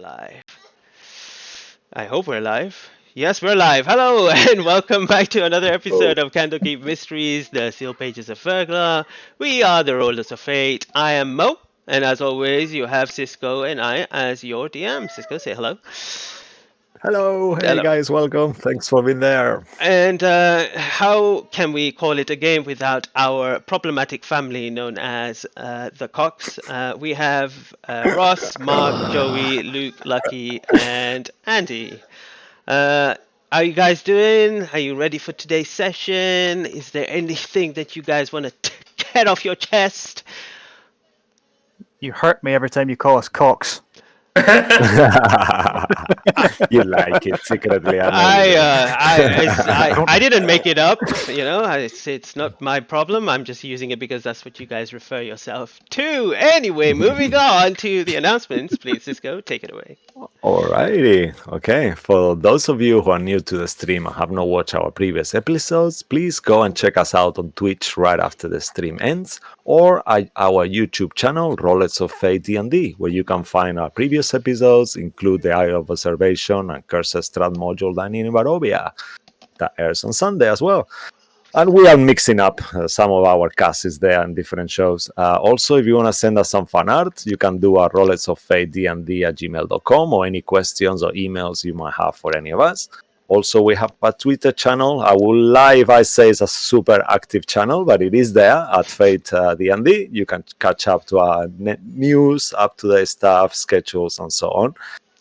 live. I hope we're live. Yes, we're live. Hello, and welcome back to another episode of Candlekeep Mysteries, the Seal Pages of Verglas. We are the Rollers of Fate. I am Mo, and as always, you have Cisco and I as your DM. Cisco, say hello. Hello, hey Hello. guys, welcome. Thanks for being there. And how can we call it a game without our problematic family known as the Cox? We have Ross, Mark, Joey, Luke, Lucky, and Andy. Uh, how are you guys doing? Are you ready for today's session? Is there anything that you guys want to get off your chest? You hurt me every time you call us cocks. You like it secretly, I know you I didn't make it up. You know, it's not my problem. I'm just using it because that's what you guys refer yourself to. Anyway, moving on to the announcements. Please, Cisco, take it away. Alrighty, okay. For those of you who are new to the stream and have not watched our previous episodes, please go and check us out on Twitch right after the stream ends, or our YouTube channel, Rollers of Fate D&D, where you can find our previous episodes, include the Eye of Observation and Curse Strat module Dining in Barovia. That airs on Sunday as well. And we are mixing up some of our casts there in different shows. Also, if you want to send us some fan art, you can do at rollersoffatednd@gmail.com, or any questions or emails you might have for any of us. Also, we have a Twitter channel. I will lie if I say it's a super active channel, but it is there at Fate D&D. You can catch up to our news, up-to-date stuff, schedules, and so on.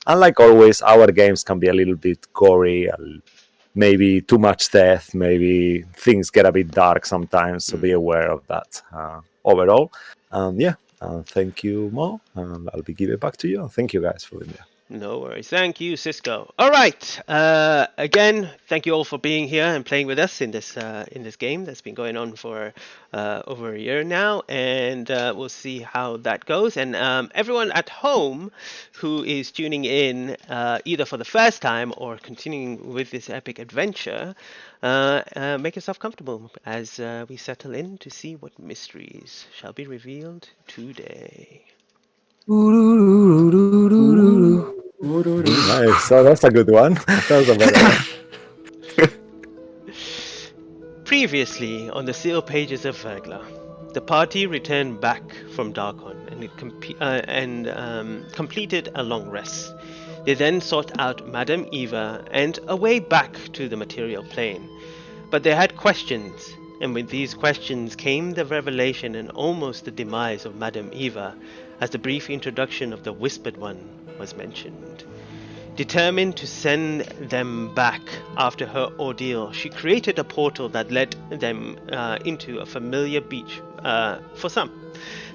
And like always, our games can be a little bit gory, maybe too much death, maybe things get a bit dark sometimes, so be aware of that overall. Thank you, Mo, and I'll be giving it back to you. Thank you guys for being there. No worries. Thank you, Cisco. All right. Again, thank you all for being here and playing with us in this game that's been going on for over a year now, and we'll see how that goes. And everyone at home who is tuning in either for the first time or continuing with this epic adventure, make yourself comfortable as we settle in to see what mysteries shall be revealed today. Nice. So that's a good one. That was a better one. Previously on the Seal Pages of Verglas, the party returned back from Darkon and completed a long rest. They then sought out Madame Eva and a way back to the material plane. But they had questions, and with these questions came the revelation and almost the demise of Madame Eva, as the brief introduction of the Whispered One was mentioned. Determined to send them back after her ordeal, she created a portal that led them into a familiar beach for some.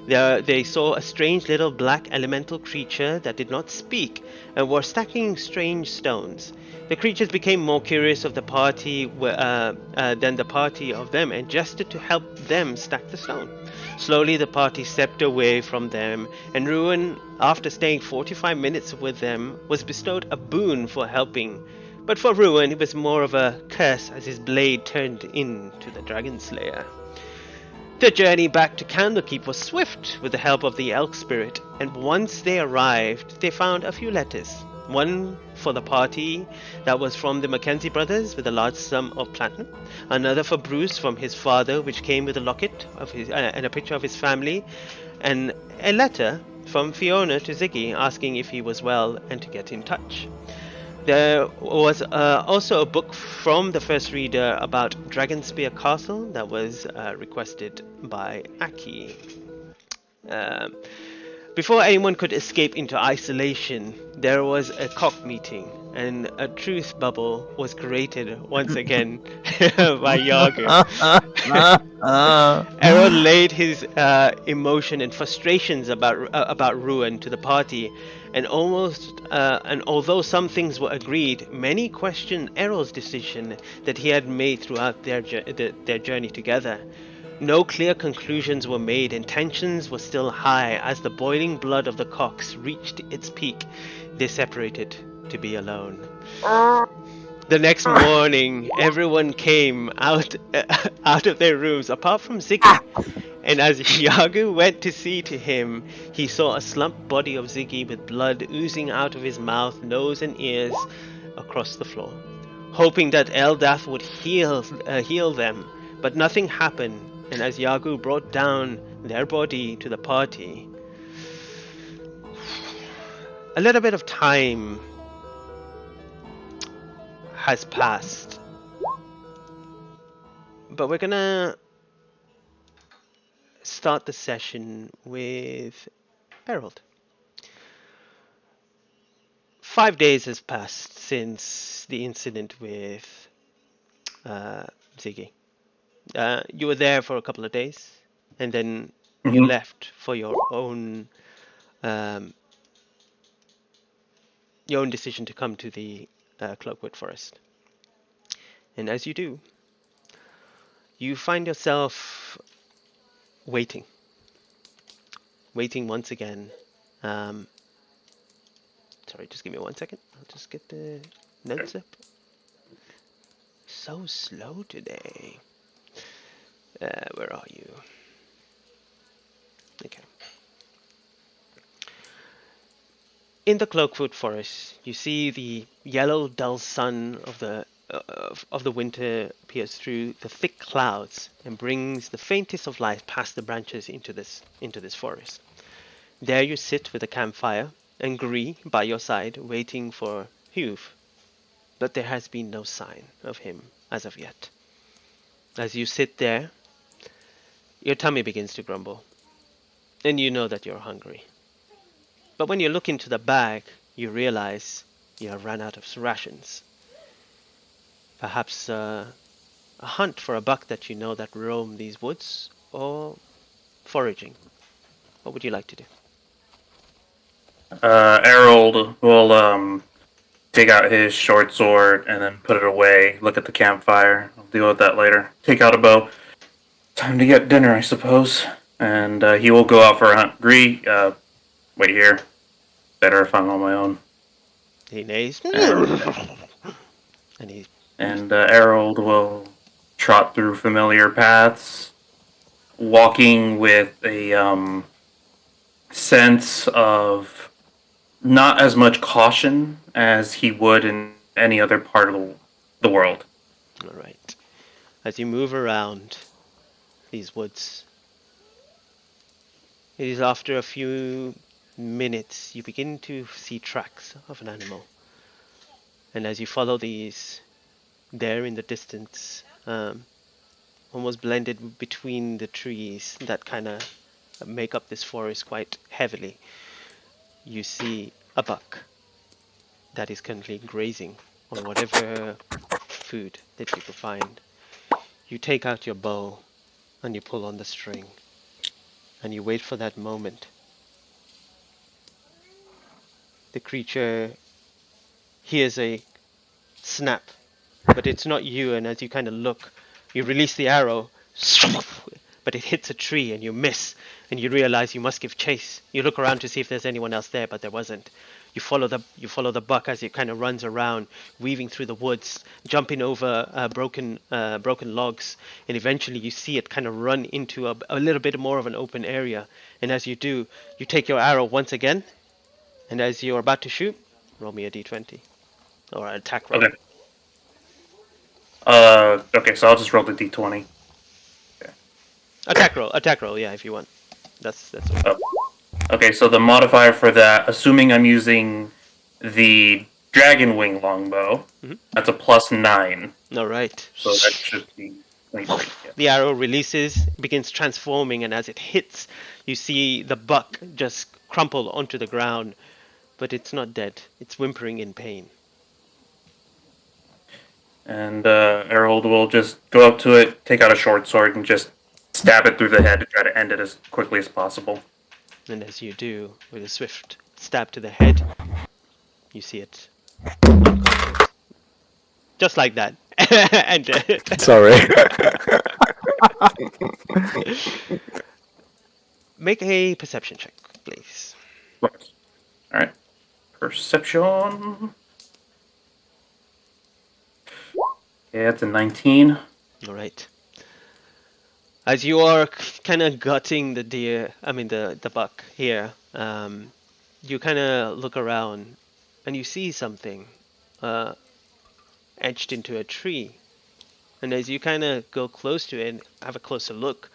There they saw a strange little black elemental creature that did not speak and were stacking strange stones. The creatures became more curious of the party than the party of them and gestured to help them stack the stone. Slowly the party stepped away from them, and Ruin, after staying 45 minutes with them, was bestowed a boon for helping. But for Ruin, it was more of a curse as his blade turned into the Dragon Slayer. The journey back to Candlekeep was swift with the help of the Elk Spirit, and once they arrived, they found a few letters. One for the party that was from the Mackenzie brothers with a large sum of platinum, another for Bruce from his father, which came with a locket of his and a picture of his family, and a letter from Fiona to Ziggy asking if he was well and to get in touch. There was also a book from the first reader about Dragonspear Castle that was requested by Aki. Before anyone could escape into isolation, there was a cock meeting, and a truth bubble was created once again by Yager. Errol laid his emotion and frustrations about Ruin to the party, and although some things were agreed, many questioned Errol's decision that he had made throughout their journey together. No clear conclusions were made, and tensions were still high as the boiling blood of the Cox reached its peak. They separated to be alone. The next morning, everyone came out out of their rooms, apart from Ziggy. And as Yagu went to see to him, he saw a slumped body of Ziggy with blood oozing out of his mouth, nose, and ears across the floor. Hoping that Eldath would heal them, but nothing happened. And as Yagu brought down their body to the party, a little bit of time has passed. But we're gonna start the session with Harold. 5 days has passed since the incident with Ziggy. You were there for a couple of days, and then you left for um, your own decision to come to the Cloakwood Forest. And as you do, you find yourself waiting once again. Sorry, just give me 1 second. I'll just get the notes up. So slow today. Where are you? Okay. In the Cloakwood Forest, you see the yellow, dull sun of the winter peers through the thick clouds and brings the faintest of light past the branches into this forest. There you sit with a campfire and Gree by your side, waiting for Huve, but there has been no sign of him as of yet. As you sit there, your tummy begins to grumble, and you know that you're hungry. But when you look into the bag, you realize you have run out of rations. Perhaps a hunt for a buck that you know that roam these woods, or foraging. What would you like to do? Harold will take out his short sword and then put it away, look at the campfire. I'll deal with that later. Take out a bow. Time to get dinner, I suppose. And he will go out for a hunt. Gree, wait here. Better if I'm on my own. He neighs. And he Harold will trot through familiar paths, walking with a sense of not as much caution as he would in any other part of the world. All right. As you move around these woods, it is after a few minutes you begin to see tracks of an animal. And as you follow these, there in the distance, almost blended between the trees that kind of make up this forest quite heavily, you see a buck that is currently grazing on whatever food that you could find. You take out your bow and you pull on the string and you wait for that moment. The creature hears a snap, but it's not you, and as you kind of look, you release the arrow, but it hits a tree and you miss, and you realize you must give chase. You look around to see if there's anyone else there, but there wasn't. You follow the buck as it kind of runs around, weaving through the woods, jumping over broken logs, and eventually you see it kind of run into a little bit more of an open area. And as you do, you take your arrow once again, and as you're about to shoot, roll me a d20 or an attack roll. Okay. Okay, so I'll just roll the d20. Attack roll, yeah, if you want. That's okay. Oh. Okay, so the modifier for that, assuming I'm using the Dragon Wing longbow, that's a +9. All right. So that should be 23. Yeah. The arrow releases, begins transforming, and as it hits, you see the buck just crumple onto the ground, but it's not dead. It's whimpering in pain. And Harold will just go up to it, take out a short sword, and just stab it through the head to try to end it as quickly as possible. And as you do, with a swift stab to the head, you see it unconscious. Just like that. And Sorry. make a perception check, please. Alright. Perception. Yeah, it's a 19. All right. As you are kind of gutting the deer, I mean the buck here, you kind of look around and you see something uh, etched into a tree. And as you kind of go close to it and have a closer look,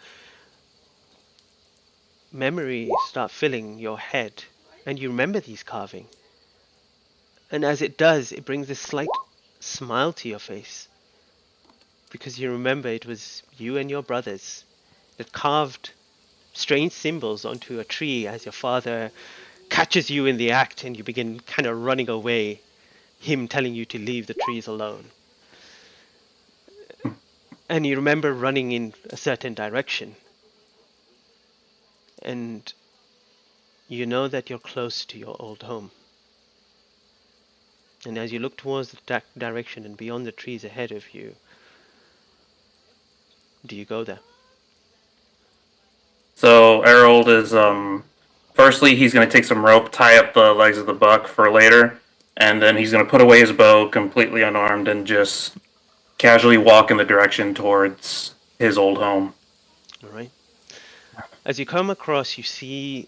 memories start filling your head, and you remember these carving. And as it does, it brings this slight smile to your face, because you remember it was you and your brothers that carved strange symbols onto a tree as your father catches you in the act and you begin kind of running away, him telling you to leave the trees alone. And you remember running in a certain direction, and you know that you're close to your old home. And as you look towards the direction and beyond the trees ahead of you, do you go there? So Harold is firstly he's gonna take some rope, tie up the legs of the buck for later, and then he's gonna put away his bow completely unarmed and just casually walk in the direction towards his old home. All right. As you come across, you see,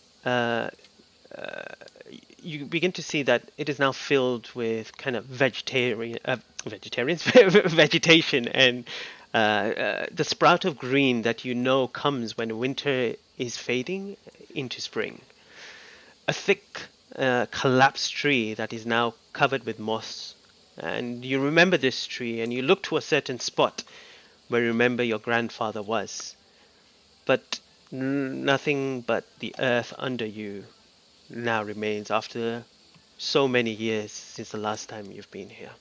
you begin to see that it is now filled with kind of vegetarians, vegetation, and the sprout of green that you know comes when winter is fading into spring. A thick, collapsed tree that is now covered with moss. And you remember this tree, and you look to a certain spot where you remember your grandfather was. But nothing but the earth under you now remains after so many years since the last time you've been here.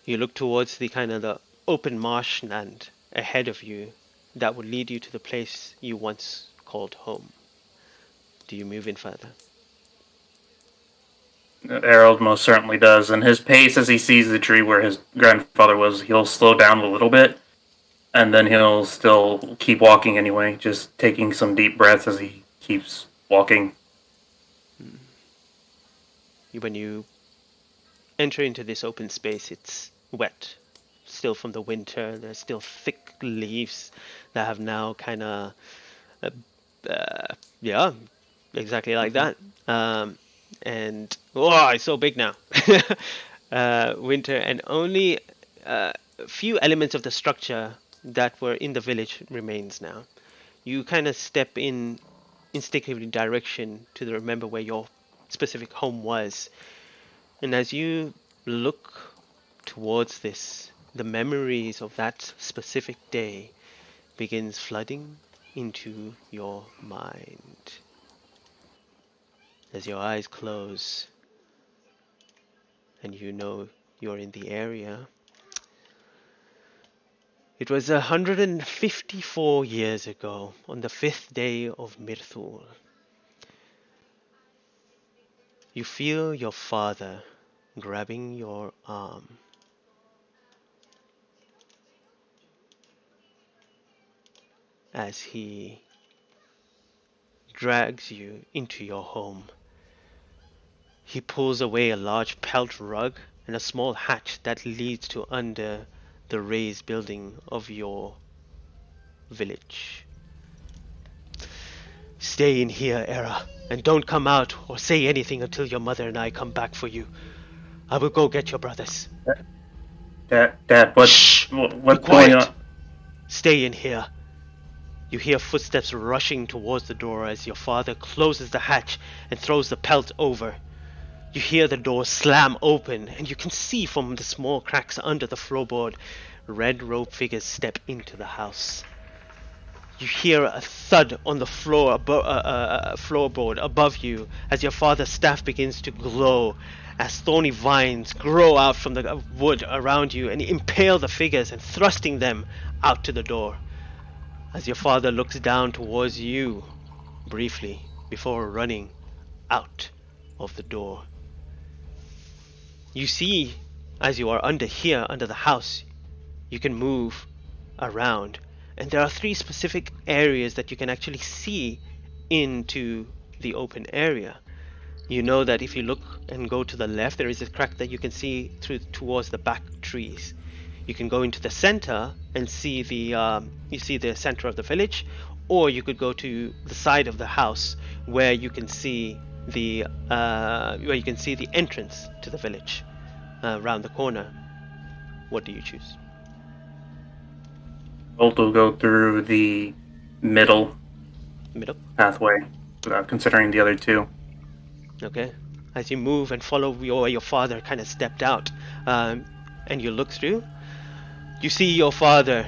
You look towards the kind of the open marshland ahead of you that would lead you to the place you once called home. Do you move in further? Harold most certainly does, and his pace as he sees the tree where his grandfather was, he'll slow down a little bit, and then he'll still keep walking anyway, just taking some deep breaths as he keeps walking. When you enter into this open space, it's wet, still from the winter. There's still thick leaves that have now kind of, yeah, exactly like that. And oh, it's so big now. Winter, and only a few elements of the structure that were in the village remains now. You kind of step in instinctively direction to remember where your specific home was. And as you look towards this, the memories of that specific day begins flooding into your mind. As your eyes close and you know you're in the area, it was 154 years ago, on the 5th day of Mirthul. You feel your father grabbing your arm. As he drags you into your home. He pulls away a large pelt rug and a small hatch that leads to under the raised building of your village. Stay in here, Era, and don't come out or say anything until your mother and I come back for you. I will go get your brothers. Dad, Shh! what's Be going quiet! on? Stay in here. You hear footsteps rushing towards the door as your father closes the hatch and throws the pelt over. You hear the door slam open, and you can see from the small cracks under the floorboard red robe figures step into the house. You hear a thud on the floorboard above you as your father's staff begins to glow, as thorny vines grow out from the wood around you and impale the figures and thrusting them out to the door. As your father looks down towards you briefly before running out of the door. You see, as you are under the house, you can move around, and there are 3 specific areas that you can actually see into the open area. You know that if you look and go to the left, there is a crack that you can see through towards the back trees. You can go into the center and see the center of the village, or you could go to the side of the house where you can see the entrance to the village around the corner. What do you choose? Bolt will go through the middle Middle. pathway without considering the other two. Okay. As you move and follow where your father kind of stepped out, and you look through, you see your father,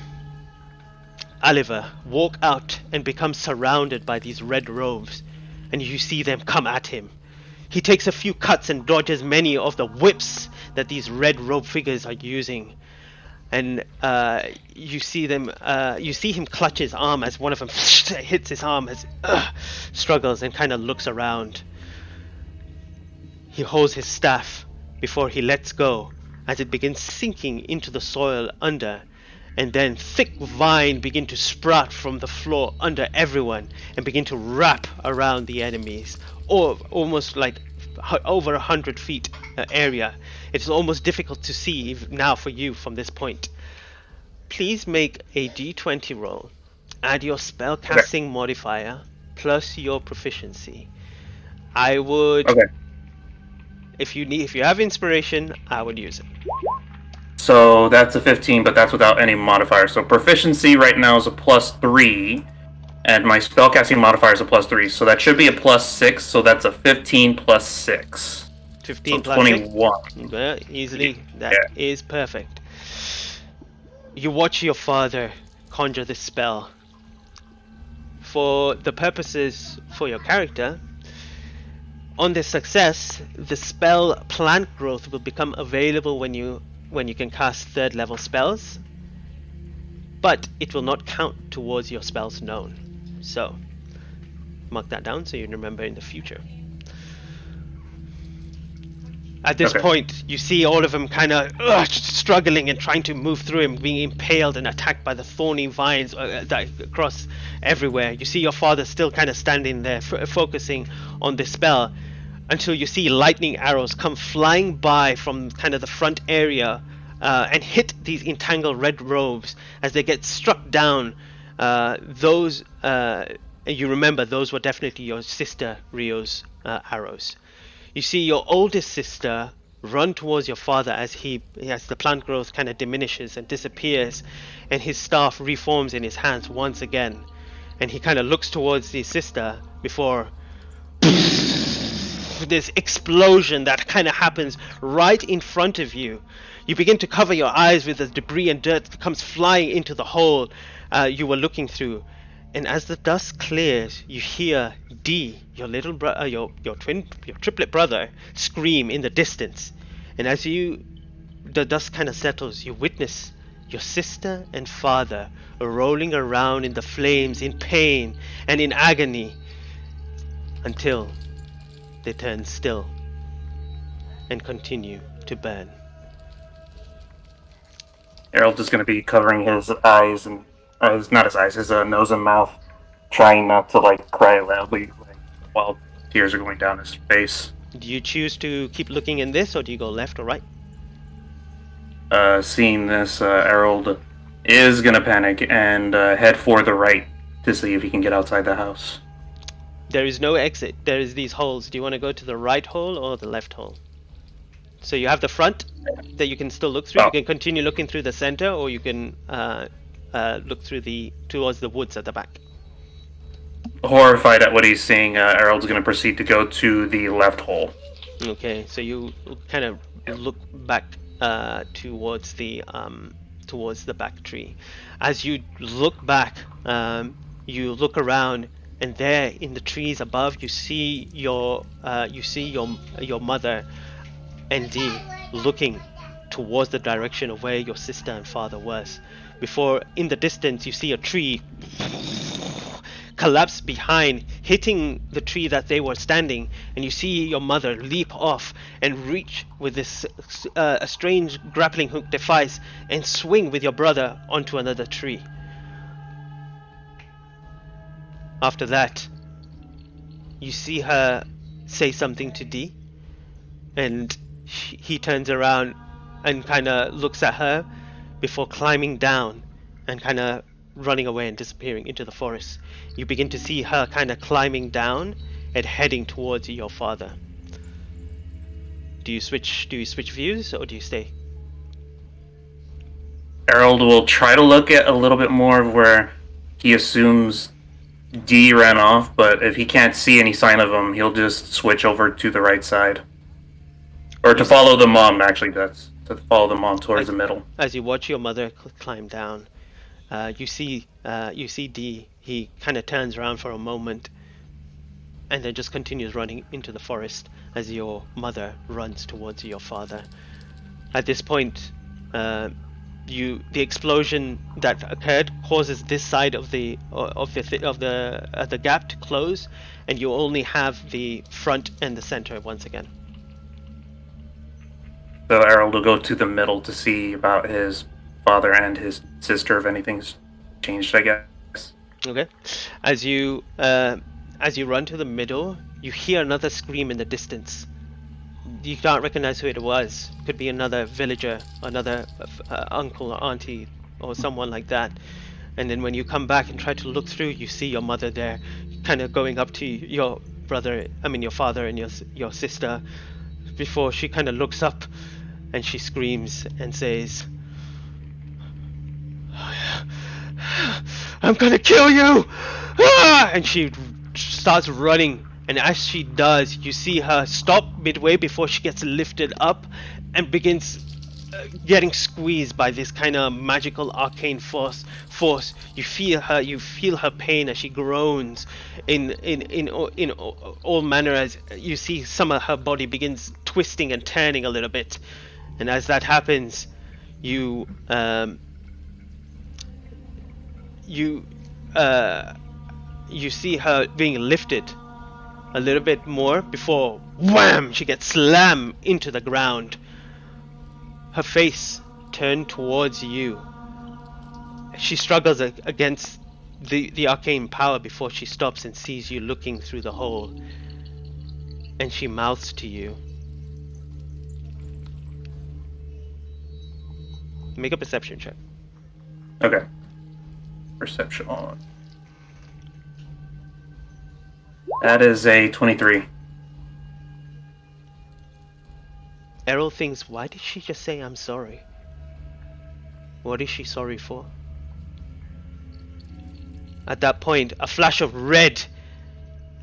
Oliver, walk out and become surrounded by these red robes, and you see them come at him. He takes a few cuts and dodges many of the whips that these red robe figures are using. And you see him clutch his arm as one of them hits his arm as struggles and kind of looks around. He holds his staff before he lets go as it begins sinking into the soil under, and then thick vine begin to sprout from the floor under everyone and begin to wrap around the enemies, or almost like over 100 feet area. It's almost difficult to see now for you from this point. Please make a d20 roll. Add your spellcasting modifier plus your proficiency. I would, Okay. if you have inspiration, I would use it. So that's a 15, but that's without any modifier. So proficiency right now is a +3, and my spellcasting modifier is a +3. So that should be a +6. So that's a 15 plus 6. 15 so plus 21. 6. Well, easily. That is perfect. You watch your father conjure this spell. For the purposes for your character, on this success, the spell plant growth will become available when you can cast 3rd level spells, but it will not count towards your spells known. So mark that down so you remember in the future. At this point, you see all of them kind of struggling and trying to move through him, being impaled and attacked by the thorny vines that across everywhere. You see your father still kind of standing there, focusing on this spell, until you see lightning arrows come flying by from kind of the front area and hit these entangled red robes as they get struck down. You remember those were definitely your sister Rio's arrows. You see your oldest sister run towards your father as the plant growth kind of diminishes and disappears, and his staff reforms in his hands once again, and he kind of looks towards his sister before this explosion that kind of happens right in front of you. You begin to cover your eyes with the debris and dirt that comes flying into the hole you were looking through. And as the dust clears, you hear D, your little brother, your triplet brother, scream in the distance. And as the dust kind of settles, you witness your sister and father rolling around in the flames in pain and in agony until they turn still and continue to burn. Harold is going to be covering his eyes and not his eyes, his nose and mouth, trying not to cry loudly while tears are going down his face. Do you choose to keep looking in this, or do you go left or right? Seeing this, Harold is going to panic and head for the right to see if he can get outside the house. There is no exit. There is these holes. Do you want to go to the right hole or the left hole? So you have the front that you can still look through. You can continue looking through the center, or you can look through towards the woods at the back. Horrified at what he's seeing, Harold's going to proceed to go to the left hole. Okay, so you kind of look back towards the back tree. As you look back, you look around, and there in the trees above, you see your mother and Dee looking towards the direction of where your sister and father was. Before, in the distance, you see a tree collapse behind, hitting the tree that they were standing, and you see your mother leap off and reach with this a strange grappling hook device and swing with your brother onto another tree. After that, you see her say something to Dee, and he turns around and kind of looks at her before climbing down and kind of running away and disappearing into the forest. You begin to see her kind of climbing down and heading towards your father. Do you switch views or do you stay? Harold will try to look at a little bit more of where he assumes D ran off, but if he can't see any sign of him, he'll just switch over to the right side. Or to follow the mom, actually, that's to follow the mom towards the middle. As you watch your mother climb down, you see D. He kind of turns around for a moment and then just continues running into the forest as your mother runs towards your father. At this point, the explosion that occurred causes this side of the gap to close, and you only have the front and the center once again. So Harold will go to the middle to see about his father and his sister, if anything's changed, I guess. Okay. As you run to the middle, you hear another scream in the distance. You can't recognize who it was. Could be another villager, another uncle or auntie, or someone like that. And then when you come back and try to look through, you see your mother there, kind of going up to your father and your sister, before she kind of looks up and she screams and says, "I'm gonna kill you!" Ah! And she starts running, and as she does, you see her stop midway before she gets lifted up and begins getting squeezed by this kind of magical arcane force. You feel her pain as she groans in all manner, as you see some of her body begins twisting and turning a little bit. And as that happens, you see her being lifted a little bit more before wham, she gets slammed into the ground. Her face turned towards you. She struggles against the arcane power before she stops and sees you looking through the hole. And she mouths to you. Make a perception check. Okay. Perception on. That is a 23. Errol thinks, why did she just say I'm sorry? What is she sorry for? At that point, a flash of red,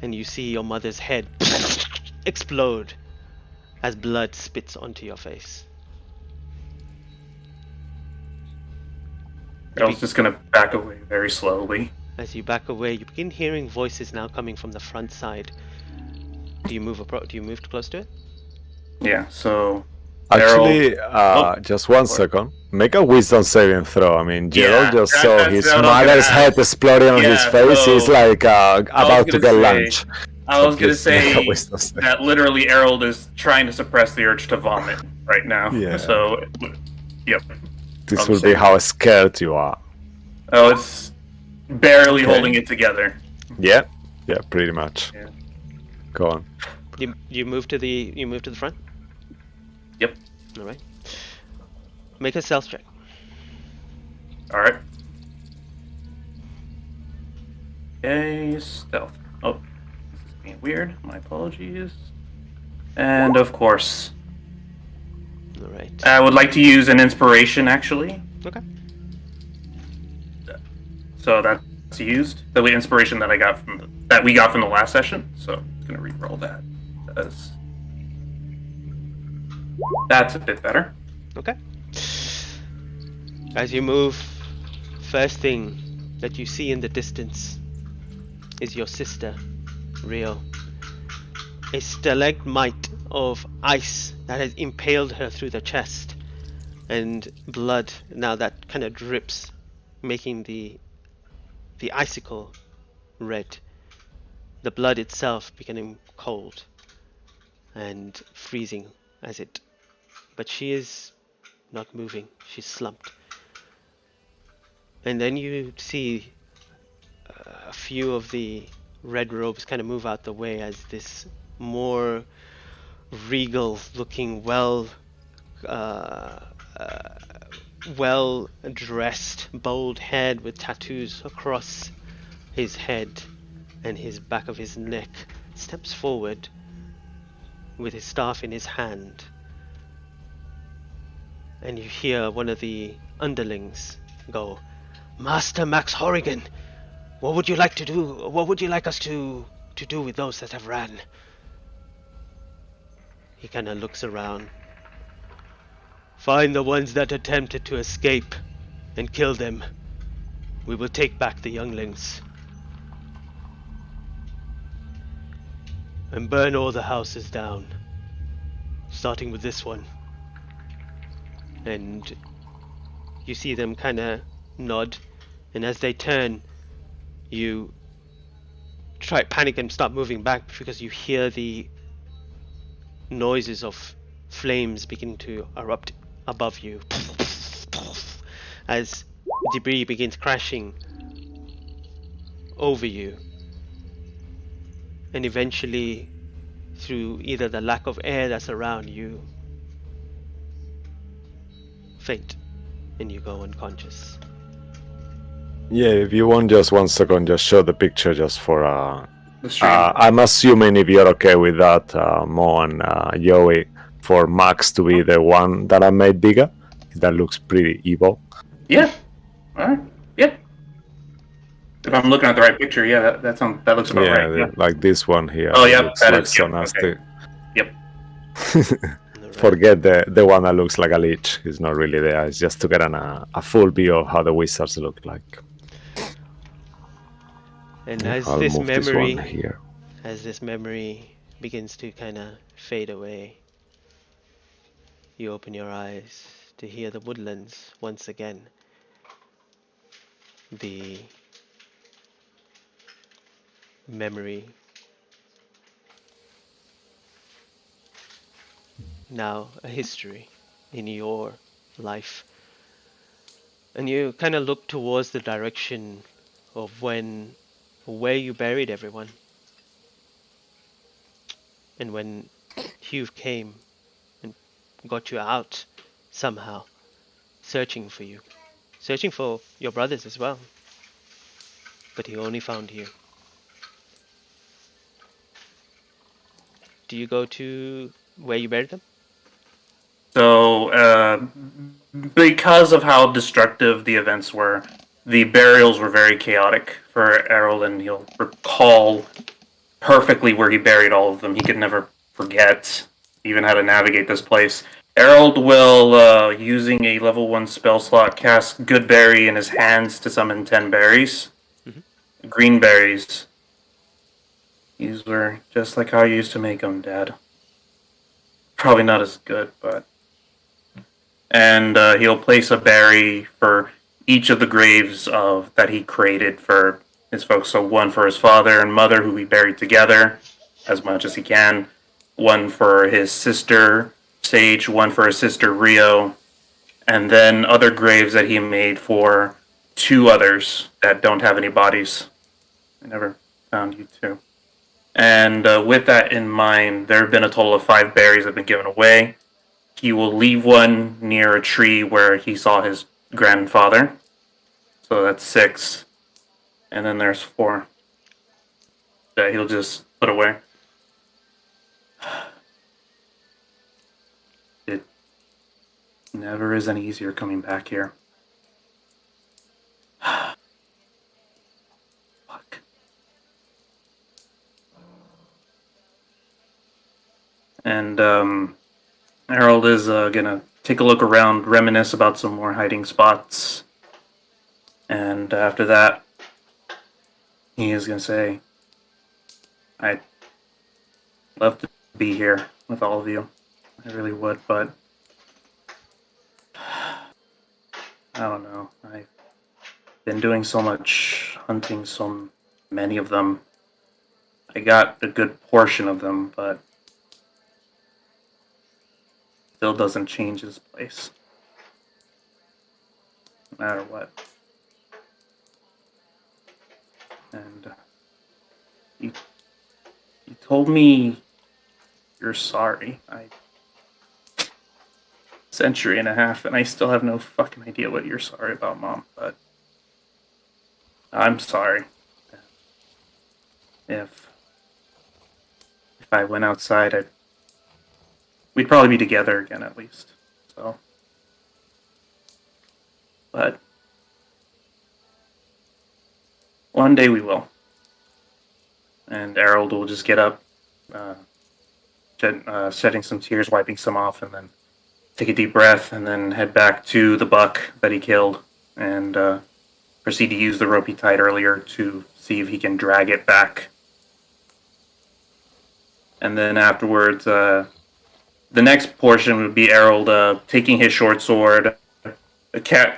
and you see your mother's head explode as blood spits onto your face. I was just gonna back away very slowly. As you back away, you begin hearing voices now coming from the front side. Do you move close to it? Yeah, so Actually, Harold- just one second. Make a wisdom saving throw. I mean, Gerald just saw that's his what I was mother's gonna head exploding on his Yeah, face. so He's like about to gonna get say- lunch. I was gonna please make a say wisdom save. that literally Harold is trying to suppress the urge to vomit right now. Yeah. So, yep. This I'm will be saying- how scared you are. Oh, it's barely Okay. holding it together. Yeah, pretty much. Yeah. Go on. You move to the front? Yep. Alright. Make a stealth check. All right. Okay, stealth. Oh, this is being weird. My apologies. And of course, Alright. I would like to use an inspiration actually. Okay. So that's used. The inspiration that we got from the last session. So I'm gonna re-roll that. That's a bit better. Okay. As you move, first thing that you see in the distance is your sister, Rio. A stalagmite of ice that has impaled her through the chest, and blood now that kind of drips, making the icicle red. The blood itself becoming cold and freezing but she is not moving. She's slumped. And then you see a few of the red robes kind of move out the way as this more regal looking, well dressed, bald head with tattoos across his head and his back of his neck, steps forward with his staff in his hand. And you hear one of the underlings go, "Master Max Horrigan, what would you like to do? What would you like us to do with those that have ran?" He kind of looks around. "Find the ones that attempted to escape and kill them. We will take back the younglings. And burn all the houses down, starting with this one." And you see them kind of nod, and as they turn, you panic and start moving back because you hear the noises of flames begin to erupt above you as debris begins crashing over you, and eventually, through either the lack of air that's around you, faint and you go unconscious. Yeah, if you want, just 1 second, just show the picture just for. The stream. I'm assuming if you're okay with that, Mo and Joey, for Max to be the one that I made bigger. That looks pretty evil. Yeah. All right. Yeah. If I'm looking at the right picture, yeah, that looks about right. Yeah. Like this one here. Oh, It yeah, looks that like is. so Yep. nasty. Okay. Yep. Alright. Forget the one that looks like a leech. It's not really there. It's just to get a full view of how the wizards look like. And Yeah, as I'll this move this one memory here. begins to kind of fade away, you open your eyes to hear the woodlands once again. The memory now a history in your life. And you kind of look towards the direction of where you buried everyone. And when Hugh came and got you out somehow, searching for you, searching for your brothers as well. But he only found you. Do you go to where you buried them? So, because of how destructive the events were, the burials were very chaotic for Errol, and he'll recall perfectly where he buried all of them. He could never forget even how to navigate this place. Errol will, using a level 1 spell slot, cast Good Berry in his hands to summon 10 berries. Green berries. These were just like how I used to make them, Dad. Probably not as good, but... And he'll place a berry for each of the graves that he created for his folks. So one for his father and mother, who he buried together as much as he can. One for his sister Sage. One for his sister Rio. And then other graves that he made for 2 others that don't have any bodies. I never found you 2. And with that in mind, there have been a total of 5 berries that have been given away. He will leave one near a tree where he saw his grandfather. So that's 6. And then there's 4 that he'll just put away. It never is any easier coming back here. Fuck. And, Harold is gonna take a look around, reminisce about some more hiding spots. And after that, he is gonna say, I'd love to be here with all of you. I really would, but I don't know. I've been doing so much hunting, so many of them. I got a good portion of them, but still doesn't change his place. No matter what. And you told me you're sorry. I century and a half, and I still have no fucking idea what you're sorry about, Mom. But I'm sorry. If I went outside, we'd probably be together again at least. So, but one day we will. And Harold will just get up, shedding some tears, wiping some off, and then take a deep breath, and then head back to the buck that he killed, and proceed to use the rope he tied earlier to see if he can drag it back. And then afterwards, the next portion would be Harold taking his short sword,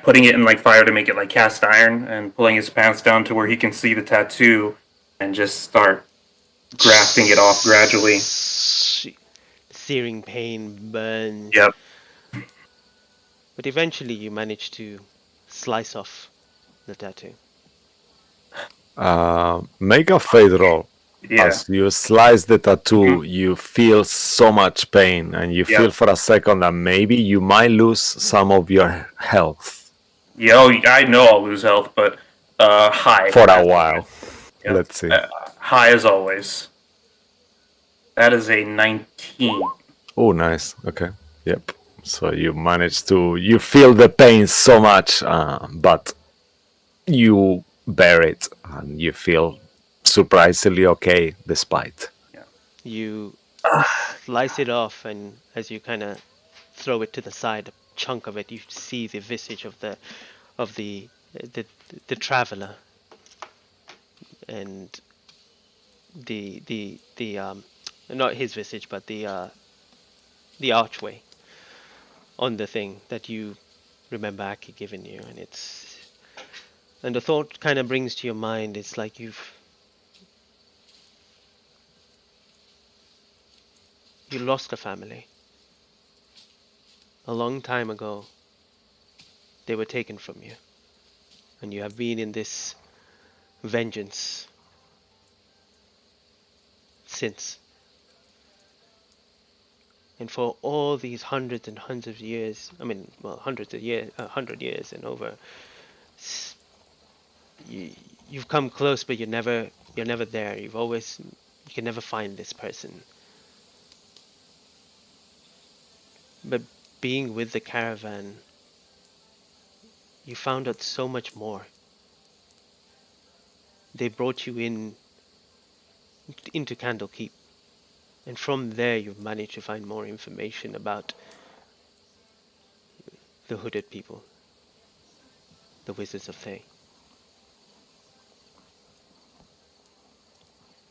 putting it in like fire to make it like cast iron, and pulling his pants down to where he can see the tattoo, and just start grafting it off gradually. Searing pain, burn. Yep. But eventually you manage to slice off the tattoo. Make a fade roll. Yeah. As you slice the tattoo, you feel so much pain, and you feel for a second that maybe you might lose some of your health. Yeah, I know I'll lose health, but high. For a while. Yep. Let's see. High as always. That is a 19. Oh, nice. Okay. Yep. So you manage to... You feel the pain so much, but you bear it, and you feel surprisingly okay despite. You slice it off, and as you kind of throw it to the side, a chunk of it, you see the visage of the traveler, and the not his visage, but the archway on the thing that you remember Aki giving you, and the thought kind of brings to your mind, it's like you lost a family. A long time ago, they were taken from you. And you have been in this vengeance since. And for all these hundreds and hundreds of years, hundred years and over, you've come close, but you're never there. You can never find this person. But being with the caravan, you found out so much more. They brought you into Candlekeep, and from there you've managed to find more information about the hooded people, the Wizards of Thay.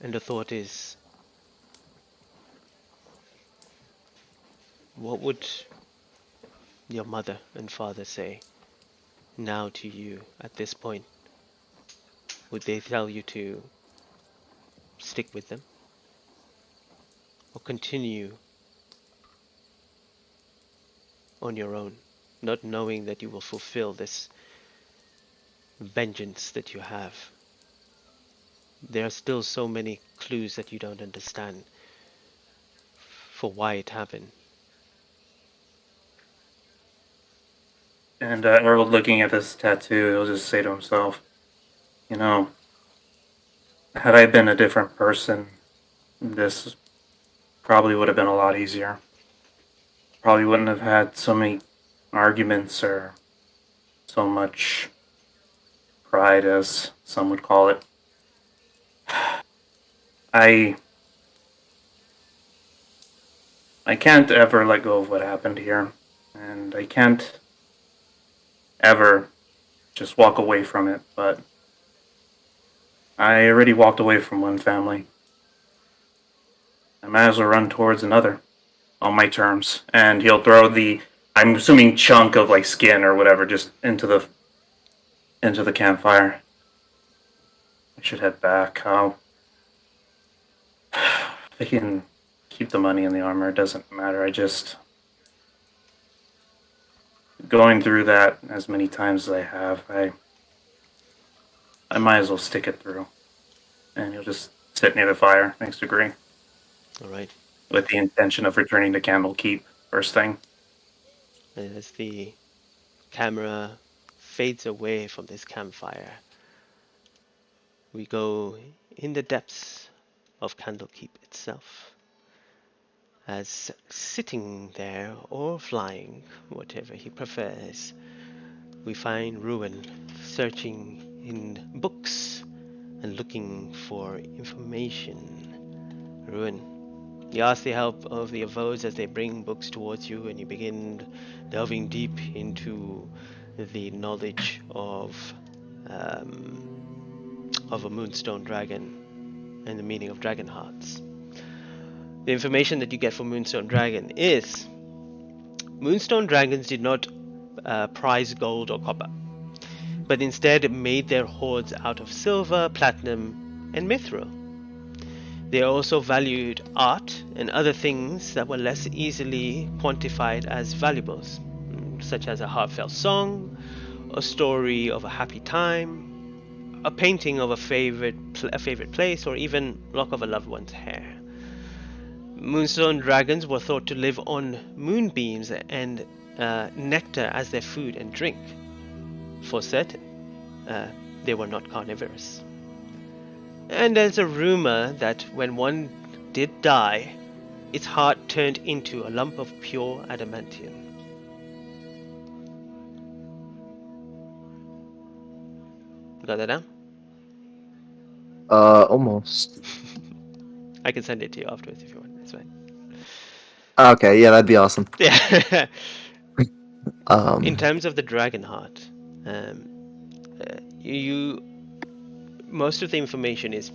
And the thought is, what would your mother and father say now to you at this point? Would they tell you to stick with them? Or continue on your own, not knowing that you will fulfill this vengeance that you have? There are still so many clues that you don't understand for why it happened. And Harold, looking at this tattoo, he'll just say to himself, you know, had I been a different person, this probably would have been a lot easier. Probably wouldn't have had so many arguments or so much pride, as some would call it. I can't ever let go of what happened here, and I can't ever just walk away from it, but I already walked away from one family. I might as well run towards another on my terms. And he'll throw I'm assuming, chunk of like skin or whatever just into the campfire. I should head back. If I can keep the money and the armor, it doesn't matter. Going through that as many times as I have, I might as well stick it through. And he'll just sit near the fire next to Green. All right. With the intention of returning to Candlekeep first thing. as the camera fades away from this campfire. We go in the depths of Candlekeep itself, as sitting there or flying, whatever he prefers, we find Ruin searching in books and looking for information. Ruin, you ask the help of the Avodes as they bring books towards you, and you begin delving deep into the knowledge of a Moonstone Dragon and the meaning of dragon hearts. The information that you get from Moonstone Dragon is Moonstone Dragons did not prize gold or copper, but instead made their hoards out of silver, platinum, and mithril. They also valued art and other things that were less easily quantified as valuables, such as a heartfelt song, a story of a happy time, a painting of a favorite place, or even lock of a loved one's hair. Moonstone dragons were thought to live on moonbeams and nectar as their food and drink. For certain, they were not carnivorous. And there's a rumor that when one did die, its heart turned into a lump of pure adamantium. Got that down? Almost. I can send it to you afterwards if you want. That's fine. Okay, yeah, that'd be awesome. Yeah. Um, In terms of the dragon heart, most of the information is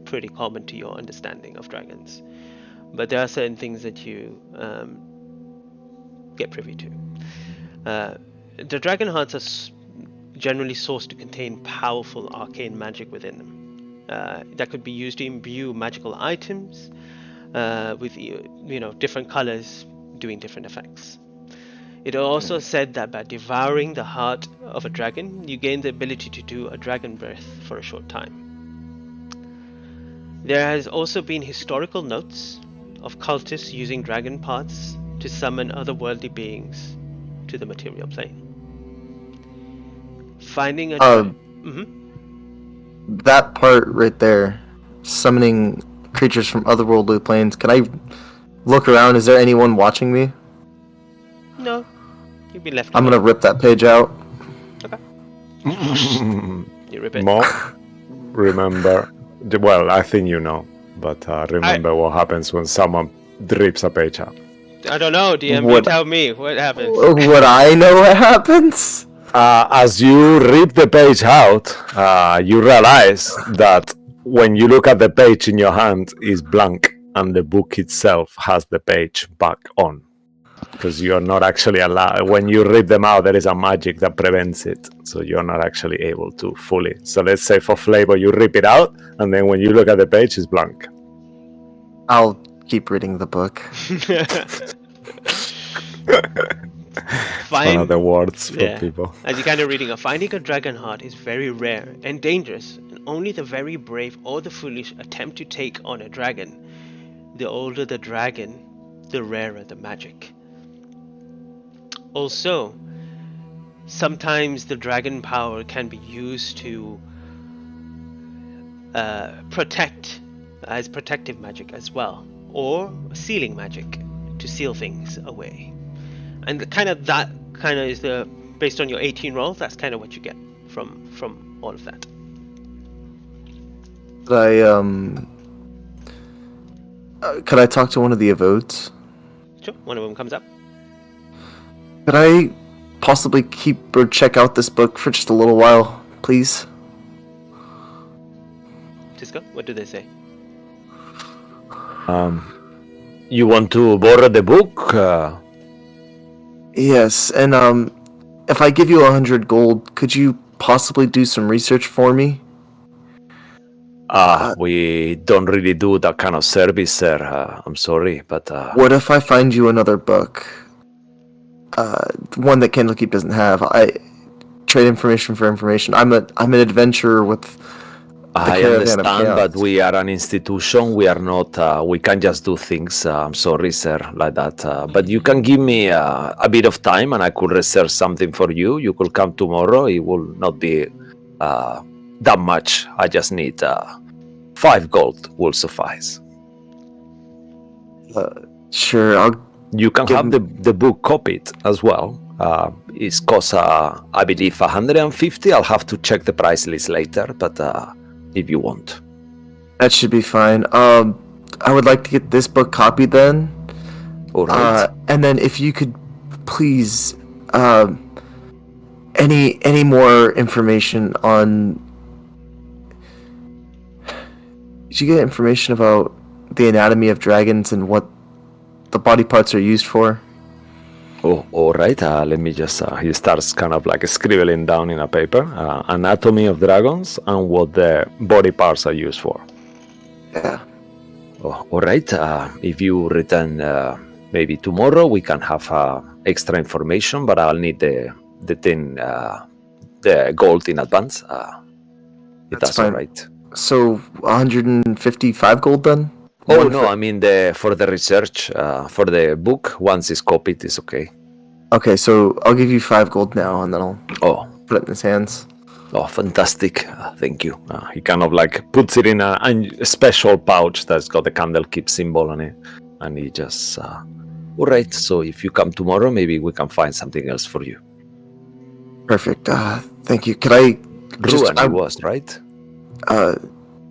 pretty common to your understanding of dragons, but there are certain things that you get privy to. The dragon hearts are generally sourced to contain powerful arcane magic within them. That could be used to imbue magical items with different colors doing different effects. It also said that by devouring the heart of a dragon, you gain the ability to do a dragon breath for a short time. There has also been historical notes of cultists using dragon parts to summon otherworldly beings to the material plane. Finding a that part right there, summoning creatures from otherworldly planes. Can I look around? Is there anyone watching me? No, you'd be left. I'm gonna rip that page out. Okay. You rip it. Mo, remember, well, I think you know, but remember what happens when someone rips a page out. I don't know, DM. What- You tell me what happens. Would I know what happens? As you rip the page out, you realize that when you look at the page in your hand, is blank, and the book itself has the page back on. Because you're not actually allowed. When you rip them out, there is a magic that prevents it, so you're not actually able to fully. So let's say for flavor, you rip it out, and then when you look at the page, it's blank. I'll keep reading the book. One of the words for people. As you're kind of reading, finding a dragon heart is very rare and dangerous, and only the very brave or the foolish attempt to take on a dragon. The older the dragon, the rarer the magic. Also, sometimes the dragon power can be used to protect, as protective magic as well, or sealing magic to seal things away. And that is the, based on your 18 roll, that's kind of what you get from all of that. Could I talk to one of the Avodes? Sure, one of them comes up. Could I possibly keep or check out this book for just a little while, please? Tisco, what do they say? You want to borrow the book? Yes, and if I give you 100 gold, could you possibly do some research for me? We don't really do that kind of service, sir. I'm sorry, but What if I find you another book? One that Candlekeep doesn't have. I trade information for information. I'm an adventurer with I caravan of understand, but chaos. we are an institution. We are not. We can't just do things. I'm sorry, sir, like that. But you can give me a bit of time, and I could research something for you. You could come tomorrow. It will not be that much. I just need 5 gold. Will suffice. Sure, I'll You can Give have the book copied as well. It's cost, I believe, 150. I'll have to check the price list later, but if you want. that should be fine. I would like to get this book copied then. All right. And then if you could please any more information on did you get information about the anatomy of dragons and what the body parts are used for? Oh, all right. Let me just. He starts kind of like scribbling down in a paper anatomy of dragons and what the body parts are used for. Yeah. Oh, all right. If you return maybe tomorrow, we can have extra information, but I'll need the gold in advance. If that's all fine. right. So 155 gold then? Oh One no, for- I mean for the research for the book. Once it's copied, it's okay. Okay, so I'll give you 5 gold now and then I'll Oh, put it in his hands. oh, fantastic! Thank you. He kind of like puts it in a special pouch that's got the candlekeep symbol on it, and he just. All right. So if you come tomorrow, maybe we can find something else for you. Perfect. Thank you. Could I Ruin, it was right.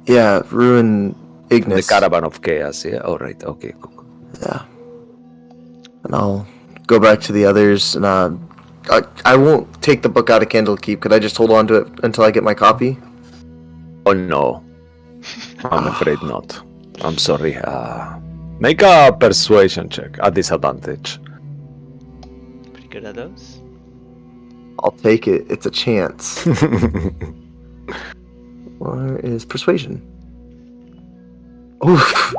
yeah, ruin The Ignis. caravan of chaos. Yeah. All right. Okay. Cool. Yeah. And I'll go back to the others and I won't take the book out of Candlekeep. Could I just hold on to it until I get my copy? Oh no, I'm afraid not. I'm sorry. Make a persuasion check at disadvantage. Pretty good at those. I'll take it. It's a chance. Where is persuasion? Oof.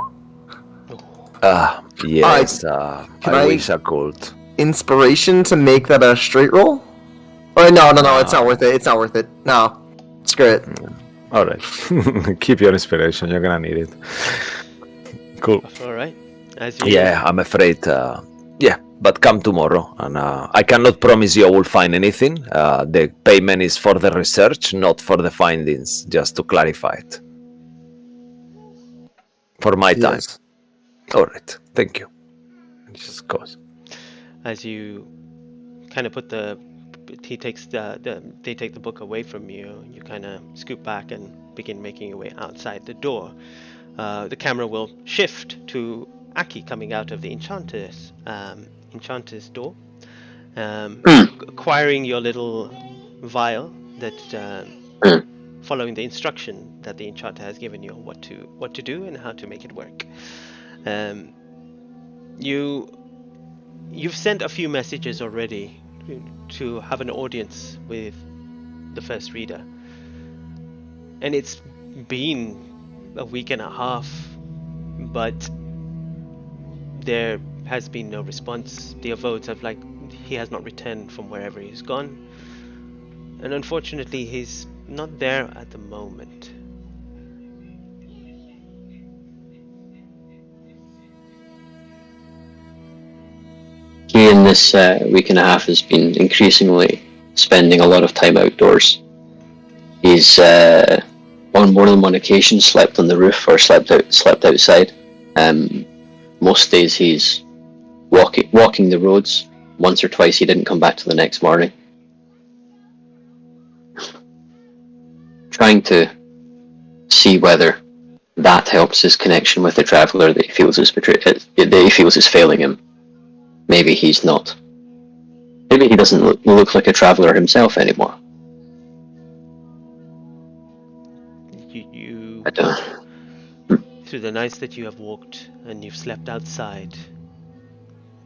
Yes. can I I- wish I could. Inspiration to make that a straight roll? Oh no, it's not worth it. It's not worth it. No. Screw it. All right. Keep your inspiration. You're gonna need it. Cool. All right. As you Yeah, I'm afraid. Yeah, but come tomorrow, and I cannot promise you I will find anything. The payment is for the research, not for the findings. Just to clarify it. For my time. Yes. All right. Thank you. It just goes. as you kind of put they take the book away from you, you kind of scoot back and begin making your way outside the door. The camera will shift to Aki coming out of the enchanter's door, acquiring your little vial that following the instruction that the enchanter has given you on what to do and how to make it work. You've sent a few messages already to have an audience with the first reader, and it's been a week and a half, but there has been no response. The votes have he has not returned from wherever he's gone, and unfortunately he's not there at the moment. He in this week and a half has been increasingly spending a lot of time outdoors. He's on more than one occasion slept on the roof or slept outside. Most days he's walking the roads. Once or twice he didn't come back till the next morning. Trying to see whether that helps his connection with the traveller that he feels is failing him. Maybe he's not. Maybe he doesn't look like a traveller himself anymore. I don't. Through the nights that you have walked and you've slept outside,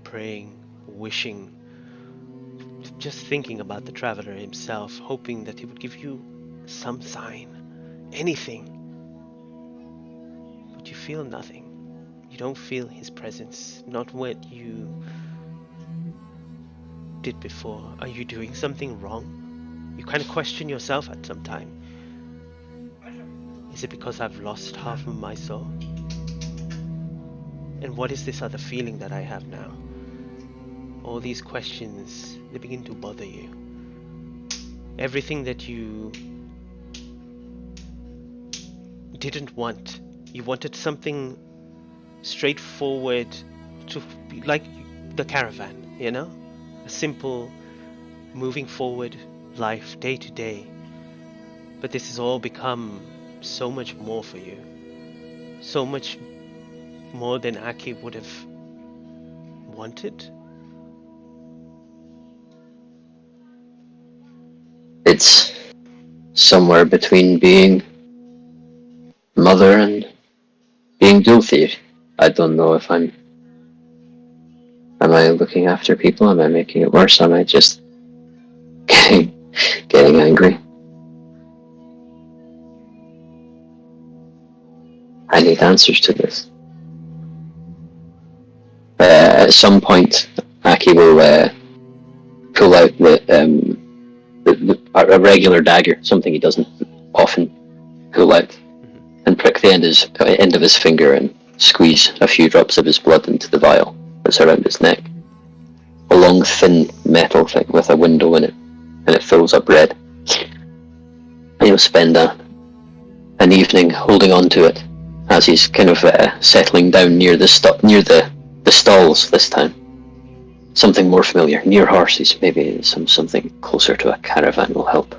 praying, wishing, just thinking about the traveler himself, hoping that he would give you some sign, anything. But you feel nothing. You don't feel his presence, not what you did before. Are you doing something wrong? You kind of question yourself at some time. Is it because I've lost half of my soul? And what is this other feeling that I have now? All these questions, they begin to bother you. Everything that you didn't want. You wanted something straightforward, to be like the caravan, you know? A simple, moving forward life, day to day. But this has all become so much more for you. So much more than Aki would have wanted. It's somewhere between being mother and being Dulthir. I don't know if am I looking after people? Am I making it worse? Am I just getting angry? I need answers to this. At some point, Aki will pull out a regular dagger, something he doesn't often pull out, and prick the end of his finger and squeeze a few drops of his blood into the vial that's around his neck. A long, thin metal thing with a window in it, and it fills up red. And he'll spend an evening holding on to it as he's kind of settling down near the stalls this time. Something more familiar, near horses, maybe something closer to a caravan will help.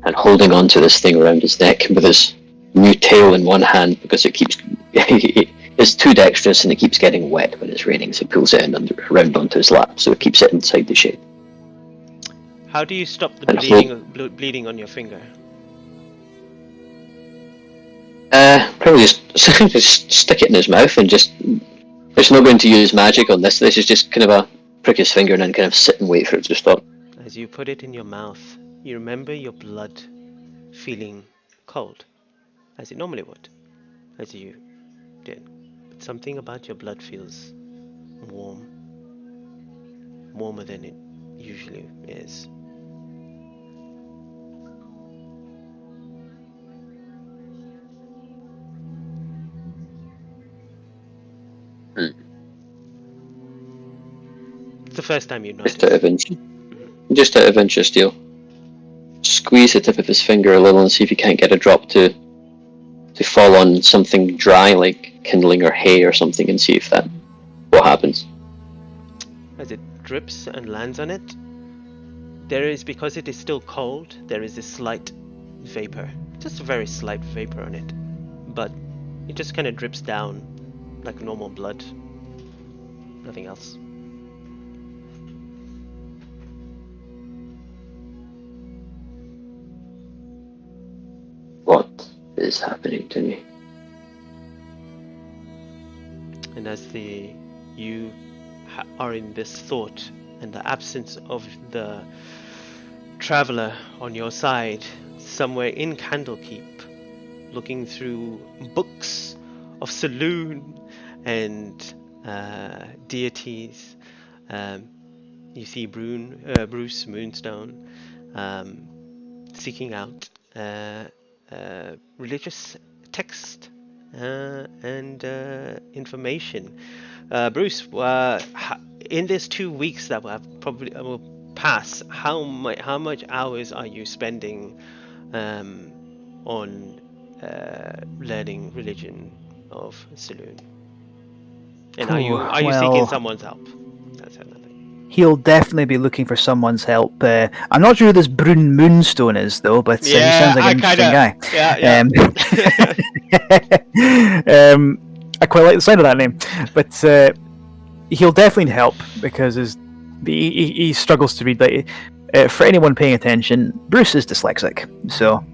And holding on to this thing around his neck with his new tail in one hand because it keeps it's too dexterous and it keeps getting wet when it's raining, so he pulls it in around onto his lap, so it keeps it inside the shade. How do you stop the bleeding on your finger? Probably just stick it in his mouth and just. There's no going to use magic on this. This is just kind of a prick his finger and then kind of sit and wait for it to stop. As you put it in your mouth, you remember your blood feeling cold, as it normally would, as you did. But something about your blood feels warm, warmer than it usually is. It's the first time you noticed. Just out of interest, you'll squeeze the tip of his finger a little and see if you can't get a drop to fall on something dry like kindling or hay or something, and see if what happens. As it drips and lands on it, there is, because it is still cold, there is a slight vapor, just a very slight vapor on it, but it just kind of drips down like normal blood, nothing else. What is happening to me? And as you are in this thought, and the absence of the traveler on your side, somewhere in Candlekeep, looking through books of saloon and deities, you see Bruce Moonstone seeking out religious text and information. Bruce, in these 2 weeks that will pass, how much hours are you spending on learning religion of Saloon? And are you seeking someone's help? That's another thing. He'll definitely be looking for someone's help. I'm not sure who this Brune Moonstone is, though, but he sounds like an interesting guy. Yeah. I quite like the sound of that name, but he'll definitely need help because he struggles to read. For anyone paying attention, Bruce is dyslexic, so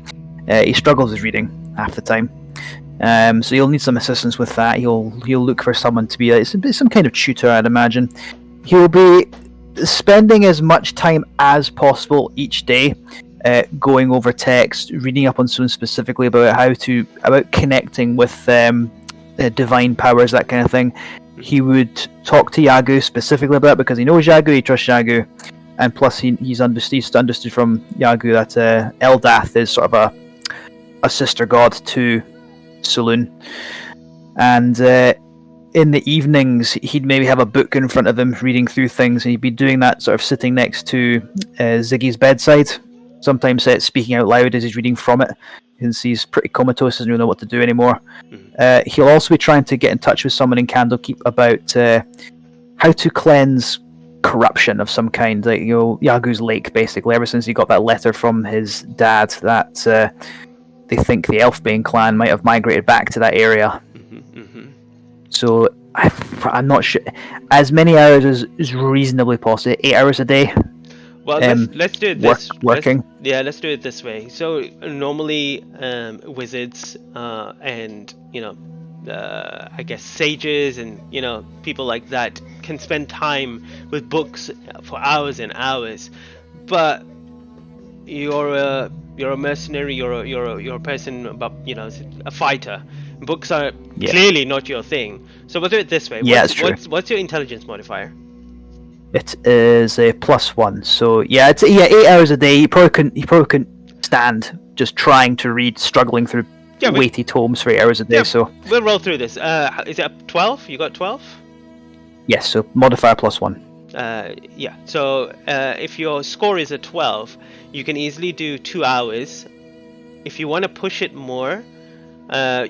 he struggles with reading half the time. So you'll need some assistance with that. He'll look for someone to be some kind of tutor, I'd imagine. He'll be spending as much time as possible each day going over text, reading up on something specifically about connecting with divine powers, that kind of thing. He would talk to Yagu specifically about it because he knows Yagu, he trusts Yagu, and plus he's understood from Yagu that Eldath is sort of a sister god to Saloon. And in the evenings, he'd maybe have a book in front of him, reading through things, and he'd be doing that sort of sitting next to Ziggy's bedside. Sometimes speaking out loud as he's reading from it. Since he's pretty comatose, doesn't really know what to do anymore. He'll also be trying to get in touch with someone in Candlekeep about how to cleanse corruption of some kind, like Yagu's Lake, basically. Ever since he got that letter from his dad that they think the Elfbane clan might have migrated back to that area. So I'm not sure. As many hours as is reasonably possible. 8 hours a day. Well, let's do it this working. Let's do it this way. So normally, wizards and I guess sages and people like that can spend time with books for hours and hours. But you're a mercenary. You're a person about a fighter. Books are clearly not your thing. So we'll do it this way. Yeah, it's true. What's your intelligence modifier? It is a +1. So it's 8 hours a day. He probably couldn't stand just trying to read, struggling through weighty tomes for 8 hours a day. So we'll roll through this. Is it 12? You got 12? Yes. So modifier +1. So if your score is a 12, you can easily do 2 hours. If you want to push it more,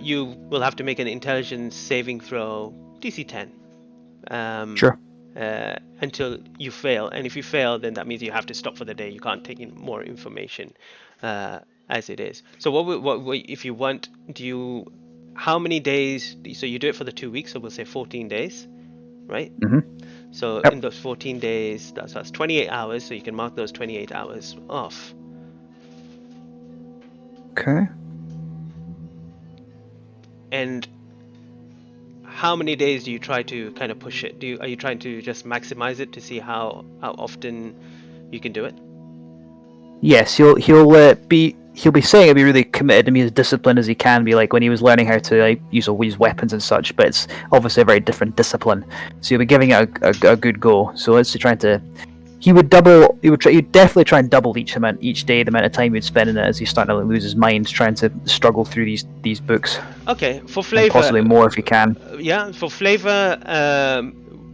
you will have to make an intelligence saving throw, DC 10. Sure. Until you fail, and if you fail, then that means you have to stop for the day. You can't take in more information as it is. So what if you want? How many days? So you do it for the 2 weeks. So we'll say 14 days, right? Mm-hmm. So Yep. in those 14 days, that's 28 hours. So you can mark those 28 hours off. Okay. And how many days do you try to kind of push it? Are you trying to just maximize it to see how often you can do it? Yes, he'll be saying he'll be really committed and be as disciplined as he can be, like when he was learning how to use weapons and such. But it's obviously a very different discipline, so he'll be giving it a good go. So let's say he'd definitely try and double each day the amount of time he'd spend in it, as he's starting to lose his mind trying to struggle through these books. Okay, for flavor, and possibly more if he can. For flavor,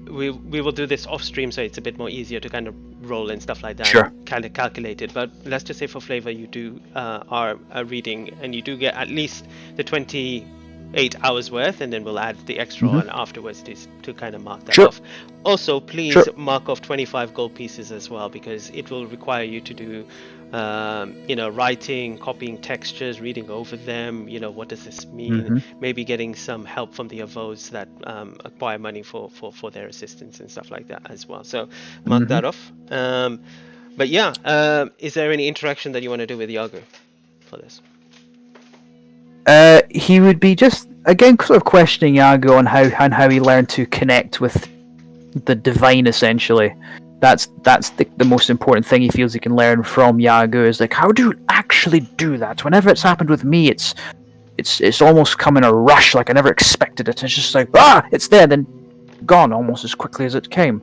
we will do this off stream, so it's a bit more easier to kind of roll and stuff like that. Sure. Kind of calculate it, but let's just say for flavor, you do are reading, and you do get at least the 28 hours worth, and then we'll add the extra on afterwards to kind of mark that off. Also, please mark off 25 gold pieces as well, because it will require you to do writing, copying textures, reading over them. What does this mean? Maybe getting some help from the avodes that acquire money for their assistance and stuff like that as well. So mark that off. But is there any interaction that you want to do with Yago for this? He would be just again sort of questioning Yago on how he learned to connect with the divine, essentially. That's the most important thing he feels he can learn from Yago, is like, how do you actually do that? Whenever it's happened with me, it's almost come in a rush, like I never expected it. It's just like, it's there, then gone almost as quickly as it came.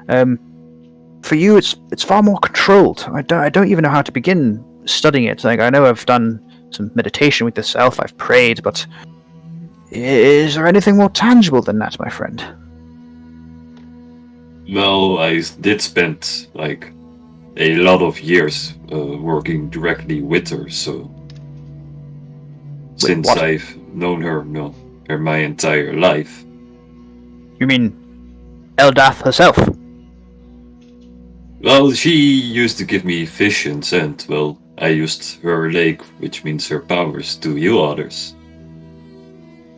For you, it's far more controlled. I don't even know how to begin studying it. Like, I know I've done some meditation with this elf, I've prayed, but is there anything more tangible than that, my friend? Well, I did spend a lot of years working directly with her, so since I've known her my entire life. You mean Eldath herself? Well, she used to give me visions, and I used her lake, which means her powers, to heal others.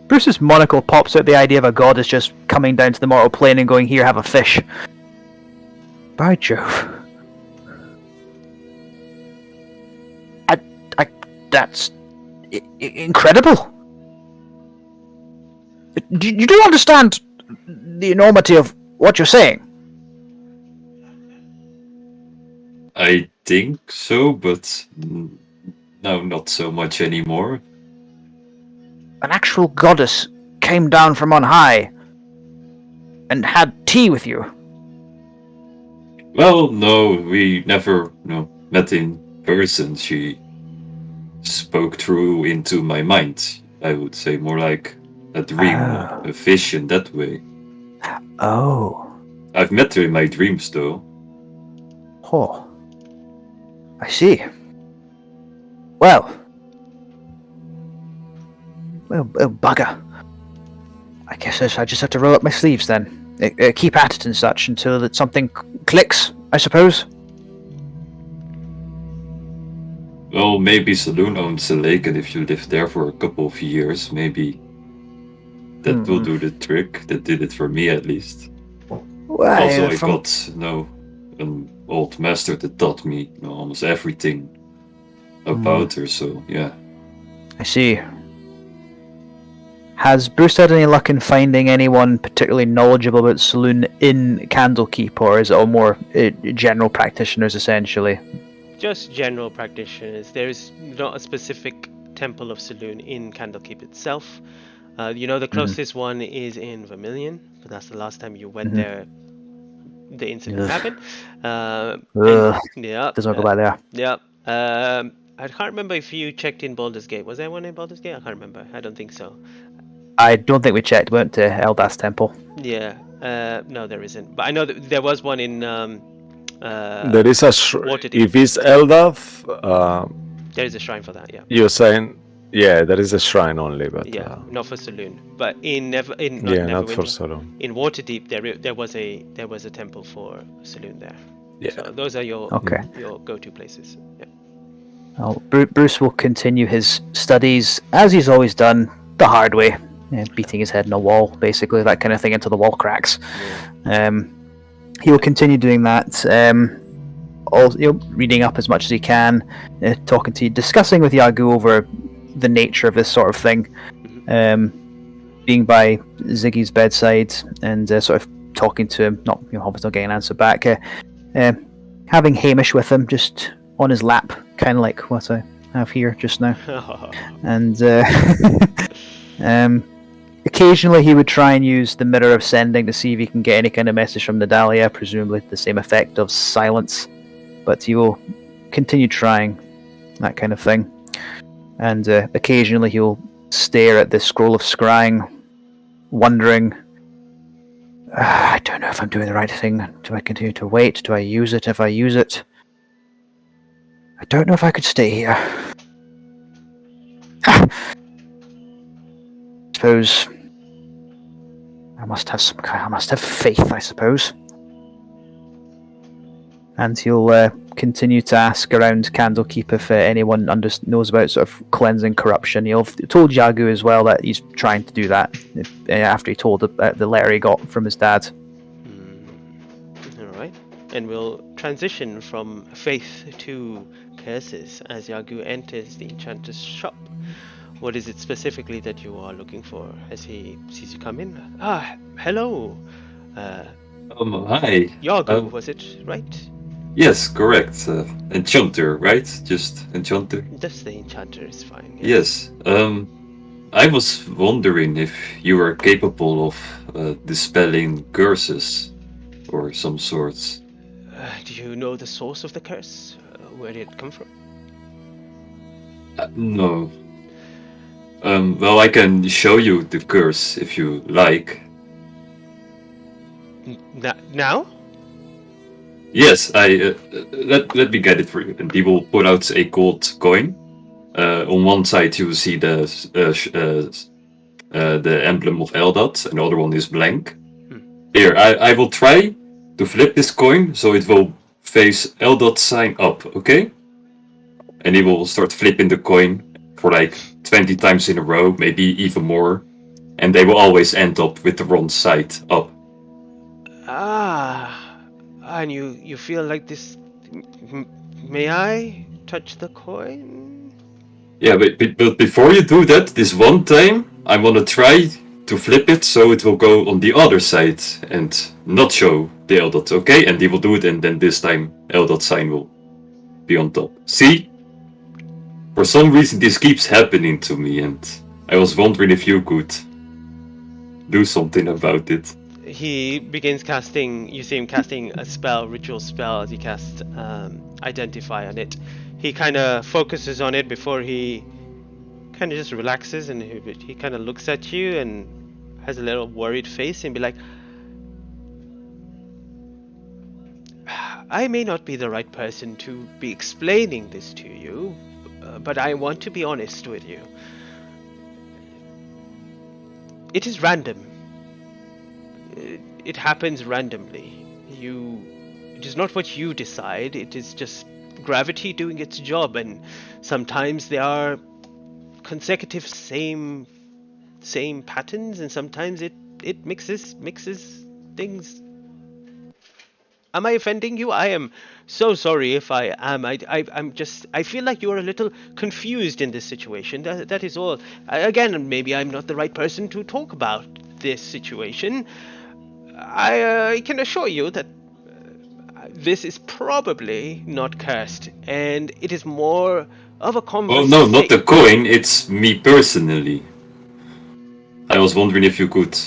Bruce's monocle pops out the idea of a goddess just coming down to the mortal plane and going, "Here, have a fish." By Jove. That's incredible. You do understand the enormity of what you're saying? I think so, but no, not so much anymore. An actual goddess came down from on high and had tea with you? Well, no, we never met in person. She spoke through into my mind. I would say more like a dream, a vision that way. Oh. I've met her in my dreams though. Oh. I see. Well, bugger. I guess I just have to roll up my sleeves then. Keep at it and such until that something clicks, I suppose. Well, maybe Saloon owns the lake, and if you live there for a couple of years, maybe that will do the trick. That did it for me at least. Well, Also, I got an old master that taught me almost everything about her. So yeah. I see. Has Bruce had any luck in finding anyone particularly knowledgeable about Saloon in Candlekeep, or is it all more general practitioners essentially? Just general practitioners. There is not a specific temple of Saloon in Candlekeep itself. The closest one is in Vermilion, but that's the last time you went there. The incident happened. Doesn't go back there. Yeah. I can't remember if you checked in Baldur's Gate. Was there one in Baldur's Gate? I can't remember. I don't think so. I don't think we checked. We went to Eldas Temple. Yeah. No, there isn't. But I know that there was one in. There is a Waterdeep. if it's Eldath, there is a shrine for that. Yeah. you're saying there is a shrine only, but Yeah, not for Saloon, but in not for Neverwinter. Saloon. In Waterdeep, there was a temple for Saloon there. Yeah. So those are your go-to places. Yeah. Well, Bruce will continue his studies as he's always done, the hard way, beating his head in a wall, basically that kind of thing, until the wall cracks. He will continue doing that. Reading up as much as he can, discussing with Yagu over the nature of this sort of thing, being by Ziggy's bedside and sort of talking to him, obviously not getting an answer back, having Hamish with him just on his lap, kind of like what I have here just now. And occasionally he would try and use the Mirror of Sending to see if he can get any kind of message from Nadalia, presumably the same effect of silence, but he will continue trying that kind of thing. And occasionally he'll stare at the Scroll of Scrying, wondering, I don't know if I'm doing the right thing. Do I continue to wait? Do I use it? If I use it, I don't know if I could stay here. Suppose I must have faith, I suppose. And he'll continue to ask around Candlekeep if anyone knows about sort of cleansing corruption. He'll told Yagu as well that he's trying to do that after he told the letter he got from his dad. Alright. And we'll transition from faith to curses as Yagu enters the enchanter's shop. What is it specifically that you are looking for as he sees you come in? Hello. Hi. Yagu, was it right? Yes, correct. Enchanter, right? Just Enchanter? Just the enchanter is fine. Yeah. Yes. I was wondering if you were capable of dispelling curses or some sorts. Do you know the source of the curse? Where did it come from? No. Well, I can show you the curse if you like. Now? Yes, let me get it for you. And he will put out a gold coin. On one side you will see the emblem of Eldad, and the other one is blank. Here, I will try to flip this coin so it will face Eldad's sign up, okay? And he will start flipping the coin for like 20 times in a row, maybe even more. And they will always end up with the wrong side up. And you feel like this. May I touch the coin? Yeah, but before you do that, this one time, I want to try to flip it so it will go on the other side and not show the Eldad, okay? And he will do it, and then this time Eldad's sign will be on top. See? For some reason this keeps happening to me, and I was wondering if you could do something about it. He begins casting. You see him casting a spell, ritual spell, as he casts Identify on it. he kind of focuses on it before he kind of just relaxes, and he kind of looks at you and has a little worried face and be like, I may not be the right person to be explaining this to you, but I want to be honest with you. It is random. It happens randomly. It is not what you decide, it is just gravity doing its job, and sometimes there are consecutive same patterns, and sometimes it mixes things. Am I offending you? I am so sorry if I am. I feel like you are a little confused in this situation. That is all. Again, maybe I'm not the right person to talk about this situation. I can assure you that this is probably not cursed, and it is more of a Oh conversation. no, not the coin, it's me personally. I was wondering if you could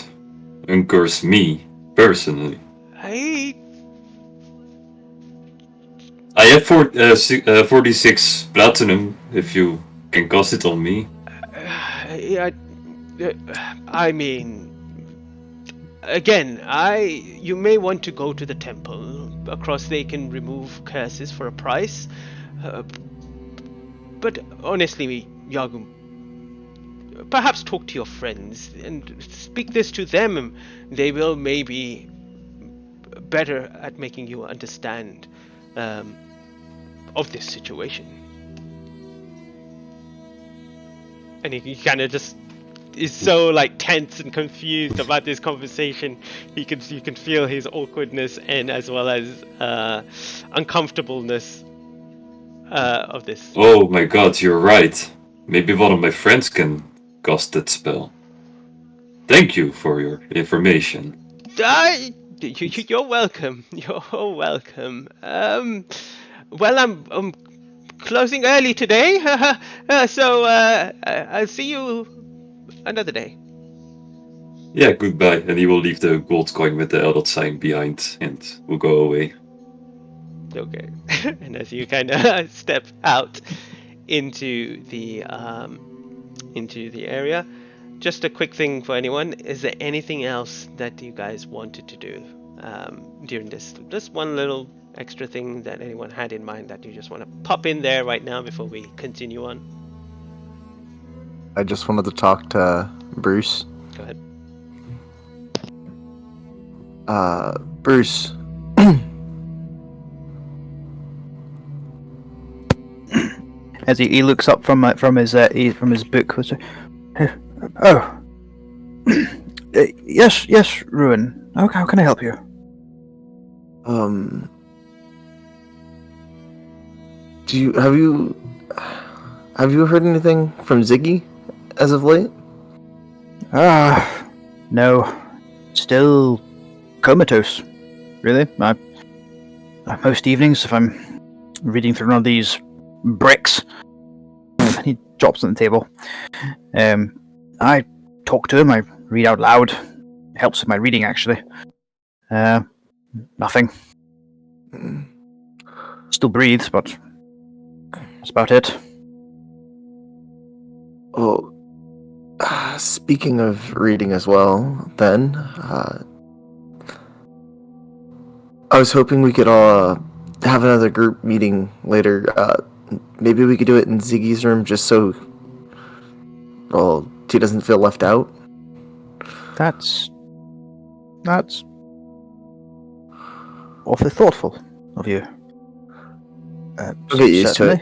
uncurse me personally. I have 46 platinum, if you can cast it on me. I mean, again, you may want to go to the temple. Across they can remove curses for a price. But honestly, Yagum, perhaps talk to your friends and speak this to them. They will maybe better at making you understand of this situation. And he kind of just is so like tense and confused about this conversation. You can feel his awkwardness and as well as uncomfortableness of this. Oh my god, you're right. Maybe one of my friends can cast that spell. Thank you for your information. You're welcome. You're welcome. Well, I'm closing early today, so I'll see you another day. Yeah, goodbye. And he will leave the gold coin with the Eldot sign behind and will go away. Okay. And as you kind of step out into the area, just a quick thing for anyone: is there anything else that you guys wanted to do during this? Just one little extra thing that anyone had in mind that you just want to pop in there right now before we continue on? I just wanted to talk to Bruce. Go ahead. Bruce. As he looks up from his book. Oh, yes, Ruin. How can I help you? Have you heard anything from Ziggy as of late? No. Still comatose. Really? Most evenings, if I'm reading through one of these bricks, he drops on the table. I talk to him. I read out loud. Helps with my reading, actually. Nothing. Still breathes, but that's about it. Oh, speaking of reading as well, then, I was hoping we could all have another group meeting later. Maybe we could do it in Ziggy's room just so, well, he doesn't feel left out. That's awfully thoughtful of you. I'll get used to it.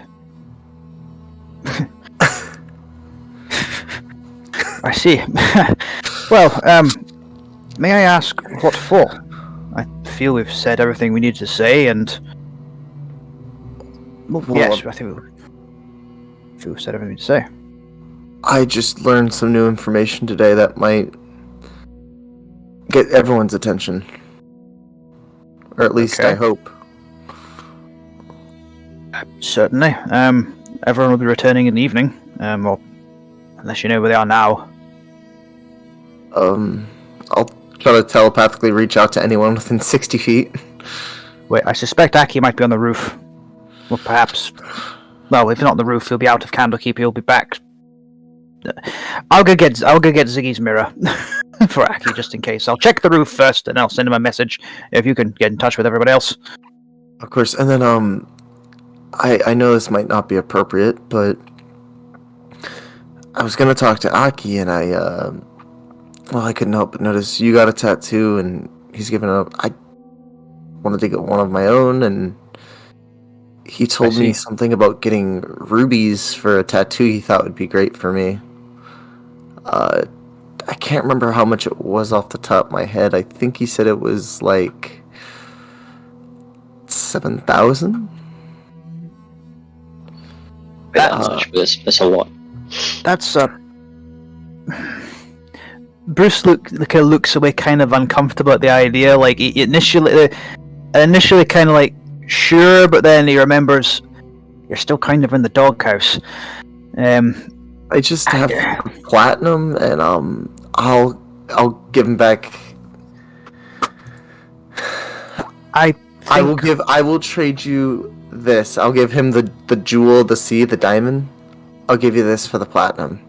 I see. Well, may I ask what for? I feel we've said everything we need to say, and yes, I think we've said everything to say. I just learned some new information today that might get everyone's attention, or at least I hope. Certainly. Everyone will be returning in the evening. Well, unless you know where they are now. I'll try to telepathically reach out to anyone within 60 feet. Wait, I suspect Aki might be on the roof. Well, perhaps well, if not on the roof, he'll be out of Candlekeep. He'll be back. I'll go get Ziggy's mirror for Aki just in case. I'll check the roof first, and I'll send him a message if you can get in touch with everybody else. Of course, and then I know this might not be appropriate, but I was gonna talk to Aki, and I couldn't help but notice you got a tattoo, and he's giving up. I wanted to get one of my own, and he told me something about getting rubies for a tattoo he thought would be great for me. I can't remember how much it was off the top of my head. I think he said it was like 7,000. That's a lot. That's Bruce looks away, kind of uncomfortable at the idea. Like he initially kind of like sure, but then he remembers you're still kind of in the doghouse. I just have platinum, and I'll give him back. I will trade you this. I'll give him the jewel, the diamond. I'll give you this for the platinum.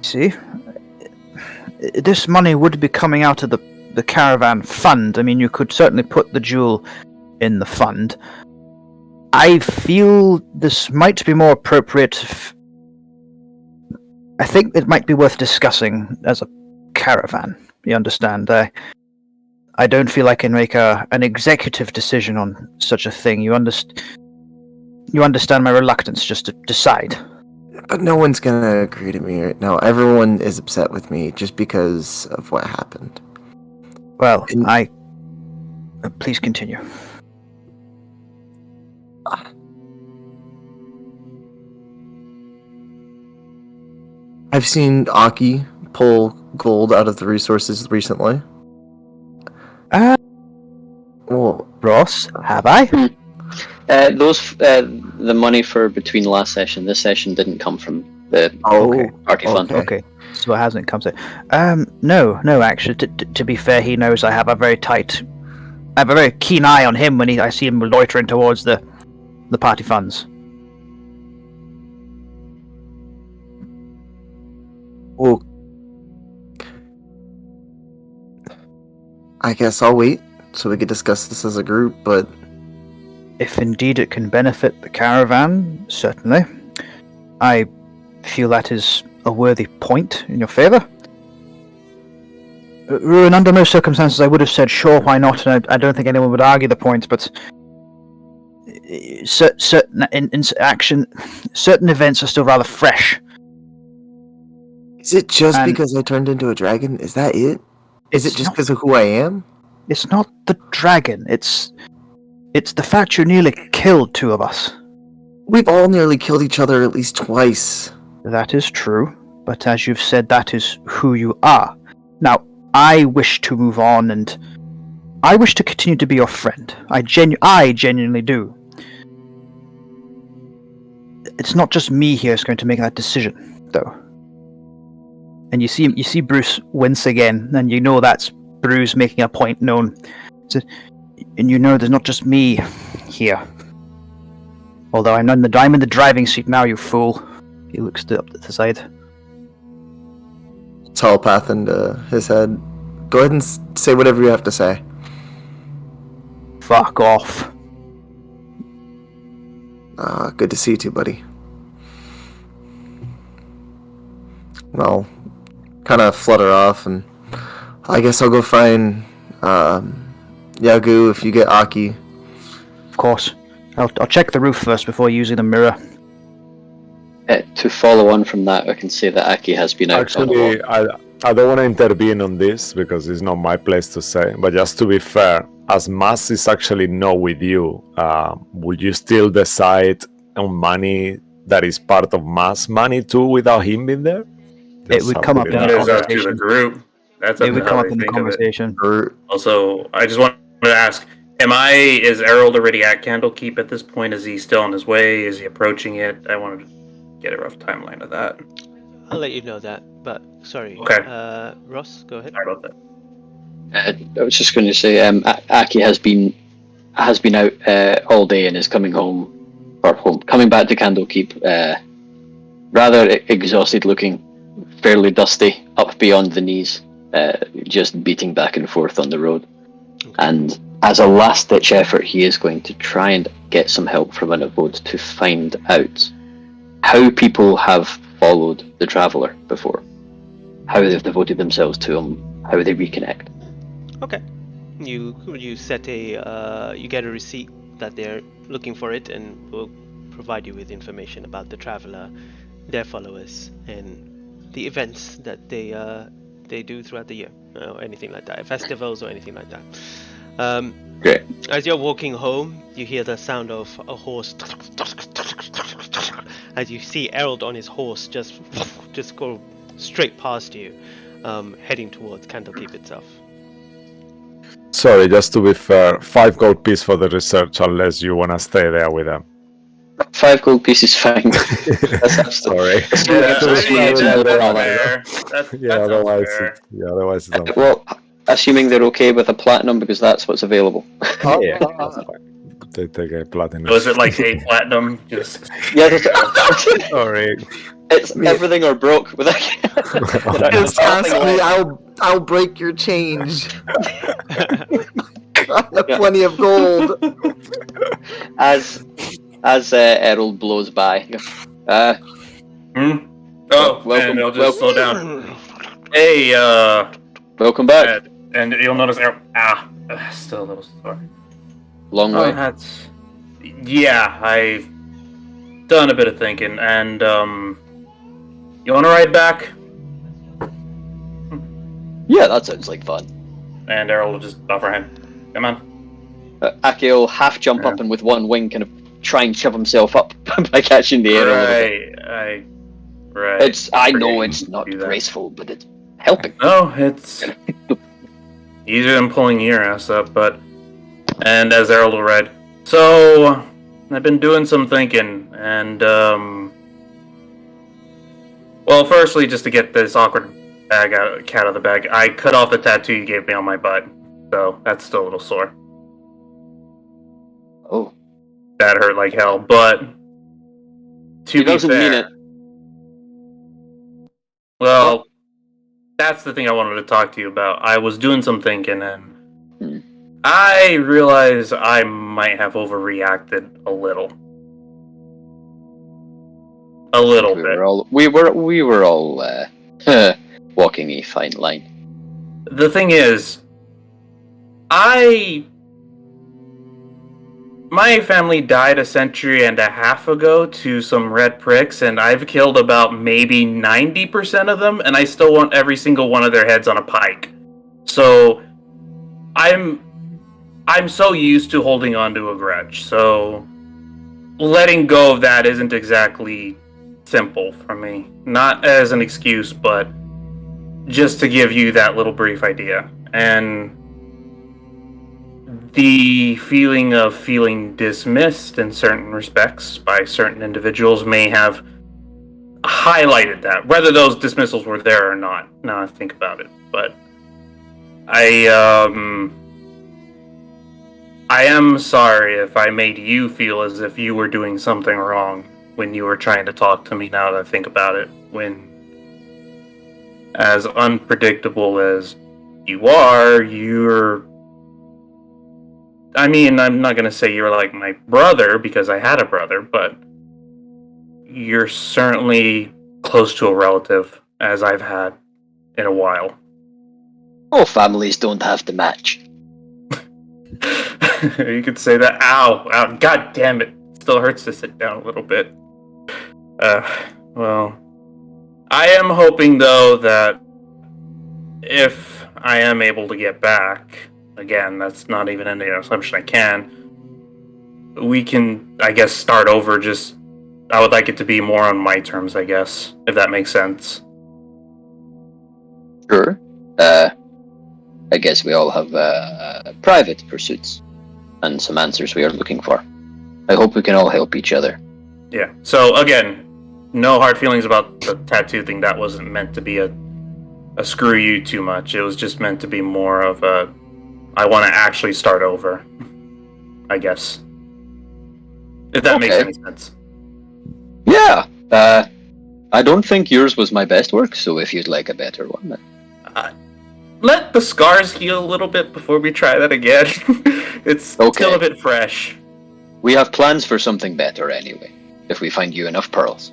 See, this money would be coming out of the caravan fund. I mean, you could certainly put the jewel in the fund. I feel this might be more appropriate. I think it might be worth discussing as a caravan. You understand? I don't feel I can make an executive decision on such a thing. You understand my reluctance just to decide. But no one's gonna agree to me right now. Everyone is upset with me just because of what happened. Well, please continue. I've seen Aki pull gold out of the resources recently. Well, Ross, have I? The money for between last session, this session didn't come from the party fund. Okay, so it hasn't come to. No, actually, to be fair, he knows I have a very keen eye on him when I see him loitering towards the party funds. Well, I guess I'll wait so we can discuss this as a group, but if indeed it can benefit the caravan, certainly. I feel that is a worthy point in your favor. And under most circumstances, I would have said sure, why not, and I don't think anyone would argue the point, but certain events are still rather fresh. Is it just because I turned into a dragon? Is that it? Is it just because of who I am? It's not the dragon. It's the fact you nearly killed two of us. We've all nearly killed each other at least twice. That is true, but as you've said, that is who you are. Now, I wish to move on, and I wish to continue to be your friend. I genuinely do. It's not just me here who's going to make that decision, though. And you see Bruce wince again, and you know that's Bruce making a point known. And you know there's not just me here. Although I'm in the driving seat now, you fool. He looks up to the side. Telepath into his head. Go ahead and say whatever you have to say. Fuck off. Good to see you too, buddy. Well, kind of flutter off, and I guess I'll go find Yagu if you get Aki. Of course. I'll check the roof first before using the mirror. To follow on from that, I can say that Aki has been out. Actually, I don't want to intervene on this because it's not my place to say, but just to be fair, as Mas is actually not with you, would you still decide on money that is part of Mas money too without him being there? It would come up in the That is up to the conversation. group. That's up It would to come how up they in the think of it. conversation. Also, I just wanted to ask, is Errol already at Candlekeep at this point? Is he still on his way? Is he approaching it? I wanted to get a rough timeline of that. I'll let you know that, but sorry. Okay. Ross, go ahead. Sorry about that. I was just going to say, Aki has been out all day and is coming home or home, coming back to Candlekeep, rather exhausted looking, fairly dusty, up beyond the knees, just beating back and forth on the road. And as a last-ditch effort, he is going to try and get some help from an abode to find out how people have followed the Traveller before, how they've devoted themselves to him, how they reconnect. Okay. You set you get a receipt that they're looking for it, and we'll provide you with information about the Traveller, their followers, and the events that they do throughout the year, or anything like that, festivals or anything like that. Great. As you're walking home, you hear the sound of a horse. As you see Errol on his horse just go straight past you, heading towards Candlekeep itself. Sorry, just to be fair, 5 gold piece for the research, unless you want to stay there with them. 5 gold pieces, fine. That's absolutely. Sorry. Otherwise it's unfair. Well, assuming they're okay with a platinum, because that's what's available. Yeah, that's fine. They take a platinum. Was it like a platinum? Just Yeah, Sorry. it's everything or broke. With Just ask me, I'll break your change. I have plenty of gold. As Errol blows by. Oh, welcome- and it'll just slow down. down. Hey, Welcome back. and you'll notice, still a little sore. Long way. That's yeah. I've done a bit of thinking, and you want to ride back? Yeah, that sounds like fun. And Errol will just offer him. Come on. Aki will half jump up and with one wing kind of try and shove himself up by catching the air a little bit. Right. I know it's not Do that. graceful, but it's helping. No, it's easier than pulling your ass up, but... And as Errol will ride. So, I've been doing some thinking, and, well, firstly, just to get this awkward cat out of the bag, I cut off the tattoo you gave me on my butt, so that's still a little sore. Oh. That hurt like hell, but... To He be doesn't fair, mean it. Well, that's the thing I wanted to talk to you about. I was doing some thinking, and I realized I might have overreacted a little. A little bit. We were all walking a fine line. The thing is, my family died a century and a half ago to some red pricks, and I've killed about maybe 90% of them, and I still want every single one of their heads on a pike. So, I'm so used to holding on to a grudge, so letting go of that isn't exactly simple for me. Not as an excuse, but just to give you that little brief idea. And the feeling of feeling dismissed in certain respects by certain individuals may have highlighted that, whether those dismissals were there or not, now I think about it. But I am sorry if I made you feel as if you were doing something wrong when you were trying to talk to me, now that I think about it. When, as unpredictable as you are, I mean, I'm not going to say you're like my brother, because I had a brother, but you're certainly close to a relative, as I've had in a while. All families don't have to match. You could say that. Ow, god damn it. Still hurts to sit down a little bit. Well, I am hoping, though, that if I am able to get back, again, that's not even any assumption I can, we can, I guess, start over. Just, I would like it to be more on my terms, I guess, if that makes sense. Sure. I guess we all have private pursuits and some answers we are looking for. I hope we can all help each other. Yeah. So, again, no hard feelings about the tattoo thing. That wasn't meant to be a screw you too much. It was just meant to be more of a, I want to actually start over, I guess. If that makes Okay. any sense. Yeah. I don't think yours was my best work, so if you'd like a better one, then. Let the scars heal a little bit before we try that again. It's still Okay. a bit fresh. We have plans for something better anyway, if we find you enough pearls.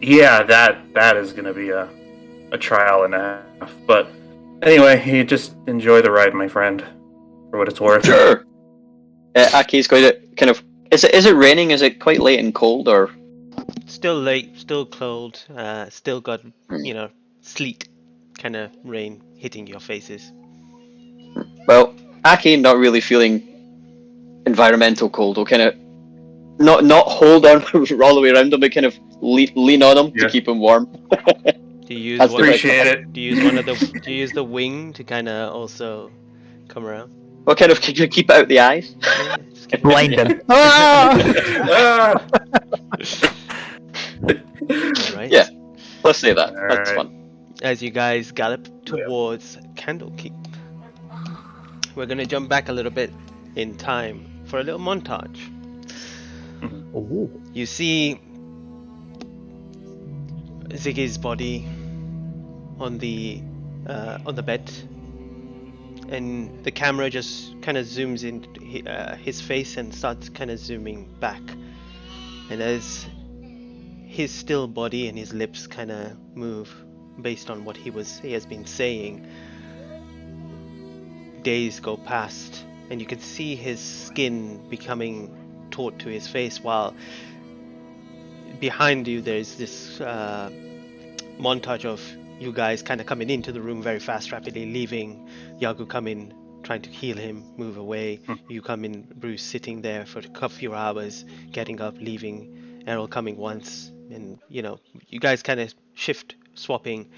Yeah, that is gonna be a trial and a half. But anyway, you just enjoy the ride, my friend, for what it's worth. Sure. Aki's going to kind of. Is it raining? Is it quite late and cold, or? Still late, still cold, still got, Hmm. sleet kind of rain hitting your faces. Well, Aki not really feeling environmental cold. Will kind of not hold on all the way around him, but kind of lean on him Yeah. to keep him warm. Do you use That's one? the Appreciate it. Do you use one of the? Do you use the wing to kind of also come around? What kind of keep out the eyes? Yeah, just kinda- Blind yeah. him. Ah! Ah! Alright. Yeah. Let's say that. That's Alright. fun. As you guys gallop towards Candlekeep, we're gonna jump back a little bit in time for a little montage. Ooh. You see Ziggy's body on the bed, and the camera just kind of zooms in his face and starts kind of zooming back, and as his still body and his lips kind of move based on what he has been saying, days go past and you can see his skin becoming taut to his face, while behind you there's this montage of you guys kind of coming into the room very fast, rapidly leaving. Yagu come in, trying to heal him, move away. You come in, Bruce sitting there for a few hours, getting up, leaving. Errol coming once, and you guys kind of shift, swapping.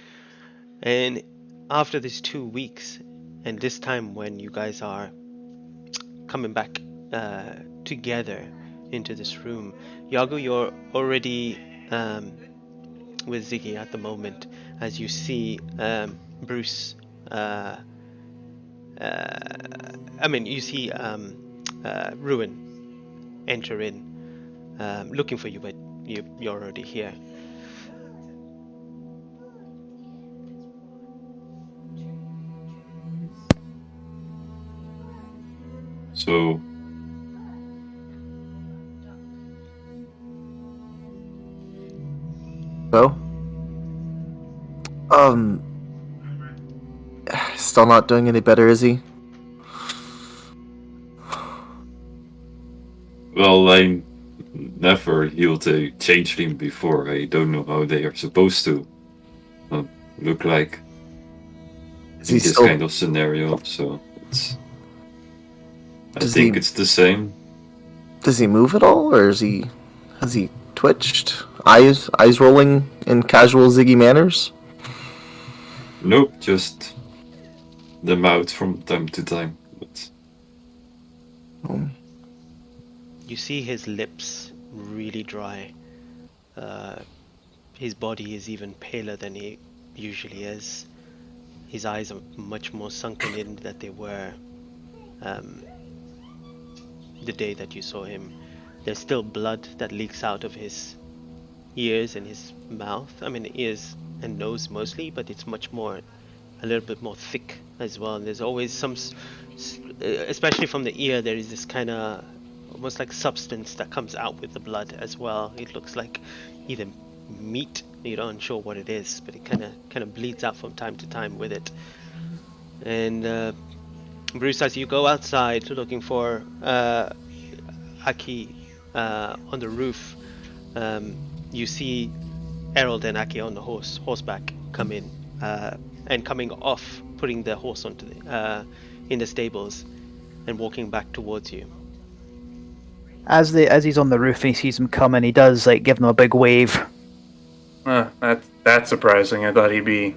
And after these 2 weeks, and this time when you guys are coming back together into this room, Yagu, you're already with Ziggy at the moment, as you see Bruce. You see Ruin enter in, looking for you, but you're already here. So, So, still not doing any better, is he? well, I never healed a changeling before. I don't know how they are supposed to look like Is in he this still? kind of scenario. So, I Does think he- it's the same. Does he move at all, or has he twitched? Eyes rolling in casual Ziggy manners? Nope, just the mouth from time to time. But You see his lips really dry. His body is even paler than he usually is. His eyes are much more sunken in than they were the day that you saw him. There's still blood that leaks out of his ears and his mouth. I mean, ears and nose mostly, but it's a little bit more thick as well. And there's always some, especially from the ear, there is this kind of almost like substance that comes out with the blood as well. It looks like either meat, you're not unsure what it is, but it kind of bleeds out from time to time with it. And Bruce, as you go outside looking for Aki on the roof, you see Errol and Aki on the horseback come in, and coming off, putting the horse onto in the stables, and walking back towards you. As he's on the roof and he sees him coming, he does give them a big wave. That's surprising. I thought he'd be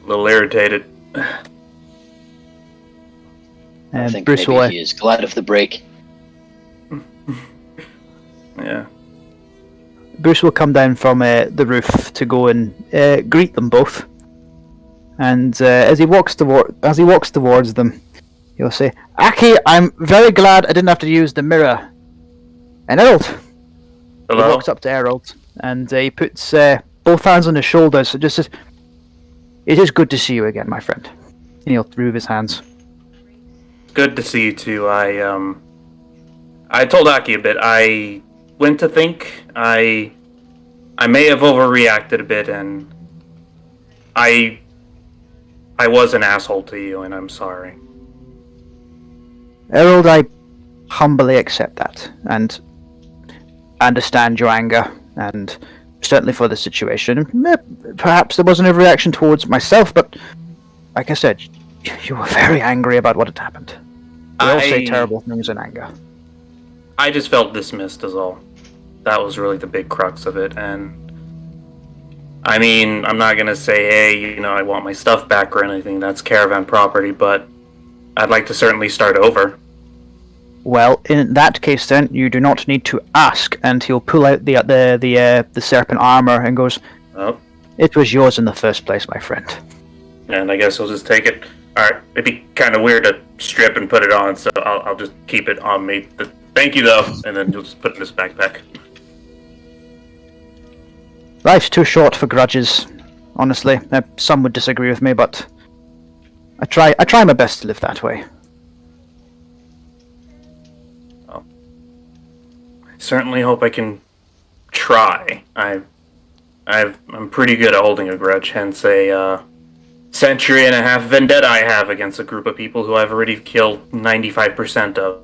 a little irritated. I And think Bruce maybe will he is glad of the break. Yeah. Bruce will come down from the roof to go and greet them both. And as he walks towards them, he'll say, "Aki, I'm very glad I didn't have to use the mirror. And Harold. He Hello? walks up to Harold and he puts both hands on his shoulders and just says, "It is good to see you again, my friend." And he'll remove his hands. Good to see you too. I told Aki a bit. I went to think I may have overreacted a bit, and I was an asshole to you, and I'm sorry. Harold, I humbly accept that, and understand your anger, and certainly for the situation. Perhaps there wasn't a reaction towards myself, but like I said, you were very angry about what had happened. We all say terrible things in anger. I just felt dismissed, is all. That was really the big crux of it, and I mean, I'm not gonna say, hey, I want my stuff back or anything. That's caravan property, but I'd like to certainly start over. Well, in that case, then you do not need to ask, and he'll pull out the serpent armor and goes, Oh, "It was yours in the first place, my friend." and I guess I'll just take it. Alright, it'd be kind of weird to strip and put it on, so I'll just keep it on me. Thank you, though, and then you'll just put it in this backpack. Life's too short for grudges, honestly. Some would disagree with me, but I try my best to live that way. I certainly hope I can try. I'm pretty good at holding a grudge, hence a century and a half vendetta I have against a group of people who I've already killed 95% of.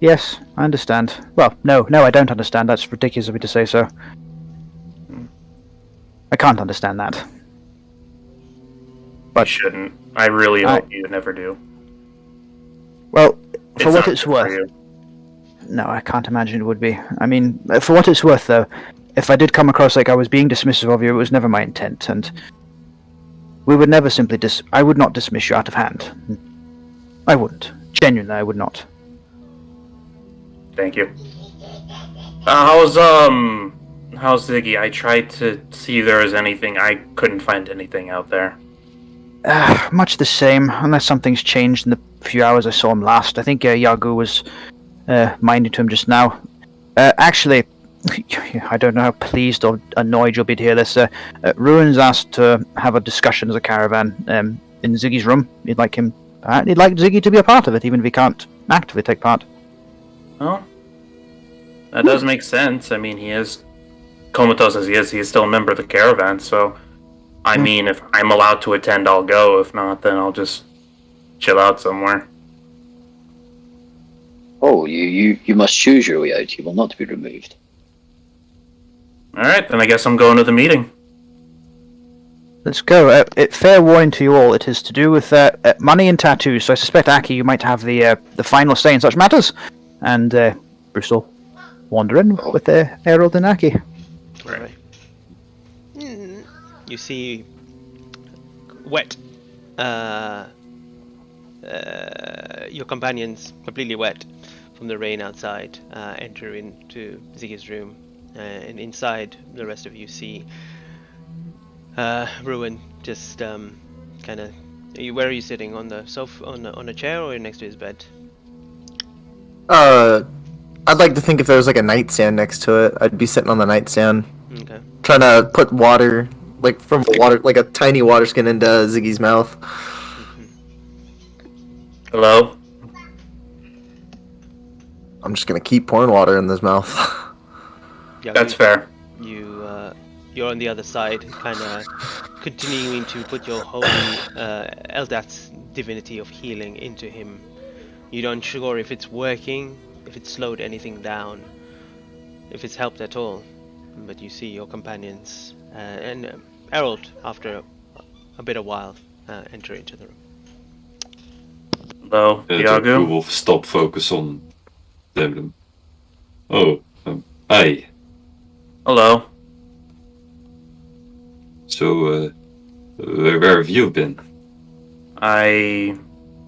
Yes, I understand. Well, no, I don't understand. That's ridiculous of me to say so. I can't understand that. But shouldn't. I really hope you never do. Well, for what not it's good worth. you. No, I can't imagine it would be. I mean, for what it's worth, though, if I did come across like I was being dismissive of you, it was never my intent, and we would never simply I would not dismiss you out of hand. I wouldn't. Genuinely, I would not. Thank you. How's Ziggy? I tried to see if there was anything. I couldn't find anything out there. Much the same, unless something's changed in the few hours I saw him last. I think Yagu was minding to him just now. Actually, I don't know how pleased or annoyed you'll be to hear this. Ruin's asked to have a discussion as a caravan in Ziggy's room. He'd like Ziggy to be a part of it, even if he can't actively take part. Oh, that does make sense. I mean, he is comatose as he is still a member of the caravan, so I mean, if I'm allowed to attend, I'll go. If not, then I'll just chill out somewhere. Oh, you must choose your way out. You will not be removed. Alright, then I guess I'm going to the meeting. Let's go. Fair warning to you all, it is to do with money and tattoos, so I suspect, Aki, you might have the final say in such matters. And Bruce will wander in with Harold and Aki. Right. You see wet. Your companions, completely wet from the rain outside, enter into Ziggy's room. And inside, the rest of you see Ruin just kind of. Where are you sitting? On the sofa, on a chair, or next to his bed? I'd like to think if there was like a nightstand next to it, I'd be sitting on the nightstand, Okay. trying to put water, like from water, like a tiny water skin into Ziggy's mouth. Hello? I'm just gonna keep pouring water in his mouth. Yeah, That's fair. You're on the other side, kind of continuing to put your holy Eldat's divinity of healing into him. You don't sure if it's working, if it's slowed anything down, if it's helped at all. But you see your companions and Harold, after a bit of while, enter into the room. Hello, We Iago? will stop focus on them. Oh, hi. Hello. So, where have you been? I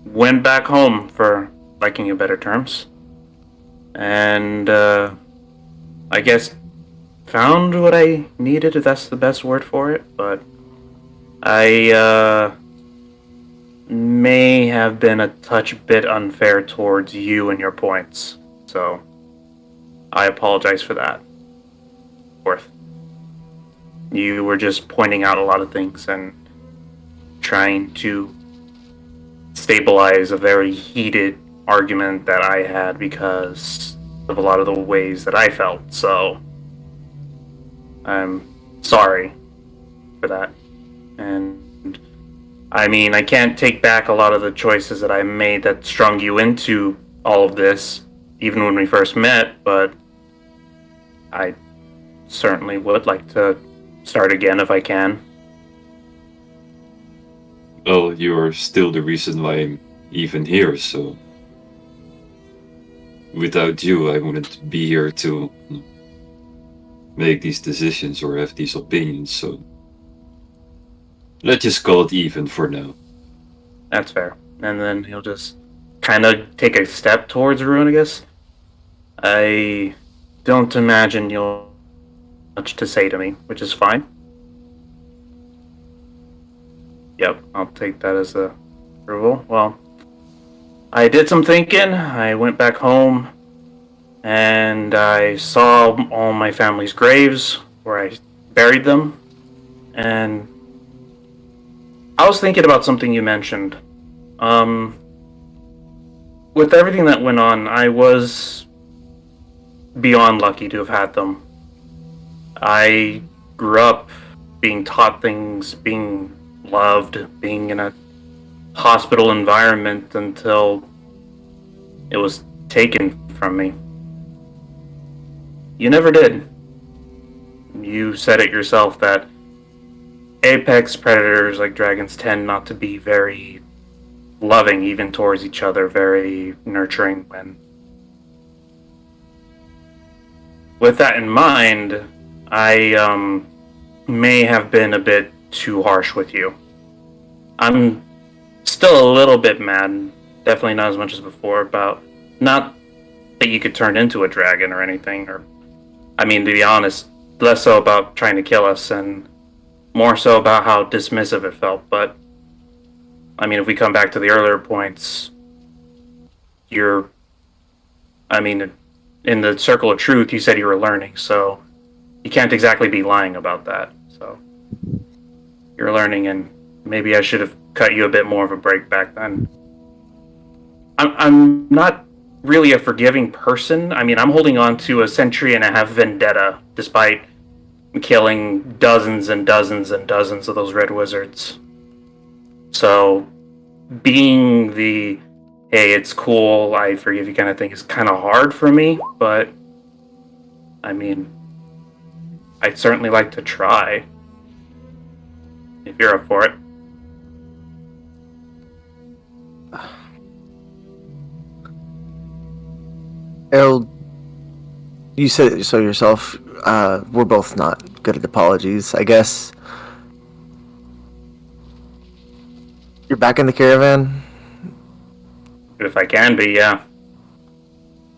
went back home, for liking of better terms. And, I guess found what I needed, if that's the best word for it. But I, may have been a touch bit unfair towards you and your points. So I apologize for that. Worth. You were just pointing out a lot of things and trying to stabilize a very heated argument that I had because of a lot of the ways that I felt. So I'm sorry for that. And I mean, I can't take back a lot of the choices that I made that strung you into all of this, even when we first met, but I certainly would like to start again if I can. Well, you're still the reason why I'm even here, so without you, I wouldn't be here to make these decisions or have these opinions, so let's just call it even for now. That's fair. And then he'll just kind of take a step towards Ruin, I guess. I don't imagine you'll have much to say to me, which is fine. Yep, I'll take that as a approval. Well, I did some thinking. I went back home and I saw all my family's graves where I buried them. And I was thinking about something you mentioned. With everything that went on, I was beyond lucky to have had them. I grew up being taught things, being loved, being in a hospital environment until it was taken from me. You never did. You said it yourself that apex predators like dragons tend not to be very loving even towards each other, very nurturing. And with that in mind, I may have been a bit too harsh with you. I'm still a little bit mad, definitely not as much as before, about not that you could turn into a dragon or anything, or I mean, to be honest, less so about trying to kill us and more so about how dismissive it felt. But I mean, if we come back to the earlier points, in the circle of truth, you said you were learning, so you can't exactly be lying about that. So you're learning, and maybe I should have cut you a bit more of a break back then. I'm not really a forgiving person. I mean, I'm holding on to a century and a half vendetta, despite killing dozens and dozens and dozens of those red wizards. So being the hey, it's cool, I forgive you kind of thing is kind of hard for me, but I mean, I'd certainly like to try if you're up for it. Errol, you said it so yourself. We're both not good at apologies, I guess. You're back in the caravan? If I can be, yeah.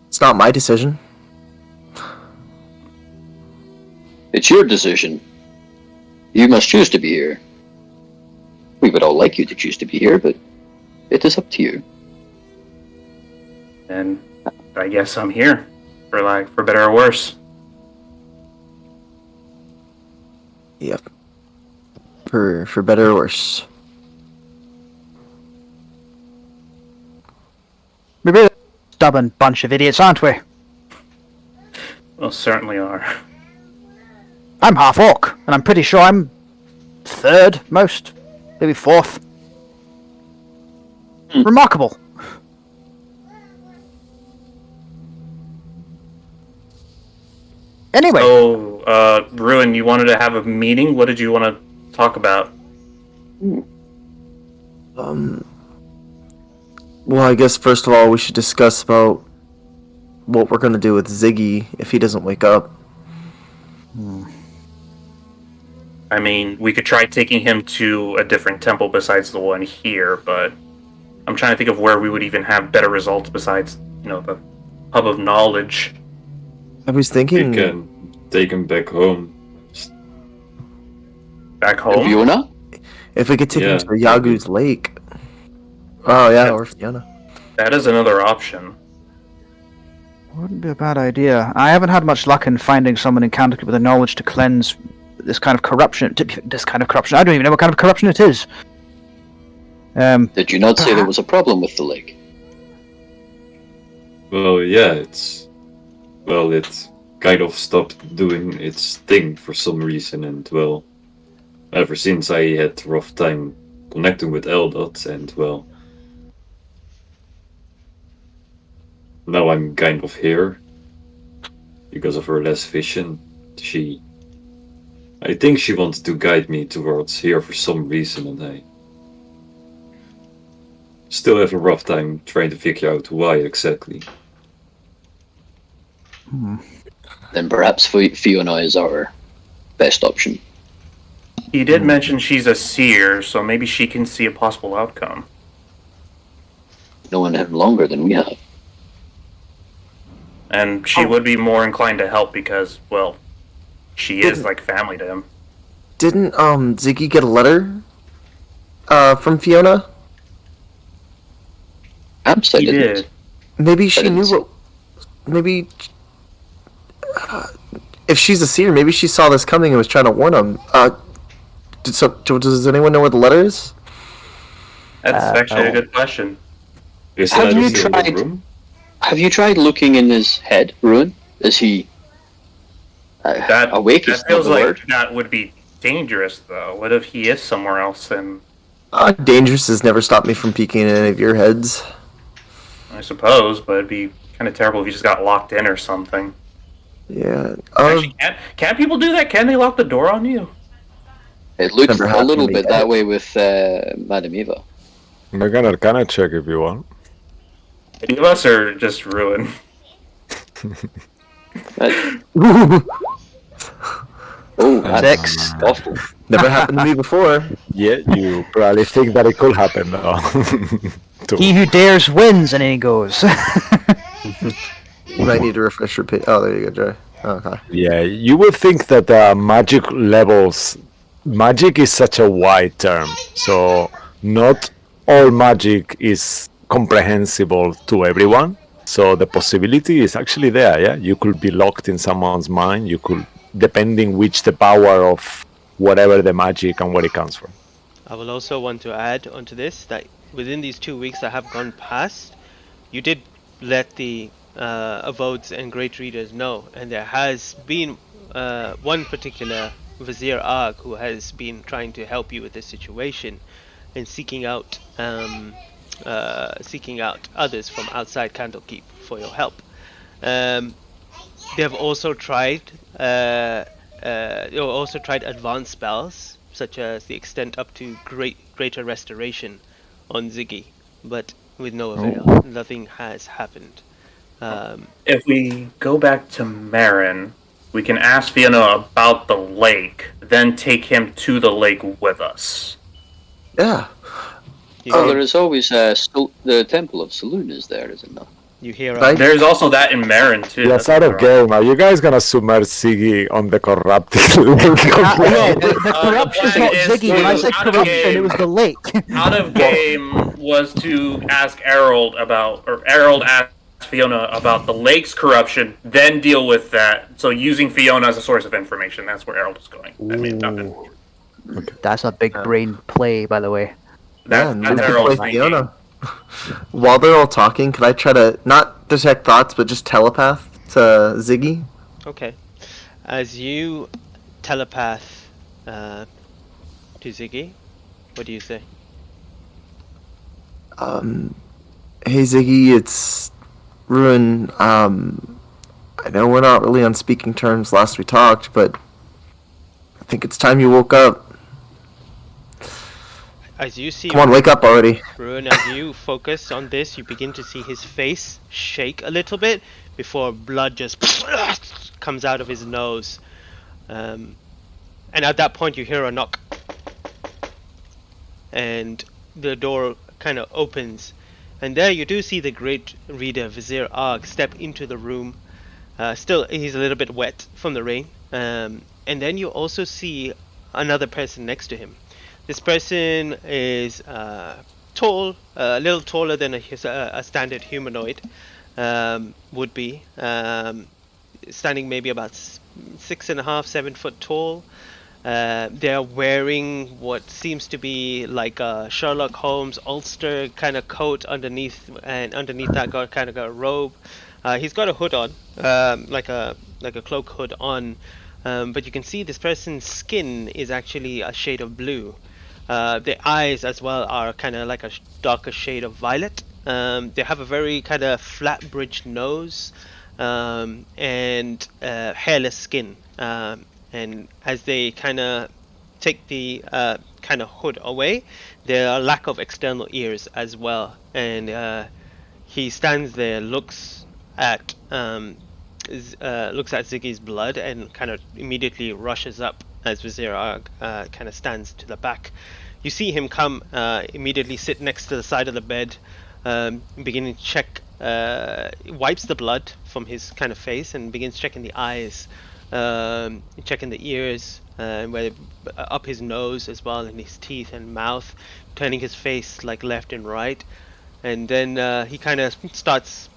It's not my decision. It's your decision. You must choose to be here. We would all like you to choose to be here, but it is up to you. And I guess I'm here, for better or worse. Yep. For better or worse. We're a stubborn bunch of idiots, aren't we? Well, certainly are. I'm half orc, and I'm pretty sure I'm third most, maybe fourth. Remarkable. Anyway. So, Ruin, you wanted to have a meeting? What did you want to talk about? Well, I guess first of all, we should discuss about what we're gonna do with Ziggy if he doesn't wake up. I mean, we could try taking him to a different temple besides the one here, but I'm trying to think of where we would even have better results besides, the hub of knowledge. I was You thinking, can take him back home. Back home? Fiona? if we could take him Yeah, to Yagu's lake. Oh yeah, or Fiona. That is another option. Wouldn't be a bad idea. I haven't had much luck in finding someone in Candlekeep with the knowledge to cleanse this kind of corruption. This kind of corruption. I don't even know what kind of corruption it is. Did you not say there was a problem with the lake? Well, yeah, it kind of stopped doing its thing for some reason, and well, ever since I had a rough time connecting with Eldot, and well, now I'm kind of here because of her less vision. I think she wanted to guide me towards here for some reason, and I still have a rough time trying to figure out why exactly. Then perhaps Fiona is our best option. He did mention she's a seer, so maybe she can see a possible outcome. Known him longer than we have. And she would be more inclined to help because, well, she is like family to him. Didn't Ziggy get a letter from Fiona? Perhaps I He didn't. did. Maybe she didn't knew see- what. Maybe if she's a seer, maybe she saw this coming and was trying to warn him. Does anyone know where the letter is? That's actually a good question. Is Have that you still in the tried- room? Have you tried looking in his head, Ruin? Is he awake? Is That not feels the like word. that would be dangerous, though. What if he is somewhere else? And Dangerous has never stopped me from peeking in any of your heads. I suppose, but it'd be kind of terrible if he just got locked in or something. Yeah. Actually, can't people do that? Can they lock the door on you? It looks Never a happened little to me bit yet. that way with Madame Eva. Make an Arcana check if you want. Any of us are just ruined. Oh, that's 6. awful. Never happened to me before. Yeah, you probably think that it could happen though. He who dares wins, and in he goes. You might need to refresh your page. Oh, there you go, Joey. Okay. Yeah, you would think that magic levels. Magic is such a wide term, so not all magic is comprehensible to everyone. So the possibility is actually there. Yeah, you could be locked in someone's mind. You could, depending which the power of whatever the magic and where it comes from. I will also want to add onto this that within these 2 weeks that have gone past, you did let the Avodes and Great Readers know, and there has been one particular Vizier Arg who has been trying to help you with this situation and seeking out others from outside Candlekeep for your help. They have also tried advanced spells such as the extent up to greater restoration on Ziggy, but with no avail. Nothing has happened. If we go back to Marin, we can ask Fiona about the lake, then take him to the lake with us. Yeah. You, Well, hear, there is always the Temple of Saloon is there, is it not? you hear Right. There's also that in Marin, too. Yes, That's out of right. game. Are you guys gonna submerge Siggy on the corrupted? Yeah, the the corruption's plan not is Ziggy. When I to- said out of corruption, game. it was the lake. Out of game was to ask Harold asked Fiona about the lake's corruption, then deal with that. So using Fiona as a source of information, that's where Harold is going. I mean, That's a big brain play, by the way. Yeah, that's never Harold's play thinking. Fiona. While they're all talking, could I try to not detect thoughts, but just telepath to Ziggy? Okay. As you telepath to Ziggy, what do you say? Hey Ziggy, it's Ruin. I know we're not really on speaking terms last we talked, but I think it's time you woke up. As you see Come on, wake up already. Ruin, as you focus on this, you begin to see his face shake a little bit before blood just comes out of his nose. And at that point, you hear a knock. And the door kind of opens. And there you do see the Great Reader, Vizier Arg, step into the room. Still, he's a little bit wet from the rain. And then you also see another person next to him. This person is tall, a little taller than a standard humanoid. would be, standing maybe about 6.5, 7 foot tall. They're wearing what seems to be like a Sherlock Holmes ulster kind of coat underneath, and underneath that got kind of got a robe. He's got a hood on, like a cloak hood on, but you can see this person's skin is actually a shade of blue. The eyes as well are kind of like a darker shade of violet. They have a very kind of flat bridged nose, and hairless skin. And as they kind of take the kind of hood away, there are lack of external ears as well. And he stands there, looks at Ziggy's blood, and kind of immediately rushes up as Vizier kind of stands to the back. You see him come, immediately sit next to the side of the bed, beginning to check, wipes the blood from his kind of face and begins checking the eyes, checking the ears, where up his nose as well, and his teeth and mouth, turning his face like left and right. And then he kind of starts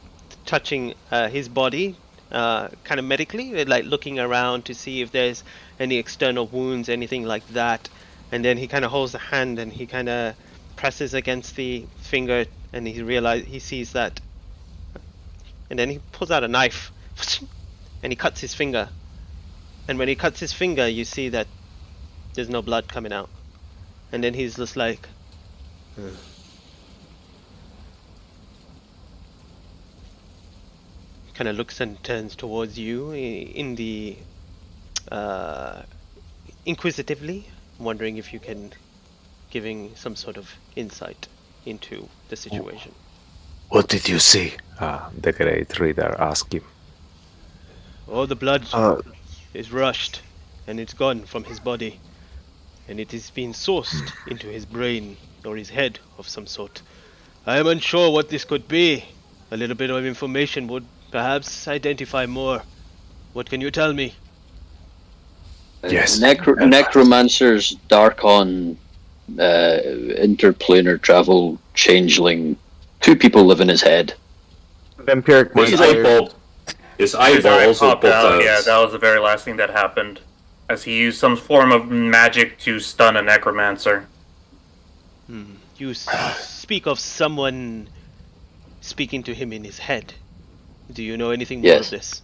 touching his body, kind of medically, like looking around to see if there's any external wounds, anything like that. And then he kind of holds the hand and he kind of presses against the finger, and he sees that. And then he pulls out a knife and he cuts his finger. And when he cuts his finger, you see that there's no blood coming out. And then he's just like, kind of looks and turns towards you in the inquisitively, wondering if you can giving some sort of insight into the situation. What did you see? The great reader asked him. Oh, the blood is rushed, and it's gone from his body, and it is being sourced into his brain or his head of some sort. I am unsure what this could be. A little bit of information would perhaps identify more. What can you tell me? Yes. Necromancers, Darkon, interplanar travel, changeling. 2 people live in his head. Vampiric His eyeball also popped out. Yeah, that was the very last thing that happened, as he used some form of magic to stun a necromancer. You speak of someone speaking to him in his head. Do you know anything more of this?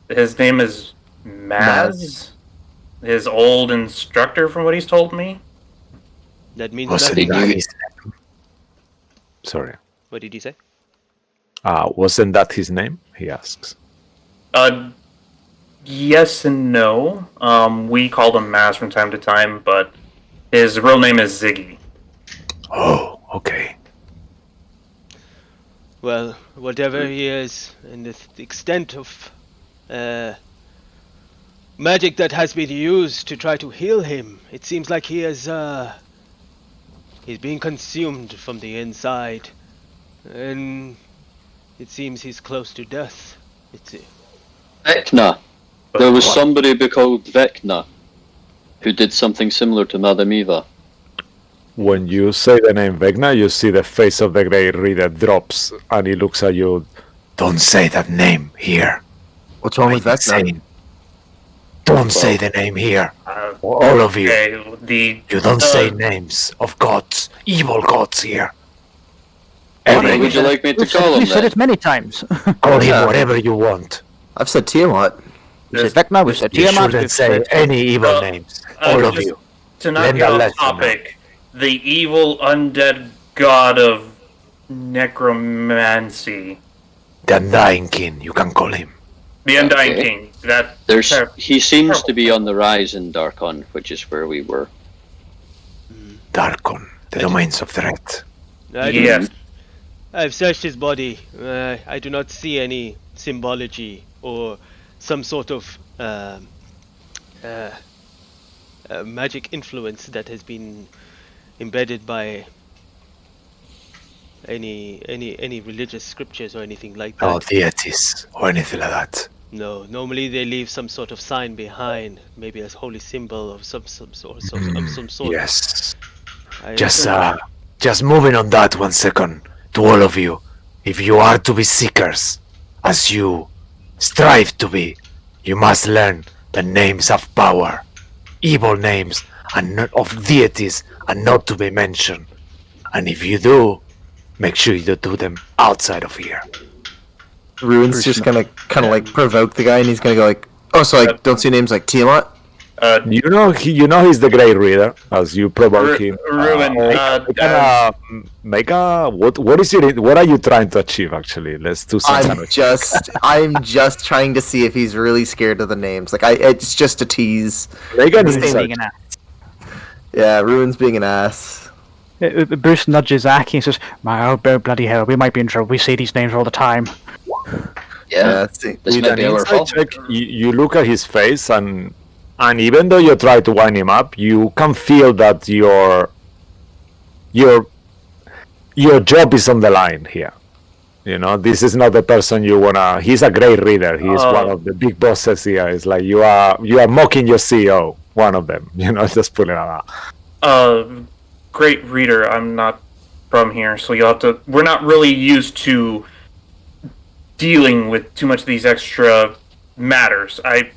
His name is Maz? His old instructor, from what he's told me. That means Wasn't nothing. that his name? Sorry. What did he say? Wasn't that his name? He asks. Yes and no. We called him Maz from time to time, but his real name is Ziggy. Oh, okay. Well, whatever he is, and the extent of magic that has been used to try to heal him, it seems like he is he's being consumed from the inside, and it seems he's close to death. Vecna. There was somebody called Vecna who did something similar to Madame Eva. When you say the name Vecna, you see the face of the great reader drops, and he looks at you. Don't say that name here. What's wrong with Vecna? Don't say the name here. All of you. Okay, You don't say names of gods, evil gods here. What would you like me to call him We've said then? it many times. Call him whatever you want. I've said Tiamat. We said Vecna, we said You Tiamat, shouldn't we've say said... any evil names. All of just you. To not Linda get off lets him topic, the evil undead god of necromancy, The Undying King, you can call him. the Undying Okay. King. That He seems to be on the rise in Darkon, which is where we were. Darkon, the domains of threat. yes. I've searched his body. I do not see any symbology or some sort of magic influence that has been embedded by any religious scriptures or anything like that. No deities or anything like that. No, normally they leave some sort of sign behind, maybe a holy symbol of some sort. Yes. I Just moving on that 1 second. To all of you, If you are to be seekers, as you strive to be, you must learn the names of power, evil names and not of deities, and not to be mentioned. And if you do, make sure you do them outside of here. Ruin's Bruce just no- gonna kind of like provoke the guy, and he's gonna go like, "Oh, so I don't see names like Tiamat." You know he's the great reader. As you provoke him, Ruin, make a what are you trying to achieve? Actually, let's do some kind of I'm just trying to see if he's really scared of the names. Like it's just a tease. make an Bruce insight. being an ass. Yeah, Ruin's being an ass. Bruce nudges Aki and says, "My bloody hell, we might be in trouble. We say these names all the time." Yeah, See. this With might an be our insight fault. check, you look at his face, and even though you try to wind him up, you can feel that your job is on the line here. You know, this is not the person you wanna. He's a great reader. He's one of the big bosses here. It's like you are mocking your CEO. One of them. You know, just pulling it out. Great reader. I'm not from here, so you'll have to. We're not really used to dealing with too much of these extra matters. I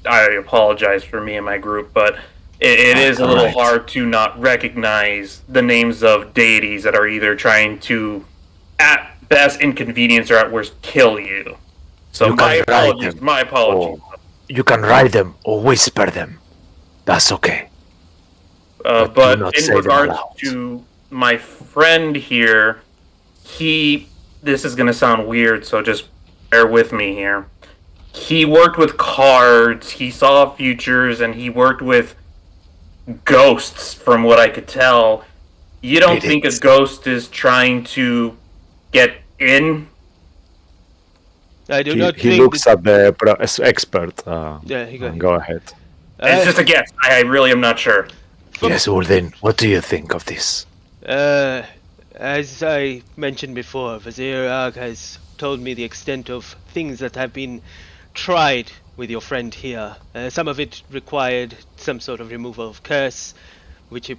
apologize for me and my group, but it is a little Alright. hard to not recognize the names of deities that are either trying to, at best, inconvenience or at worst, kill you. So You my can write apologies. them. My apologies. You can write them or whisper them. That's okay. but do But not in say them regards aloud. to my friend here, this is going to sound weird, so just bear with me here. He worked with cards, he saw futures, and he worked with ghosts, from what I could tell. You don't think a Readings. ghost is trying to get in? I do He, not he think. looks at the expert. Yeah, he go. Go ahead. It's just a guess. I really am not sure. Yes, Ulden, what do you think of this? As I mentioned before, Vizier Arg has told me the extent of things that have been tried with your friend here. Some of it required some sort of removal of curse,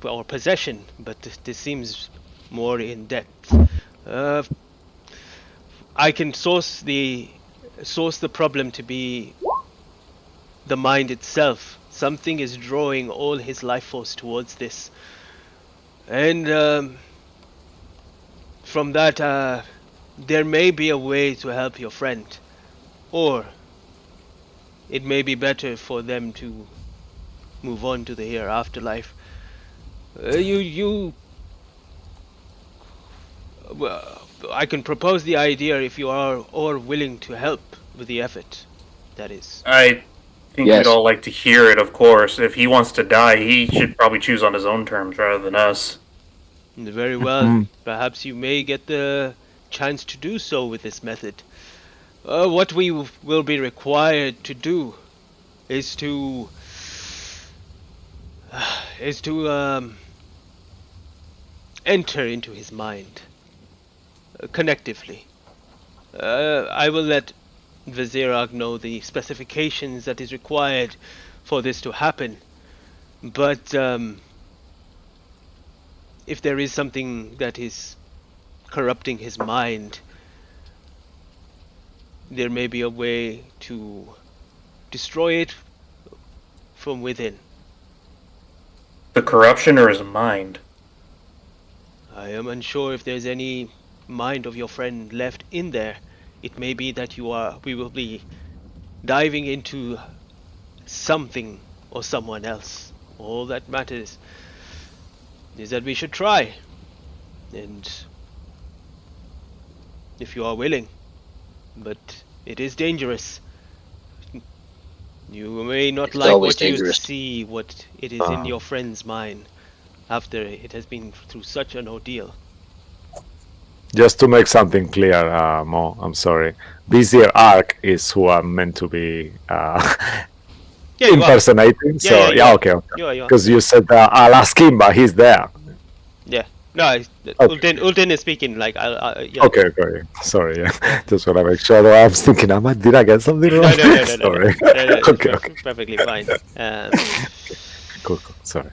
or possession, but this seems more in depth. I can source the problem to be the mind itself. Something is drawing all his life force towards this, and from that, there may be a way to help your friend, or it may be better for them to move on to the afterlife. I can propose the idea if you are all willing to help with the effort. That is. I think Yes. we'd all like to hear it, of course. If he wants to die, he should probably choose on his own terms rather than us. Very well. Perhaps you may get the chance to do so with this method. What we will be required to do is to enter into his mind connectively. I will let Vizirag know the specifications that is required for this to happen, but if there is something that is corrupting his mind, there may be a way to destroy it from within. The corruption or his mind? I am unsure if there's any mind of your friend left in there. It may be that we will be diving into something or someone else. All that matters is that we should try. And if you are willing, but it is dangerous. You may not It's like always what you dangerous. see, what it is in your friend's mind after it has been through such an ordeal. Just to make something clear, Mo, I'm sorry. Vizier Ark is who I'm meant to be Yeah, you are. impersonating. So yeah, yeah. okay. You are. Because you said I'll ask him, but he's there. Yeah. No, Ulden is speaking like yeah. Okay. Sorry, yeah. Just want to make sure. I was thinking, did I get something wrong? No. Sorry. It's Okay. perfectly fine. Cool. Sorry.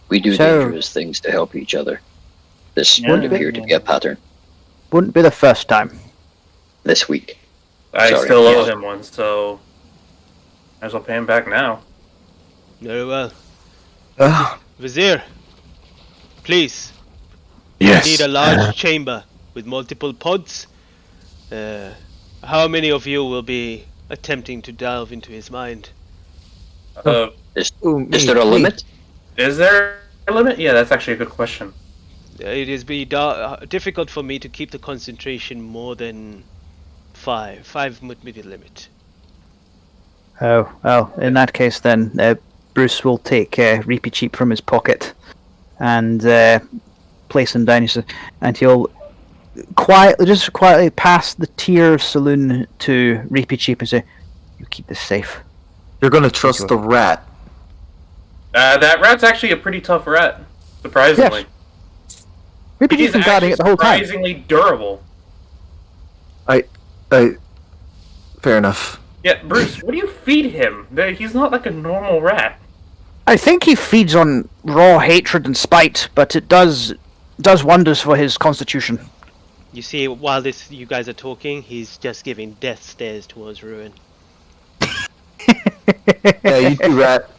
We do So- dangerous things to help each other. This Yeah. would appear to be a pattern Wouldn't be the first time. this week. I Sorry, still owe yes. him one, so might as well pay him back now. Very well. Ugh. Vizier, please. Yes. I need a large chamber with multiple pods. How many of you will be attempting to delve into his mind? Ooh, Is there a limit? Is there a limit? Yeah, that's actually a good question. It is difficult for me to keep the concentration more than 5. 5 would be the limit. Oh, well, in that case then, Bruce will take Reapy Cheap from his pocket and place him down, and he'll quietly pass the tier of saloon to Reapy Cheap and say, "You keep this safe." You're gonna trust the rat. That rat's actually a pretty tough rat, surprisingly. Reapy Cheap's been guarding it the whole time. Surprisingly durable. Fair enough. Yeah, Bruce, what do you feed him? He's not like a normal rat. I think he feeds on raw hatred and spite, but it does wonders for his constitution. You see, while you guys are talking, he's just giving death stares towards Ruin. Yeah, you do rat.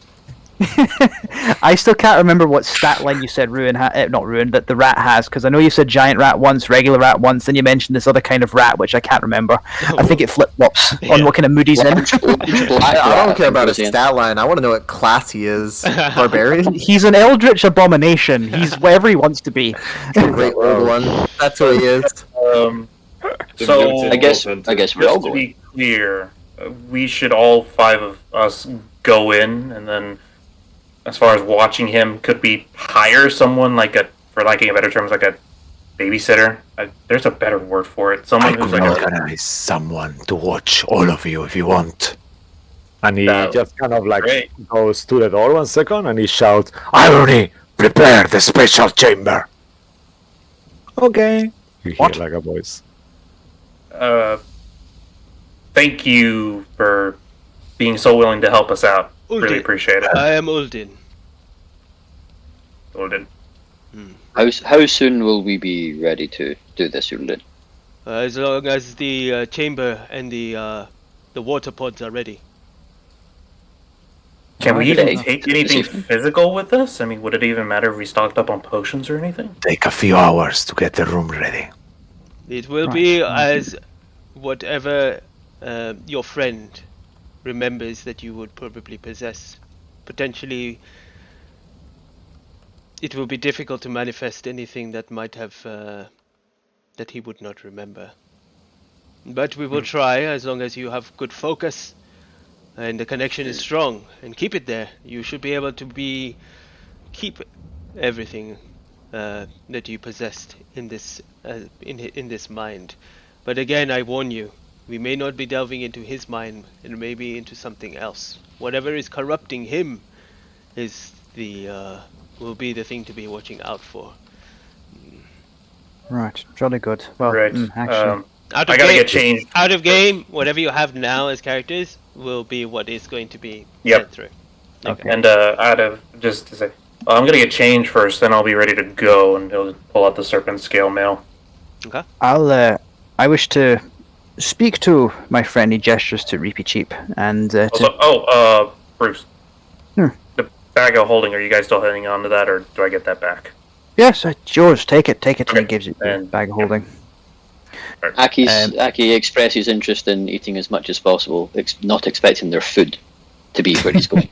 I still can't remember what stat line you said that the rat has, because I know you said giant rat once, regular rat once, then you mentioned this other kind of rat, which I can't remember. I think it flip-flops on what kind of mood he's in. I don't care about his stat line. I want to know what class he is. Barbarian? He's an eldritch abomination. He's whatever he wants to be. Great old one. That's who he is. So I guess we're all just to going. be clear, we should all 5 of us go in, and then as far as watching him, could we hire someone for lacking of better terms, like a babysitter? There's a better word for it. Someone who's like organize someone to watch all of you if you want. And he That just kind of like great. goes to the door 1 second and he shouts, "Irony, prepare the special chamber." Okay. You hear like a voice. Thank you for being so willing to help us out. Uldin. Really appreciate it. I am Uldin. Golden. How soon will we be ready to do this, Ulrich? As long as the chamber and the water pods are ready. Can we even Okay. take anything physical with us? I mean, would it even matter if we stocked up on potions or anything? Take a few hours to get the room ready. It will be as whatever your friend remembers that you would probably possess. Potentially, it will be difficult to manifest anything that might have that he would not remember. But we will try, as long as you have good focus and the connection is strong, and keep it there. You should be able to keep everything that you possessed in this in this mind. But again, I warn you, we may not be delving into his mind, and maybe into something else. Whatever is corrupting him is will be the thing to be watching out for. Right, jolly good. Well, Right. actually, Out I of gotta game, get changed. out of game, whatever you have now as characters will be what is going to be Yep. sent through. Okay. And out of just to say, I'm gonna get changed first, then I'll be ready to go, and he'll pull out the serpent scale mail. Okay. I wish to speak to my friend. He gestures to Reapy Cheap, and Bruce. Hmm. The bag of holding. Are you guys still hanging on to that, or do I get that back? yes, it's yours. Take it. And Okay. he gives it the And- bag of holding. Aki expresses interest in eating as much as possible, not expecting their food to be where he's going.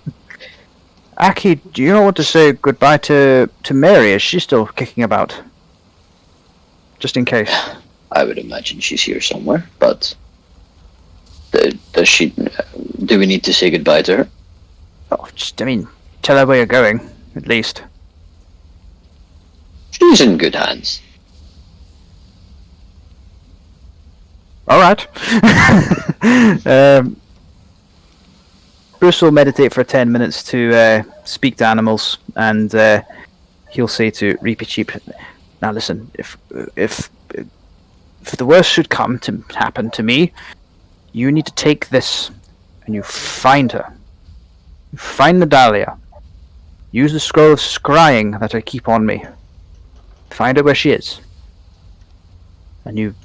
Aki, do you want to say goodbye to Mary? Is she still kicking about? Just in case. I would imagine she's here somewhere, but does she? Do we need to say goodbye to her? Oh, tell her where you're going, at least. She's in good hands. All right. Bruce will meditate for 10 minutes to speak to animals, and he'll say to Reapy Cheap, "Now listen, if the worst should happen to me, you need to take this and you find her. You find the Dahlia. Use the scroll of scrying that I keep on me. find out where she is. And you...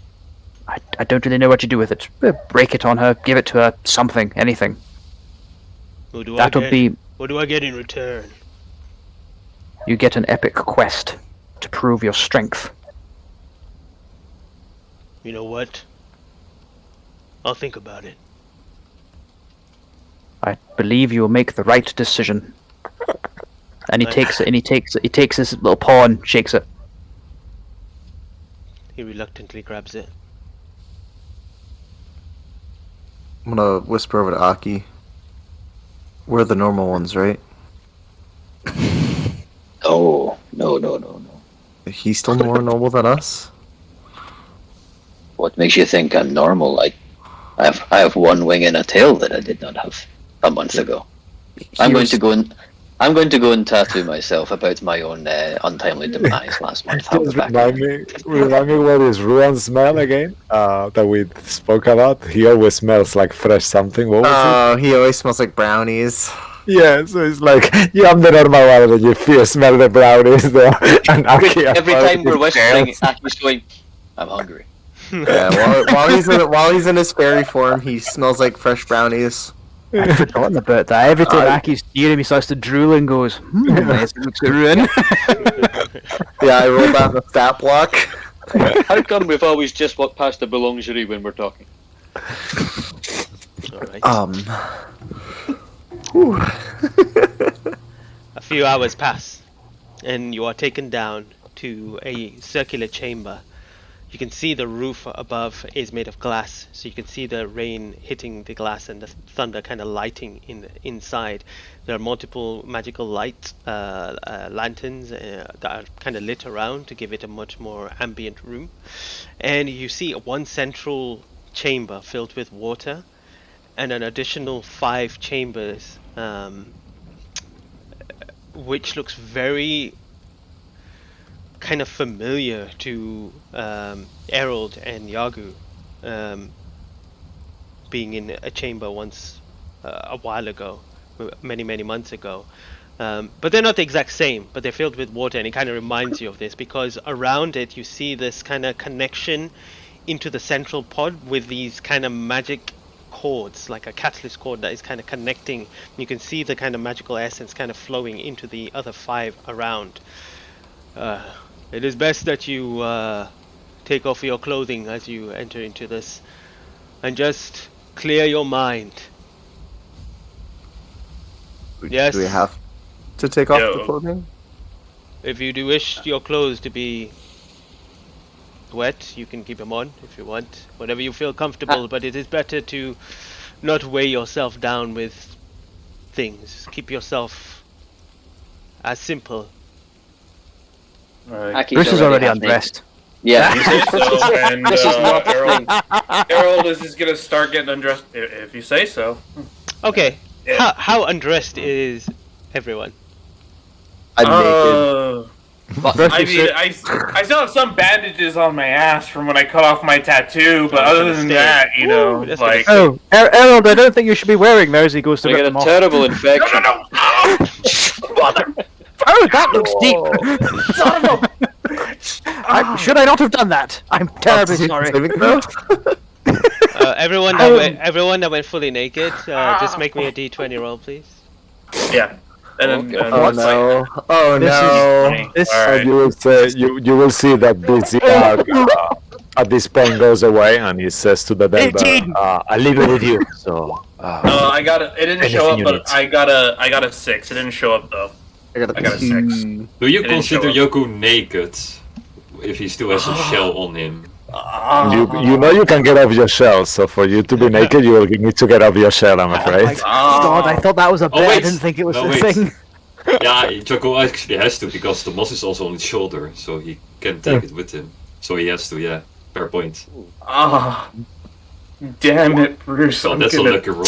I don't really know what you do with it. Break it on her, give it to her, something, anything. What do That'll be... What do I get in return? You get an epic quest to prove your strength. You know what? I'll think about it. I believe you will make the right decision. And he takes it, and he takes his little paw and shakes it. He reluctantly grabs it. I'm gonna whisper over to Aki. We're the normal ones, right? Oh, no. He's still more normal than us? What makes you think I'm normal? I have one wing and a tail that I did not have a month ago. I'm going to go and tattoo myself about my own untimely demise last month. I'll be back. Remind me what is Ruan smell again? That we spoke about. He always smells like fresh something. What was He always smells like brownies. it? Yeah, so it's like I'm the normal one, and you smell the brownies though. And Every time we're whispering, Aki's going, I'm hungry. Yeah, while he's in his fairy form, he smells like fresh brownies. I'd forgotten about that. Every time Aki's near him, he starts to drool and goes, this looks ruined. Yeah, I rolled out the stat block. How come we've always just walked past the boulangerie when we're talking? Alright. A few hours pass, and you are taken down to a circular chamber. You can see the roof above is made of glass, so you can see the rain hitting the glass and the thunder kind of lighting inside. There are multiple magical light lanterns that are kind of lit around to give it a much more ambient room. And you see one central chamber filled with water, and an additional 5 chambers, which looks very kind of familiar to Errol and Yagu, being in a chamber once a while ago, many months ago. But they're not the exact same, but they're filled with water, and it kind of reminds you of this, because around it you see this kind of connection into the central pod with these kind of magic cords, like a catalyst cord that is kind of connecting. You can see the kind of magical essence kind of flowing into the other 5 around. It is best that you take off your clothing as you enter into this, and just clear your mind. Yes. Do we have to take off the clothing? If you do wish your clothes to be wet, you can keep them on if you want, whatever you feel comfortable, but it is better to not weigh yourself down with things. Keep yourself as simple. Bruce is already undressed. Yeah. You say so, and This is not Harold is just gonna start getting undressed if you say so. Okay, Yeah. how undressed is everyone? I'm naked. I mean, I still have some bandages on my ass from when I cut off my tattoo, but other than that, you know, that's like... Oh, Errol, I don't think you should be wearing those. He goes to I rip get them a off. terrible infection. No! Oh, that looks deep. Son of Should I not have done that? I'm terribly sorry. Everyone that went fully naked, just make me a D20 roll, please. Yeah. And then, Oh no! Oh no! And you will see that this at this point goes away, and he says to the Delver, "I'll leave it with you." So. No, I got it. It didn't show up, but I got a 6. It didn't show up though. I got a 6. Do you consider Yoku naked if he still has a shell on him? You know you can get off your shell, so for you to be naked, you will need to get off your shell, I'm afraid. God, I thought that was a bet. I wait. didn't think it was No, a wait. thing. Yeah, Joko actually has to, because the moss is also on his shoulder, so he can take it with him. So he has to, yeah. Fair point. Ah, damn it, Bruce! Oh, that's a lucky roll.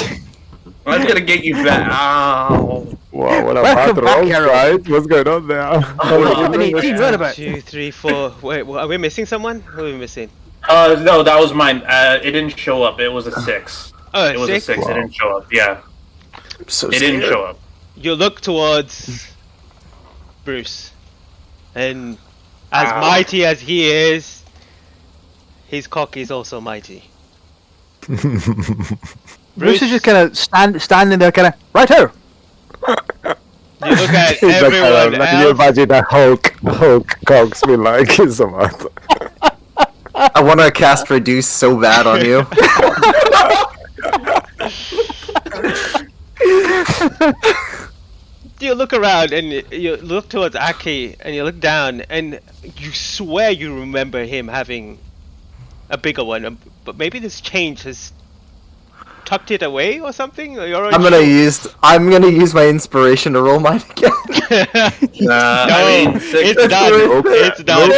I'm gonna get you back. Ow. Wow, what a Welcome bad back, roll, Harold. right? What's going on there? How many teams what about? 2, 3, 4. Wait, are we missing someone? Who are we missing? No, that was mine. It didn't show up. It was a 6. Oh, It was a 6. Wow. It didn't show up. Yeah, I'm so it didn't scared. show up. You look towards Bruce, and As Ow. mighty as he is, his cock is also mighty. Bruce is just kind of standing there, kind of right here. You look at He's like, everyone can you else. imagine a Hulk Cox be like, Samantha? I want to cast reduce so bad on you. You look around and you look towards Aki and you look down and you swear you remember him having a bigger one, but maybe this change has tucked it away or something. Or you're I'm gonna use my inspiration to roll mine again. Nah, No, I mean, six- it's done. It's done.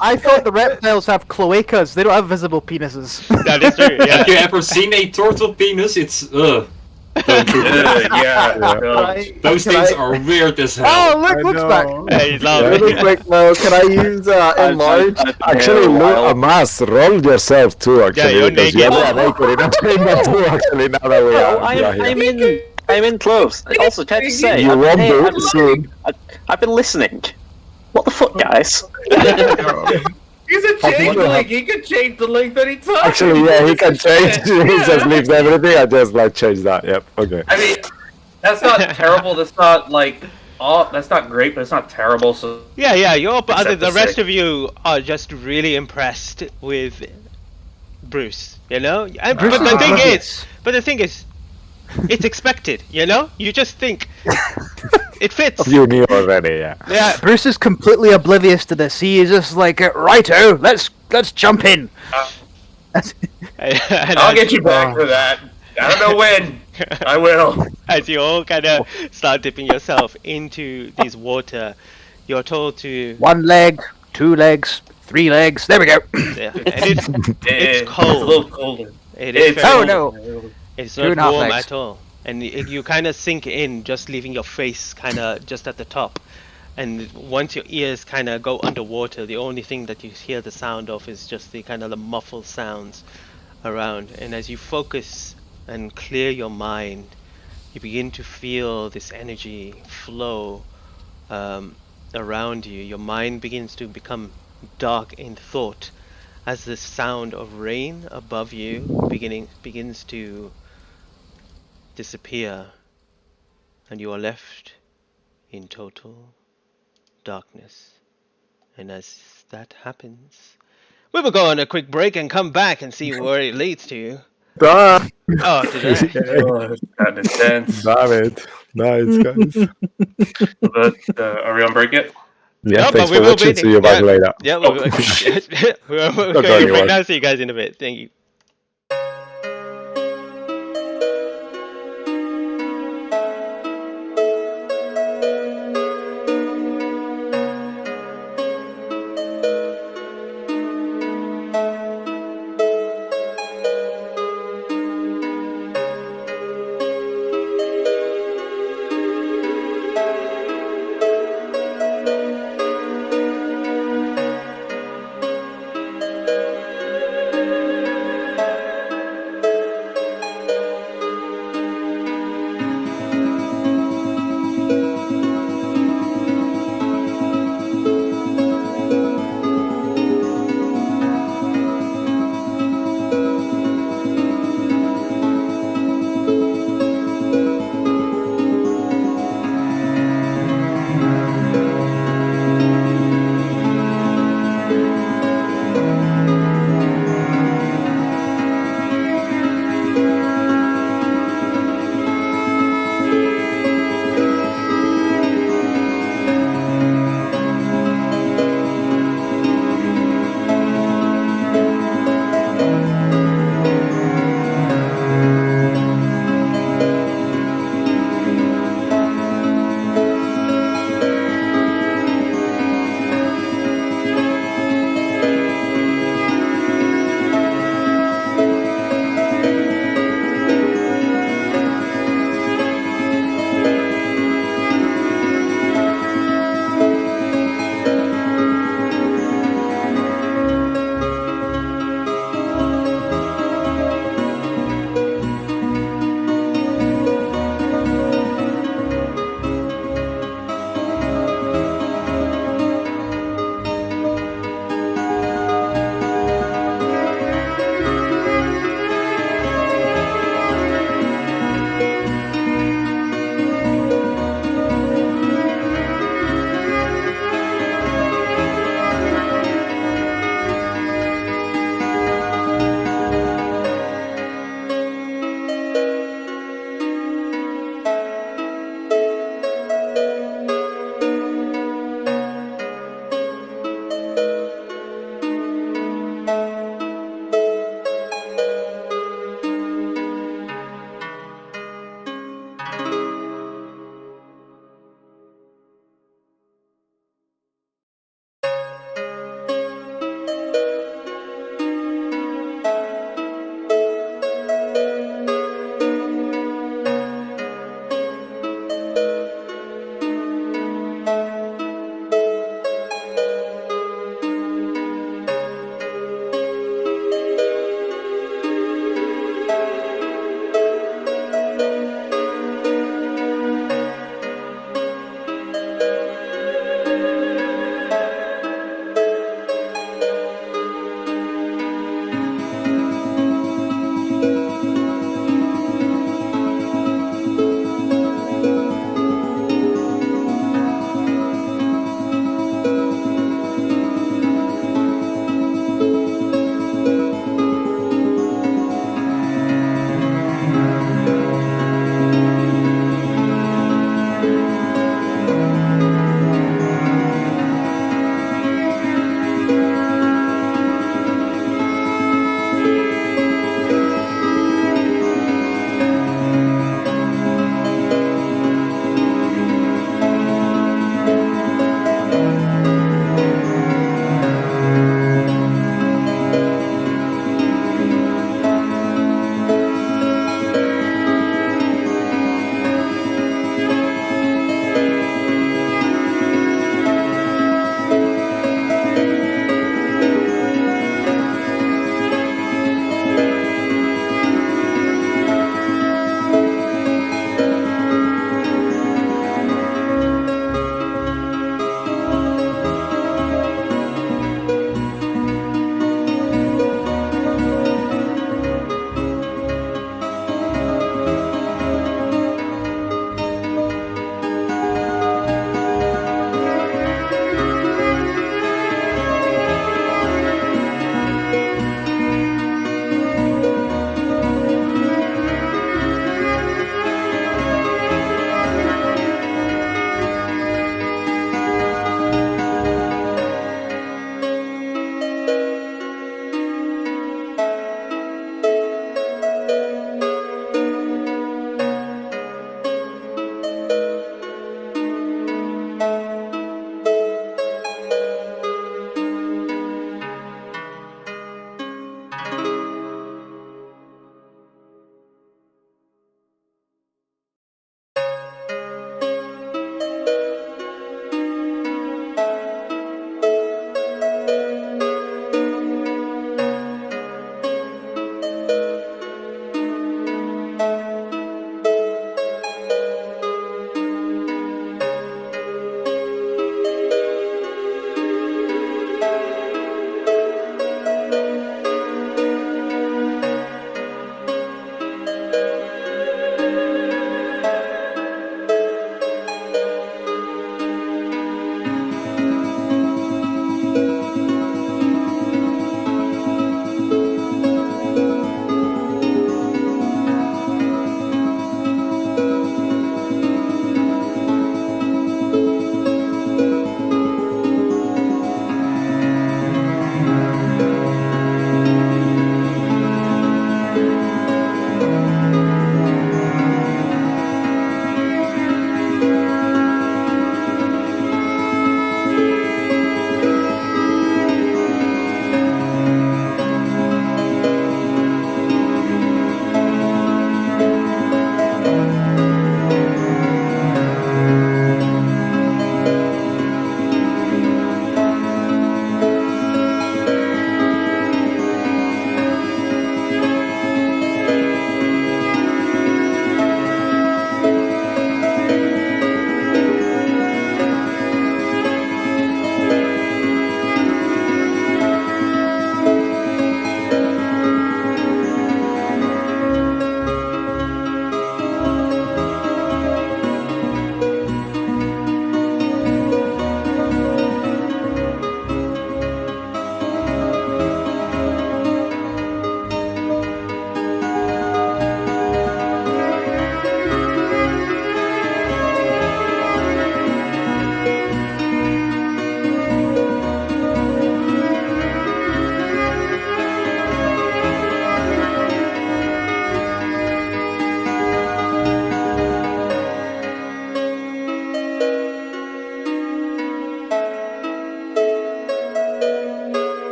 I thought the reptiles have cloacas. They don't have visible penises. That is true. Yeah. Have you ever seen a turtle penis? It's Don't do that. yeah. Those things are weird as hell. Oh, look, Luke's back. Hey, he's Really laughing. quick, no. Can I use enlarge? Actually, look, Mas, roll yourself too. Actually, you're because naked. you're naked. I'm saying that too. Actually, now that we No, are here. I'm in close. Also, can I just say, You won't hey, do I've it been soon. I've been listening. What the fuck, guys? He's a change link. He can change the link anytime. Actually, yeah, he can change. He just leaves everything. I just like change that. Yep. Okay. I mean, that's not terrible. That's not like that's not great, but it's not terrible. So Yeah, you're. But Except the the rest sick. of you are just really impressed with Bruce. You know, and, Bruce but is the thing oblivious. is, it's expected. You know, you just think it fits. You knew already, yeah. Yeah. Bruce is completely oblivious to this. He is just like, righto, let's jump in. And I'll get you back for that. I don't know when. I will. As you all kind of start dipping yourself into this water, you're told to. 1 leg, 2 legs, 3 legs. There we go. Yeah, and it's It's cold. a little colder. It is It's very Oh cold. no. It's Two and not a half warm legs. at all, and you kind of sink in, just leaving your face kind of just at the top. And once your ears kind of go underwater, the only thing that you hear the sound of is just the kind of the muffled sounds around. And as you focus and clear your mind, you begin to feel this energy flow around you. Your mind begins to become dark in thought as the sound of rain above you begins to disappear, and you are left in total darkness. And as that happens, we will go on a quick break and come back and see where it leads to. Ah, Oh, did I? Oh, it's gotten intense. damn it. Nice, guys. But are we on break yet? Yeah, No, thanks but we for will watching. be. See you back Yeah, later. yeah, we'll be back. We're Don't going go to break anywhere. now. See you guys in a bit. Thank you.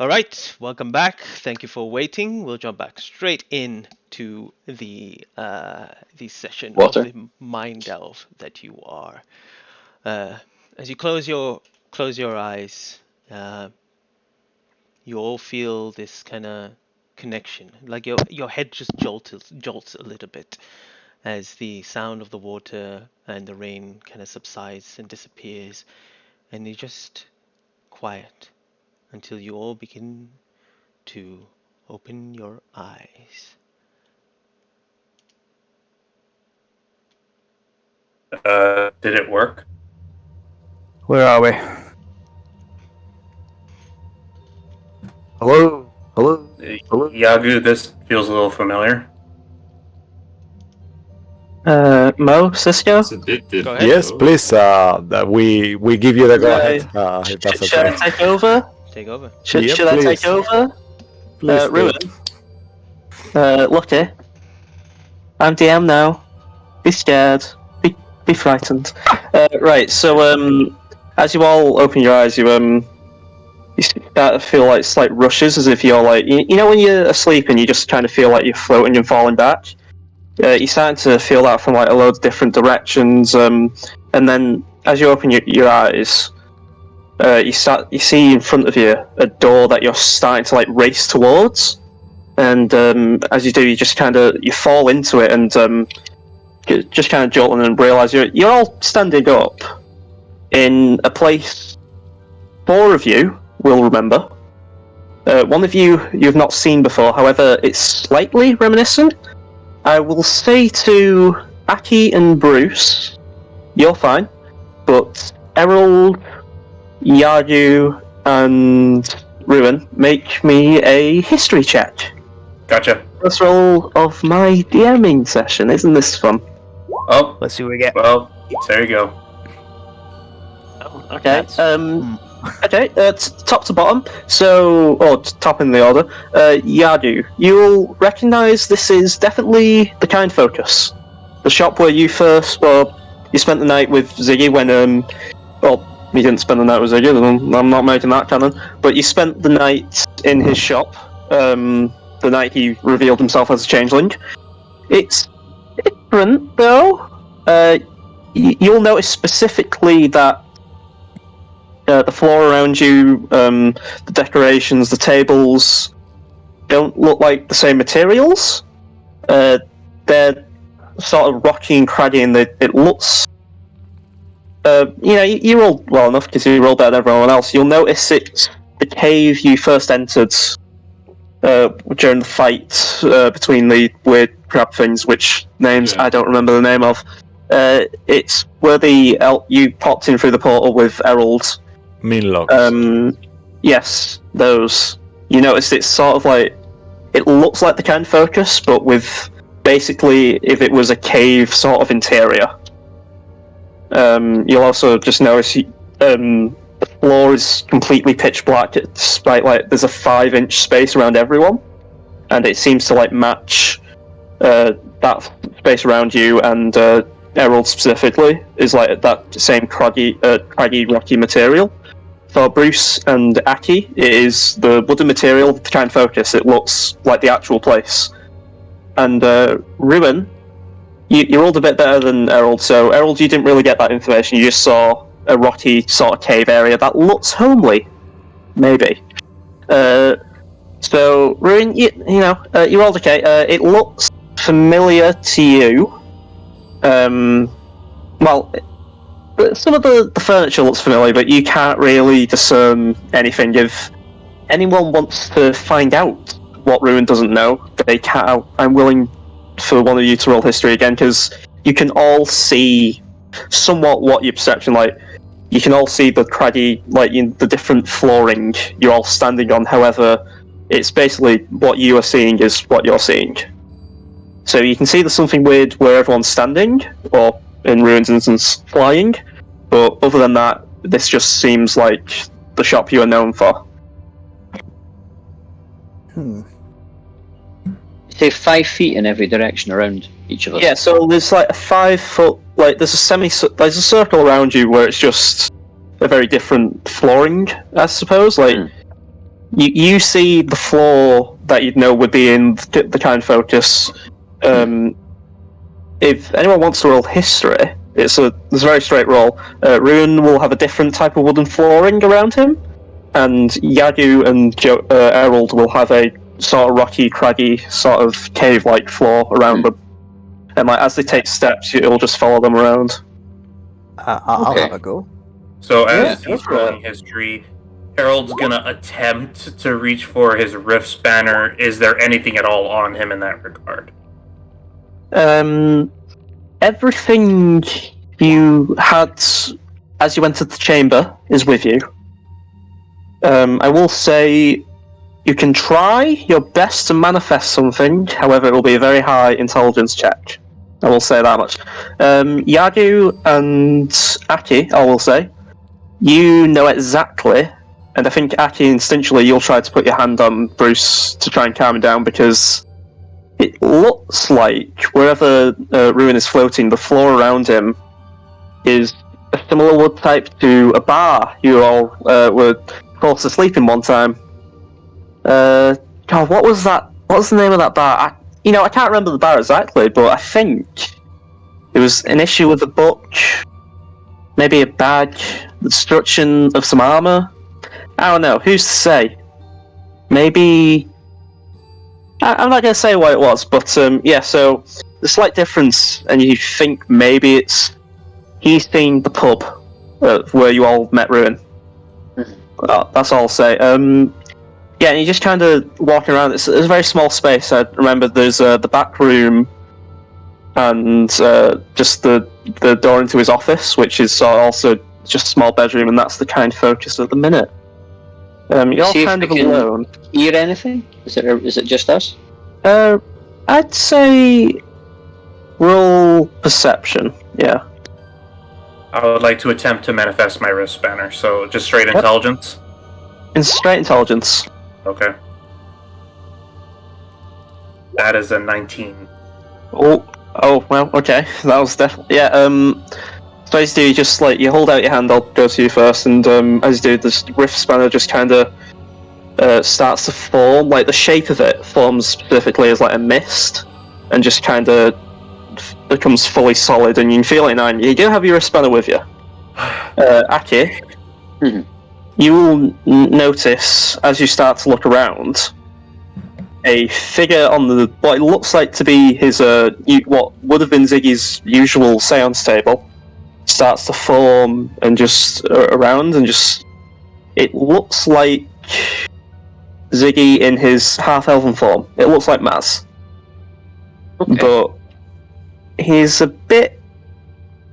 All right, welcome back. Thank you for waiting. We'll jump back straight in to the session Water. of the mind delve that you are. As you close your eyes, you all feel this kind of connection, like your head just jolts a little bit as the sound of the water and the rain kind of subsides and disappears, and you're just quiet until you all begin to open your eyes. Did it work? Where are we? Hello? Hello? Hello? Yagu, this feels a little familiar. Mo, Cisco? It's a bit Go different. ahead. Yes, please. We give you the go ahead. If that's Should I okay. take over? Take over. Should Yeah, I please. take over? Please do. Ruin. Lucky. I'm DM now. Be scared. Be frightened. Right. So as you all open your eyes, you start to feel like slight rushes, as if you're like you know when you're asleep and you just kind of feel like you're floating and falling back. You're starting to feel that from like a load of different directions, and then as you open your eyes, you see in front of you a door that you're starting to like race towards, and as you do, you fall into it and just kind of jolting and realize you're all standing up in a place 4 of you will remember. One of you've not seen before, however, it's slightly reminiscent. I will say to Aki and Bruce, you're fine, but Errol, Yadu, and Ruin, make me a history check. Gotcha. First roll of my DMing session. Isn't this fun? Oh, Let's see what we get. well, there you go. Okay. That's- Okay. Top to bottom. Top in the order. Yadu, you'll recognise this is definitely the Kind Focus, the shop where you spent the night with Ziggy when you didn't spend the night with Ziggy. I'm not making that canon, but you spent the night in his shop. The night he revealed himself as a changeling. It's different though. You'll notice specifically that the floor around you, the decorations, the tables, don't look like the same materials. They're sort of rocky and craggy, and it looks. You rolled well enough because you rolled better than everyone else. You'll notice it's the cave you first entered during the fight between the weird crab things, which names I don't remember the name of. It's where you popped in through the portal with Errol's. Minlocks. Yes, those. You notice it's sort of like it looks like the Kind Focus, but with basically if it was a cave sort of interior. You'll also just notice the floor is completely pitch black, despite like there's a 5-inch space around everyone, and it seems to like match that space around you and Errol specifically is like that same craggy, rocky material. For Bruce and Aki, it is the wooden material, the Kind Focus. It looks like the actual place. And Ruin, you rolled a bit better than Errol, so Errol, you didn't really get that information. You just saw a rocky sort of cave area that looks homely, maybe. So Ruin, you rolled okay. It looks familiar to you. Some of the furniture looks familiar, but you can't really discern anything. If anyone wants to find out what Ruin doesn't know, they can't. I'm willing for one of you to roll history again, because you can all see somewhat what your perception like. You can all see the craggy, the different flooring you're all standing on. However, it's basically what you are seeing is what you're seeing. So you can see there's something weird where everyone's standing, or in Ruin's instance, flying. But other than that, this just seems like the shop you are known for. Say 5 feet in every direction around each of us. Yeah, so there's like a 5 foot, there's a circle around you where it's just a very different flooring, I suppose. you see the floor that you'd know would be in the kind focus. If anyone wants to roll history, there's a very straight roll. Ruin will have a different type of wooden flooring around him, and Yadu and Errol will have a sort of rocky, craggy, sort of cave-like floor around them. And like as they take steps, it'll just follow them around. I'll Okay. have a go. So as Yeah, he's rolling history, Harold's gonna attempt to reach for his rift spanner. Is there anything at all on him in that regard? Everything you had as you entered the chamber is with you. I will say you can try your best to manifest something, however it will be a very high intelligence check. I will say that much. Yadu and Aki, I will say, you know exactly, and I think Aki instinctually you'll try to put your hand on Bruce to try and calm him down, because it looks like wherever Ruin is floating, the floor around him is a similar wood type to a bar you all were forced to sleep in one time. God, what was that? What was the name of that bar? I can't remember the bar exactly, but I think it was an issue with a book, maybe a bag, the destruction of some armor. I don't know. Who's to say? Maybe. I'm not going to say what it was, but yeah. So the slight difference, and you think maybe he's seen the pub where you all met Ruin. Well, that's all I'll say. Yeah, and you just kind of walking around. It's a very small space. I remember there's the back room and just the door into his office, which is also just a small bedroom, and that's the kind of focus at the minute. You're all kind of alone. Hear anything? Is it just us? I'd say roll perception. Yeah. I would like to attempt to manifest my rift spanner. So just straight intelligence. In straight intelligence. Okay. That is a 19. Oh, well, okay. That was definitely... Yeah, so as you do, you just, you hold out your hand, I'll go to you first, and as you do, this rift spanner just kind of starts to form, the shape of it forms specifically as, a mist, and just kind of becomes fully solid, and you can feel it now. You do have your rift spanner with you. Aki, you will notice, as you start to look around, a figure on what it looks like to be his what would have been Ziggy's usual seance table starts to form and just around, and just it looks like Ziggy in his half-elven form. It looks like Maz, but he's a bit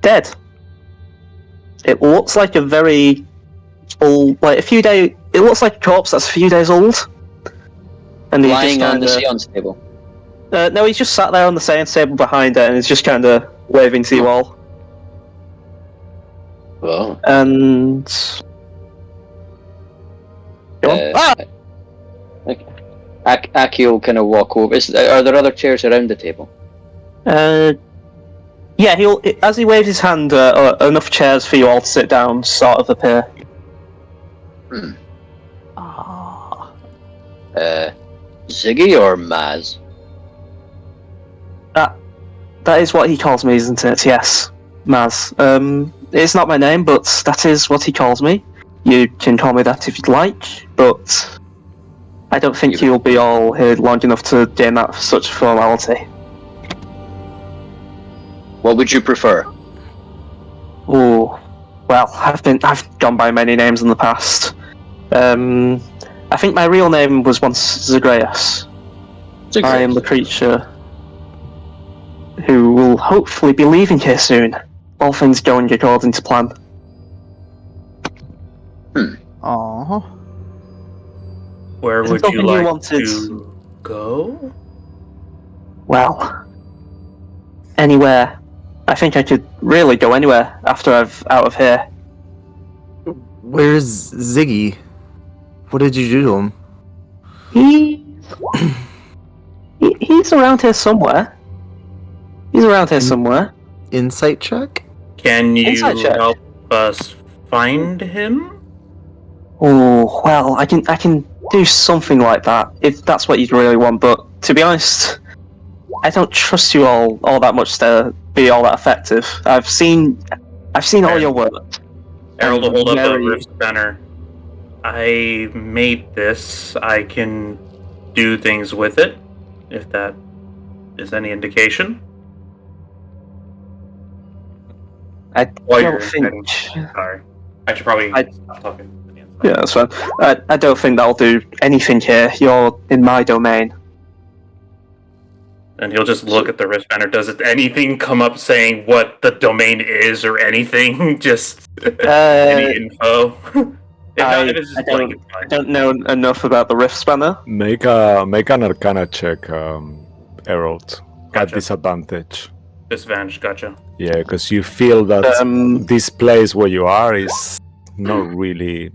dead. It looks like a very old, a few days. It looks like a corpse that's a few days old. And he's lying just on the seance table. No, he's just sat there on the seance table behind it, and he's just kind of waving to you all. Oh. And Okay. Aki will kind of walk over. Are there other chairs around the table? Yeah, as he waves his hand, enough chairs for you all to sit down sort of appear. Ziggy or Maz? That is what he calls me, isn't it? Yes, Maz. It's not my name, but that is what he calls me. You can call me that if you'd like, but I don't think you'll be all here long enough to gain that such formality. What would you prefer? Oh, well, I've gone by many names in the past. I think my real name was once Zagreus. I am the creature who will hopefully be leaving here soon. All things going according to plan. Aww. Where Is would it you something you like wanted? to go? Well, anywhere. I think I could really go anywhere after I've out of here. Where's Ziggy? What did you do to him? He's around here somewhere. He's around here somewhere. Insight check? Can you Insight check. help us find him? Oh, well, I can do something like that if that's what you'd really want. But to be honest, I don't trust you all that much to be all that effective. I've seen all your work. Errol will hold up a Very- rift banner. I made this. I can do things with it, if that is any indication. I While don't you're think. heading- Sorry. I should probably stop talking. Yeah, that's fine. I don't think that'll do anything here. You're in my domain. And he'll just look at the wrist banner. Does it anything come up saying what the domain is or anything? Just any info? If not, if it's just blank, it's I fine. don't know enough about the Rift Spanner. Make an Arcana check, Herald, at Gotcha. disadvantage. Disadvantage, gotcha. Yeah, because you feel that this place where you are is not really.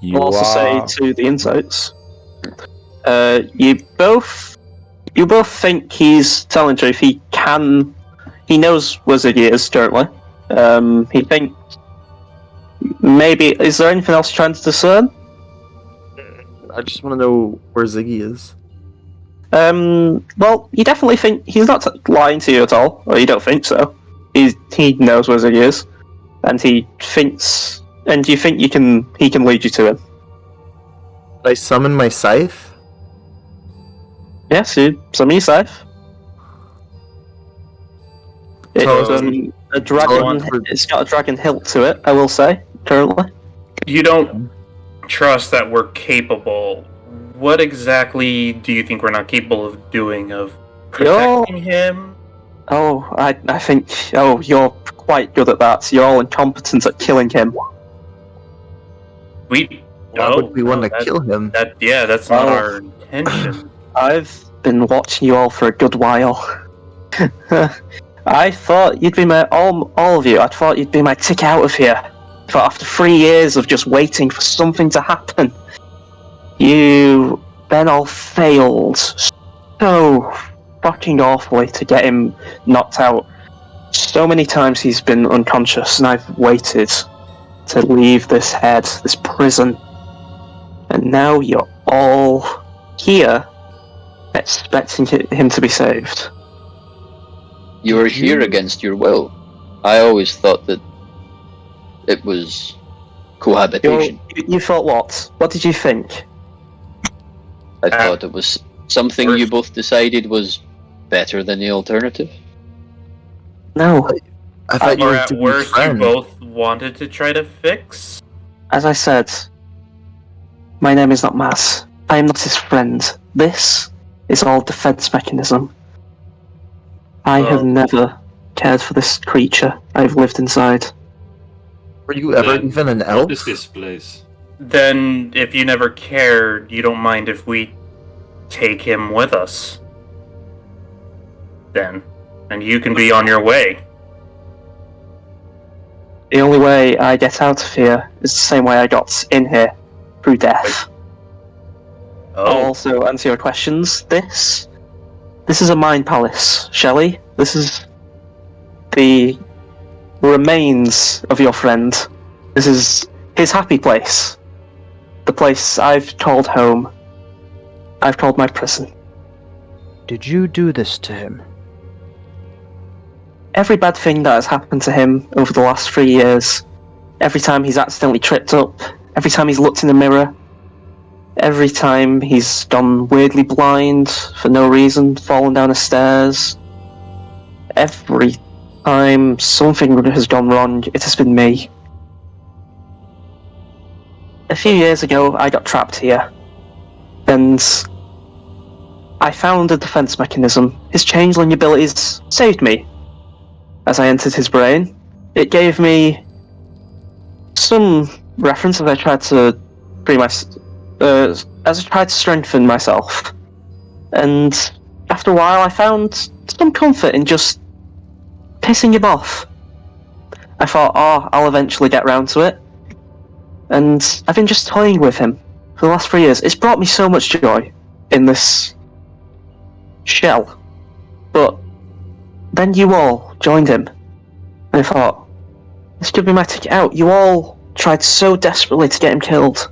You I'll also say to the insights. You both think he's telling the truth. He knows Wizard is currently. He thinks maybe. Is there anything else you're trying to discern? I just want to know where Ziggy is. Well, you definitely think he's not lying to you at all, or you don't think so. He knows where he is, and he thinks, and you think he can lead you to him. Did I summon my scythe? Yes, you summon your scythe. It's a dragon. It's got a dragon hilt to it. I will say currently. You don't trust that we're capable. What exactly do you think we're not capable of doing? Of protecting him? Oh, I think. Oh, you're quite good at that. You're all incompetent at killing him. Why would we want to kill him? That's not our intention. I've been watching you all for a good while. I thought you'd be all of you. I thought you'd be my tick out of here. But after 3 years of just waiting for something to happen, you then all failed so fucking awfully to get him knocked out. So many times he's been unconscious, and I've waited to leave this prison. And now you're all here expecting him to be saved. You were here against your will. I always thought that it was cohabitation. You thought what? What did you think? I thought it was something you both decided was better than the alternative. No. I thought you Or were at worst, you both wanted to try to fix? As I said, my name is not Mass. I am not his friend. This is all defense mechanism. I have never cared for this creature I've lived inside. Were you ever even an elf? What is this place? Then, if you never cared, you don't mind if we take him with us. Then. And you can be on your way. The only way I get out of here is the same way I got in here, through death. I'll also answer your questions. This is a mind palace, Shelley. This is the remains of your friend. This is his happy place. The place I've called home. I've called my prison. Did you do this to him? Every bad thing that has happened to him over the last 3 years, every time he's accidentally tripped up, every time he's looked in the mirror, every time he's gone weirdly blind for no reason, fallen down the stairs, every time something has gone wrong, it has been me. A few years ago, I got trapped here, and I found a defense mechanism. His changeling abilities saved me. As I entered his brain, it gave me some reference as I tried to as I tried to strengthen myself. And after a while, I found some comfort in just pissing him off. I thought, I'll eventually get round to it. And I've been just toying with him for the last 3 years. It's brought me so much joy in this shell. But then you all joined him. And I thought, this could be my ticket out. You all tried so desperately to get him killed.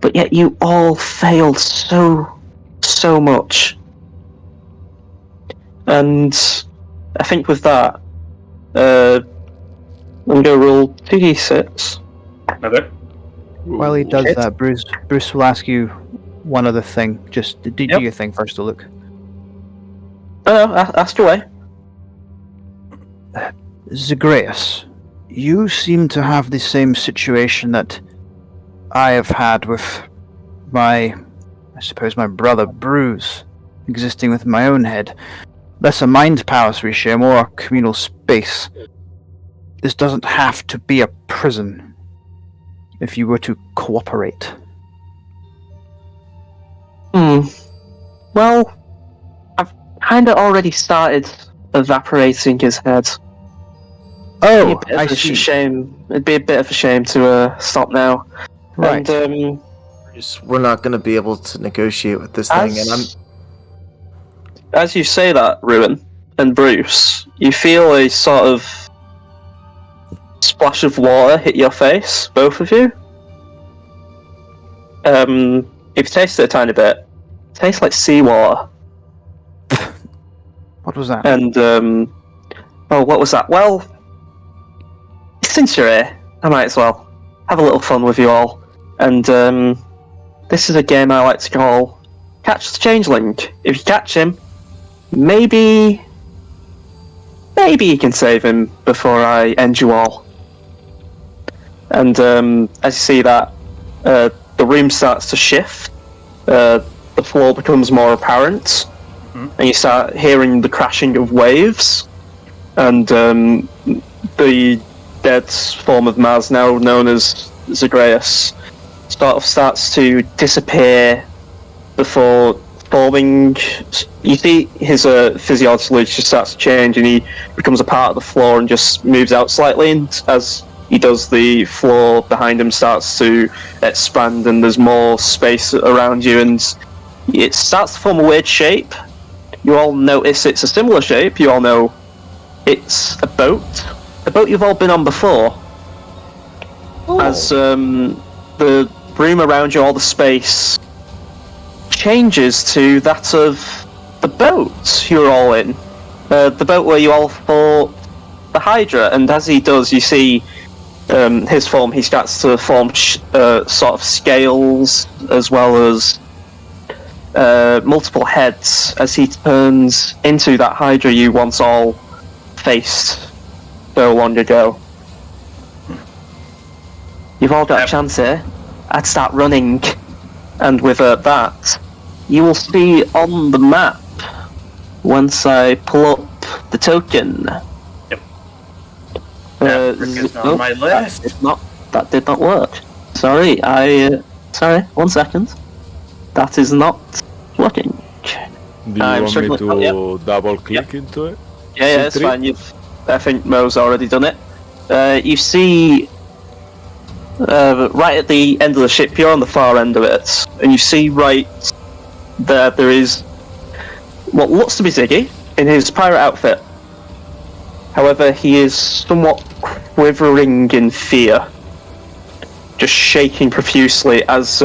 but yet you all failed so much. And I think with that, I'm going to roll 2d6. Okay. While he does Shit. that, Bruce will ask you one other thing. Just do Yep. your thing first, Luke. Oh, no, ask away. Zagreus, you seem to have the same situation that I have had with my brother Bruce, existing within my own head. Less a mind palace we share, more a communal space. This doesn't have to be a prison if you were to cooperate. Well, I've kind of already started evaporating his head. Oh, It'd be a bit I of a see. shame. It'd be a bit of a shame to stop now. Right. And We're not going to be able to negotiate with this thing, and as you say that, Ruin and Bruce, you feel a sort of splash of water hit your face, both of you. If you taste it a tiny bit, it tastes like seawater. What was that? And what was that? Well, since you're here, I might as well have a little fun with you all. And this is a game I like to call Catch the Changeling. If you catch him, maybe you can save him before I end you all. And as you see that, the room starts to shift. The floor becomes more apparent, and you start hearing the crashing of waves. And the dead form of Maz, now known as Zagreus, sort of starts to disappear before forming. You see his physiology just starts to change, and he becomes a part of the floor and just moves out slightly. And as he does, the floor behind him starts to expand, and there's more space around you, and it starts to form a weird shape. You all notice it's a similar shape. You all know it's a boat you've all been on before. As the room around you, all the space changes to that of the boat you're all in. The boat where you all fought the Hydra, and as he does, you see his form, he starts to form sort of scales, as well as multiple heads, as he turns into that Hydra you once all faced so long ago. You've all got a chance here. I'd start running, and with that, you will see on the map, once I pull up the token. Yep. It's on my list. That did not work. Sorry, sorry, 1 second. That is not working. Do you want me to double click into it? Yeah, it's fine. I think Mo's already done it. You see, right at the end of the ship, you're on the far end of it, and you see right there is what looks to be Ziggy in his pirate outfit. However, he is somewhat quivering in fear, just shaking profusely as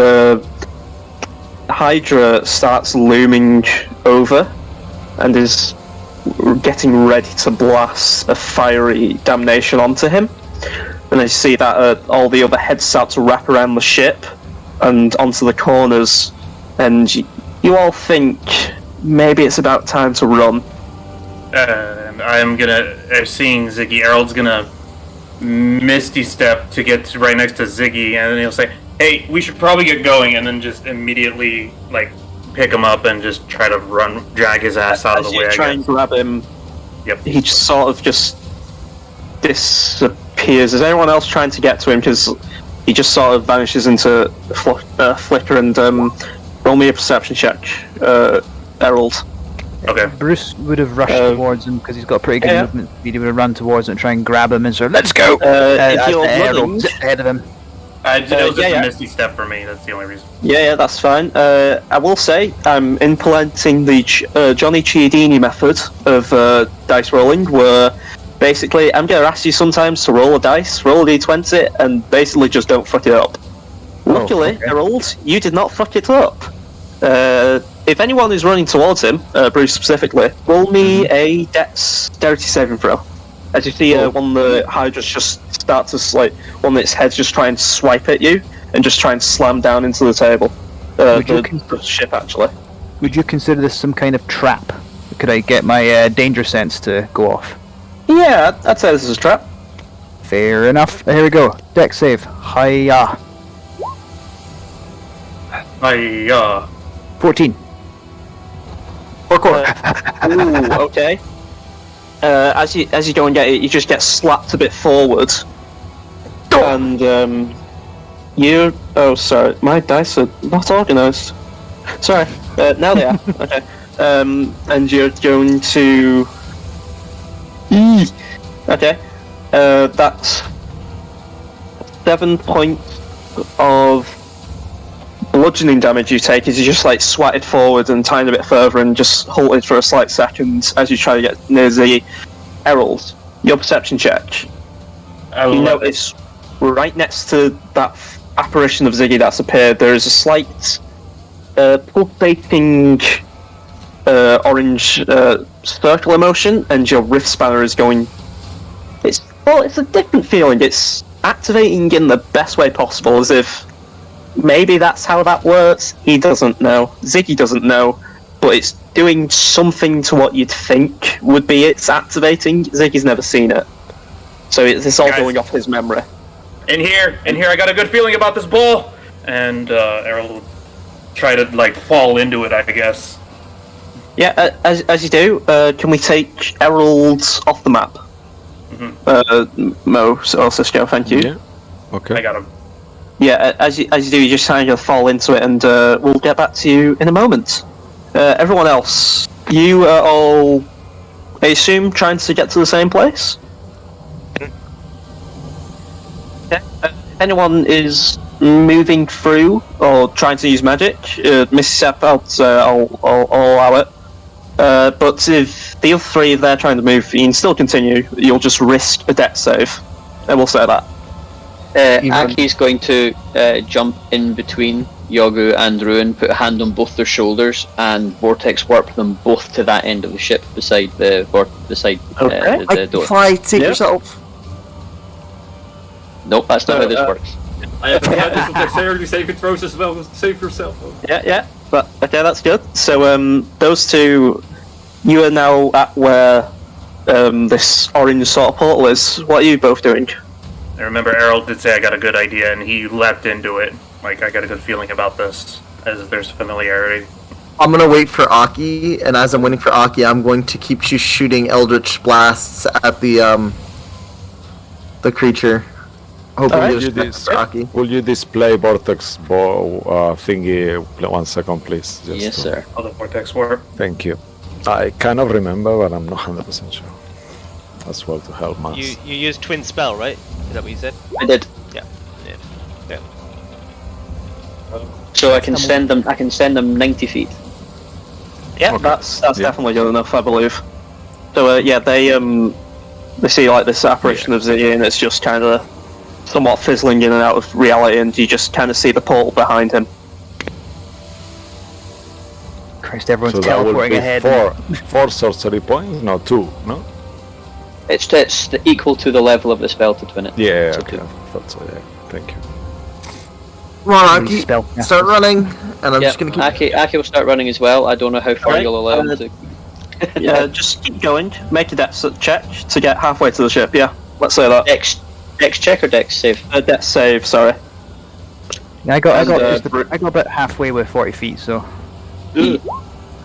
Hydra starts looming over and is getting ready to blast a fiery damnation onto him. And I see that all the other heads start to wrap around the ship and onto the corners, and you all think maybe it's about time to run. And I'm gonna, seeing Ziggy, Errol's gonna misty step to get right next to Ziggy, and then he'll say, "Hey, we should probably get going," and then just immediately pick him up and just try to drag his ass out of the way. As you try and grab him, Yep. he just sort of just disappears. Is anyone else trying to get to him? Because he just sort of vanishes into a flicker. And roll me a perception check, Errol. Okay. Bruce would have rushed towards him because he's got pretty good movement speed. He would have run towards him and try and grab him and sort of, let's go! If you're running, zip ahead of him. It was just a misty step for me, that's the only reason. Yeah, that's fine. I will say I'm implementing the Johnny Chiodini method of dice rolling, where basically I'm going to ask you sometimes to roll a dice, roll a d20, and basically just don't fuck it up. Luckily, okay. Harold, you did not fuck it up. If anyone is running towards him, Bruce specifically, roll me a dexterity saving throw. As you see, one of the Hydras just starts to one of its heads just try and swipe at you and just try and slam down into the table. The ship, actually. Would you consider this some kind of trap? Could I get my danger sense to go off? Yeah, I'd say this is a trap. Fair enough. Here we go. Dex save. Hiya. 14. Ooh, okay. As you go and get it, you just get slapped a bit forward, and you. Oh, sorry, my dice are not organised. Sorry, now they are. Okay. And you're going to. Okay. That's 7 points of bludgeoning damage you take as you just swatted forward and tiny bit further and just halted for a slight second as you try to get near the Herald. Your perception check. You notice right next to that apparition of Ziggy that's appeared, there is a slight pulsating orange circle emotion, and your rift spanner is going. It's a different feeling. It's activating in the best way possible, as if maybe that's how that works. He doesn't know. Ziggy doesn't know, but it's doing something to what you'd think would be it's activating. Ziggy's never seen it, so it's all going off his memory. In here, I got a good feeling about this ball. And Errol will try to fall into it, I guess. Yeah, as you do, can we take Errol off the map? Mo or Cisco, thank you. Yeah. Okay. I got him. Yeah, as you do, you just kind of fall into it, and we'll get back to you in a moment. Everyone else, you are all, I assume, trying to get to the same place? Yeah. If anyone is moving through or trying to use magic, Mrs. Sepp, I'll allow it. But if the other three, if they're trying to move, you can still continue. You'll just risk a dex save. And we'll say that. Aki's going to jump in between Yogu and Ruin, put a hand on both their shoulders, and vortex warp them both to that end of the ship beside the door. Fly, take yourself. Nope, that's not how this works. I have advantage of dexterity saving throws as well. Save yourself. Yeah. But okay, that's good. So those two, you are now at where this orange sort of portal is. What are you both doing? I remember Errol did say I got a good idea, and he leapt into it. I got a good feeling about this, as there's familiarity. I'm gonna wait for Aki, and as I'm waiting for Aki, I'm going to keep shooting Eldritch Blasts at the creature. Hopefully there's for Aki. Will you display vortex thingy 1 second, please? Just yes, sir. Oh, the vortex warp. Thank you. I kind of remember, but I'm not 100% sure. As well to help Mass. You used twin spell, right? Is that what you said? I did. Yeah. So I can send them. I can send them 90 feet. Yeah, Okay. that's definitely good enough, I believe. So they see this apparition of Ziggy, and it's just kind of somewhat fizzling in and out of reality, and you just kind of see the portal behind him. Christ, everyone's So that will teleporting be ahead. four sorcery points? No, 2, no? It's equal to the level of the spell to twin it. Yeah, So okay. 2. I thought so, yeah. Thank you. Come on, Aki, Spell, yeah. start running, and I'm Yeah, just gonna keep. Aki will start running as well. I don't know how far Alright, you'll allow him to. Yeah, just keep going. Make a dex check to get halfway to the ship. Yeah, let's say that. Dex check or dex save? Dex save. Sorry. Yeah, I got And, I got about halfway with 40 feet, so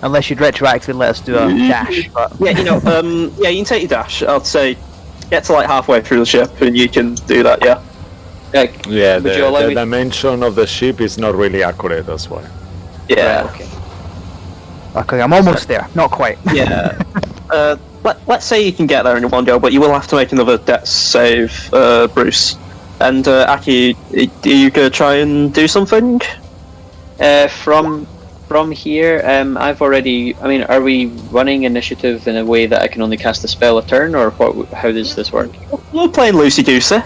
unless you'd retroactively let us do a dash, but Yeah, you can take your dash. I'd say get to halfway through the ship, and you can do that. Yeah. Yeah, Would you allow the me- dimension of the ship is not really accurate, that's why. Yeah. Right, okay. okay, I'm almost there. Not quite. Yeah. Let's say you can get there in one go, but you will have to make another dex save, Bruce. And Aki, are you gonna try and do something? From here, I've already. I mean, are we running initiative in a way that I can only cast a spell a turn, or what? How does this work? We're playing loosey goosey.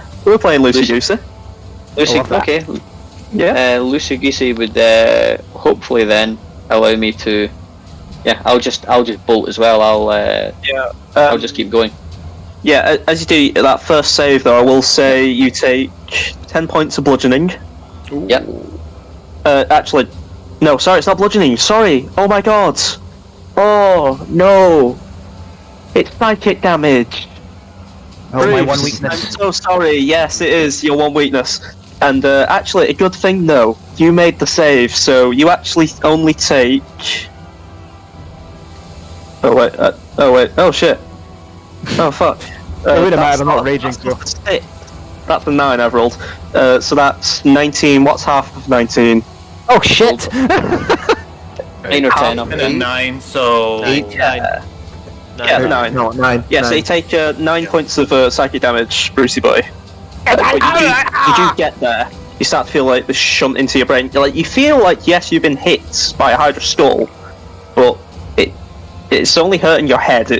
Lucy, love that. okay. Yeah. Lusugisi would hopefully then allow me to. Yeah, I'll just bolt as well. I'll just keep going. Yeah, as you do that first save, though, I will say you take 10 points of bludgeoning. Yep. Actually, no, sorry, it's not bludgeoning. Sorry. Oh my god. Oh no. It's psychic damage. Oh, my Bruce, one weakness. I'm so sorry. Yes, it is your one weakness. And actually, a good thing though, you made the save, so you actually only take. Oh wait. Oh shit. Oh fuck. Oh, wait a that's minute, I'm not raging through. That's the 9 I've rolled. So that's 19. What's half of 19? Oh shit! 9 or 10. And a 9, so 8. Yeah, 9. No, 9. Yeah, so you take 9 points of psychic damage, Brucey boy. But you do get there. You start to feel like the shunt into your brain. You feel like, yes, you've been hit by a Hydra skull, but it's only hurting your head.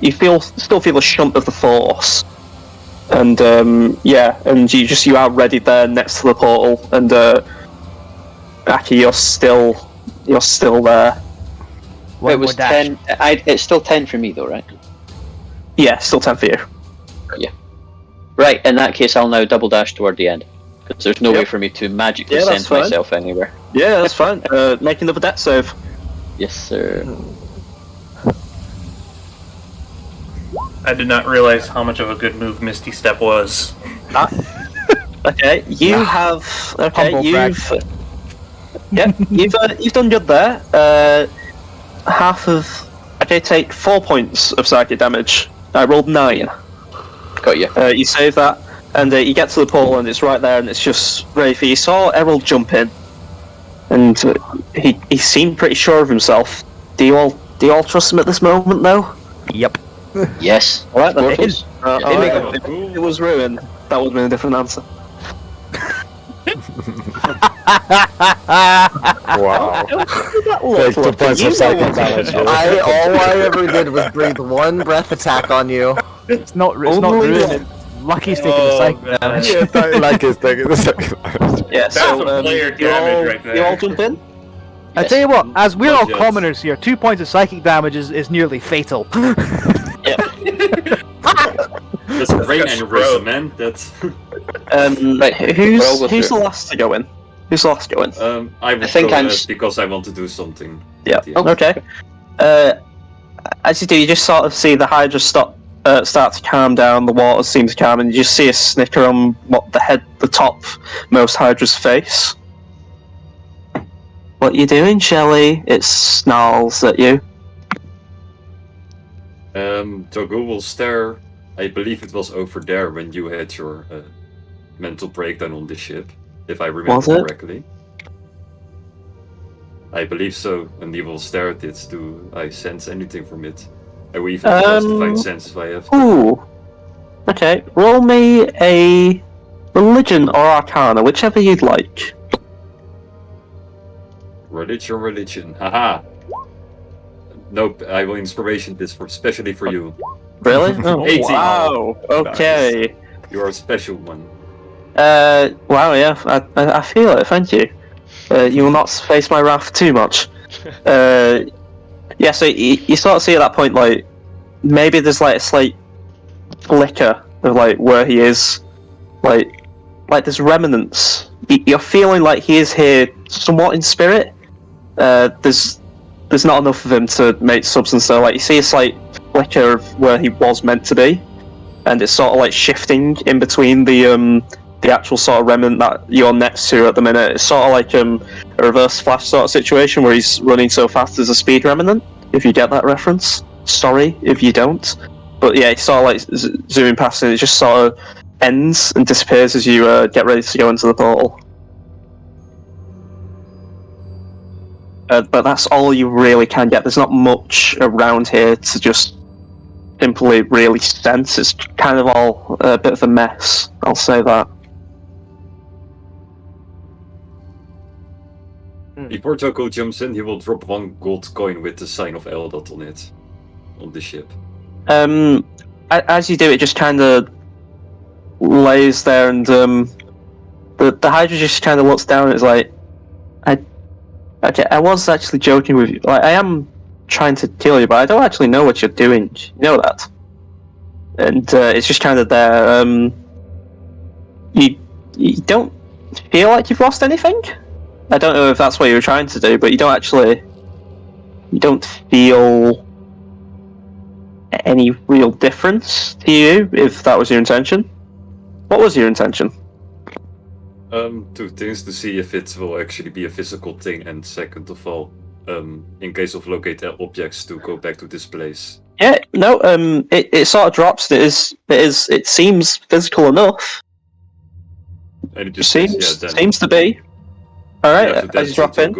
You still feel a shunt of the force. And and you are ready there next to the portal. And Aki, you're still there. It was 10. It's still 10 for me though, right? Yeah, still 10 for you. Right. In that case, I'll now double dash toward the end because there's no way for me to magically Yeah, that's send fine. myself anywhere. Yeah, that's fine. Make another death save. Yes, sir. I did not realize how much of a good move Misty Step was. Okay, you have. Okay, Humble you've. Yeah, you've done good there. Half of. Okay, take 4 points of psychic damage. I rolled 9. Got you. You save that, and you get to the portal, and it's right there, and it's just ready for you. You saw Errol jump in, and he seemed pretty sure of himself. Do you all trust him at this moment, though? Yep. Yes. All right, then. Portals. If it was ruined, that would have been a different answer. Wow. Look, Take 2 points you of know psychic what- damage. All I ever did was breathe one breath attack on you. It's not Only ruined. Lucky's taking the psychic damage. Yeah, like he's taking the second damage. Yeah, so some player you all, damage right there. you all jump in? I tell you what, as we're all Yes. commoners here, 2 points of psychic damage is nearly fatal. That's a brain aneurysm, man. That's. Right, Who's we'll all go the through. last to go in? Who's the last to go in? I will think go I'm last because I want to do something. Yeah. at the end. Okay. As you do, you just sort of see the Hydra start to calm down. The water seems to calm, and you just see a snicker on the topmost Hydra's face. What you doing, Shelley? It snarls at you. Togu will stare. I believe it was over there when you had your mental breakdown on the ship, if I remember Was it? correctly. I believe so, and he will stare at it. Do I sense anything from it? I will even cast Divine Sense if I have to. Ooh. Okay, roll me a religion or arcana, whichever you'd like. Religion. Haha! Nope, I will inspiration this especially for you. Really? Oh, 18. wow. Okay. You are a special one. Wow, yeah, I feel it, thank you. You will not face my wrath too much. Yeah, so you sort of see at that point, like, maybe there's like a slight flicker of like where he is. Like there's remnants. You're feeling like he is here somewhat in spirit. There's not enough of him to make substance, so like you see a slight flicker of where he was meant to be, and it's sort of like shifting in between the actual sort of remnant that you're next to at the minute. It's sort of like a reverse Flash sort of situation where he's running so fast as a speed remnant, if you get that reference. Sorry if you don't. But yeah, it's sort of like zooming past and it just sort of ends and disappears as you get ready to go into the portal. But that's all you really can get. There's not much around here to just simply really sense. It's kind of all a bit of a mess, I'll say that. Before Toko jumps in, he will drop 1 gold coin with the sign of Eldad on it. On the ship. As you do, it just kind of lays there, and the Hydra just kind of looks down and is like, I was actually joking with you. Like, I am trying to kill you, but I don't actually know what you're doing. You know that? And it's just kind of there. You don't feel like you've lost anything? I don't know if that's what you were trying to do, but you don't feel any real difference to you, if that was your intention. What was your intention? Two things: to see if it will actually be a physical thing, and second of all, in case of locate objects, to go back to this place. Yeah, no, it sort of drops. It seems physical enough. And it just says, yeah, then Seems to be. Alright, after as you drop in.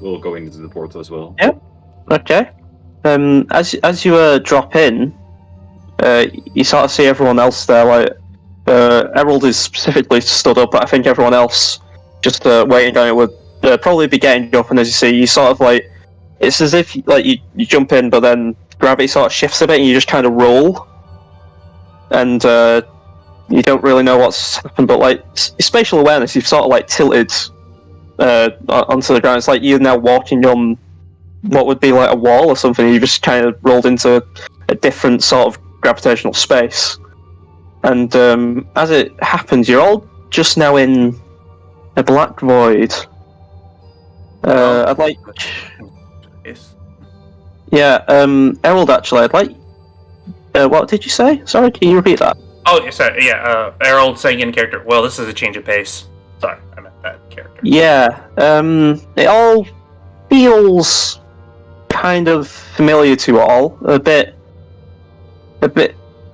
Will go into the portal as well. Yep. Okay. As you drop in, you sort of see everyone else there. Like, Errol is specifically stood up, but I think everyone else just waiting on it would probably be getting up. And as you see, you sort of like, it's as if like you jump in, but then gravity sort of shifts a bit, and you just kind of roll, and you don't really know what's happened. But like spatial awareness, you've sort of like tilted onto the ground. It's like you're now walking on what would be like a wall or something. You just kind of rolled into a different sort of gravitational space. And as it happens, you're all just now in a black void. I'd like... Yes. Yeah, Errol, actually, I'd like... what did you say? Sorry, can you repeat that? Oh, sorry. Yeah, Errol saying in character. Well, this is a change of pace. Sorry, I meant that character. Yeah, it all feels kind of familiar to all. A bit.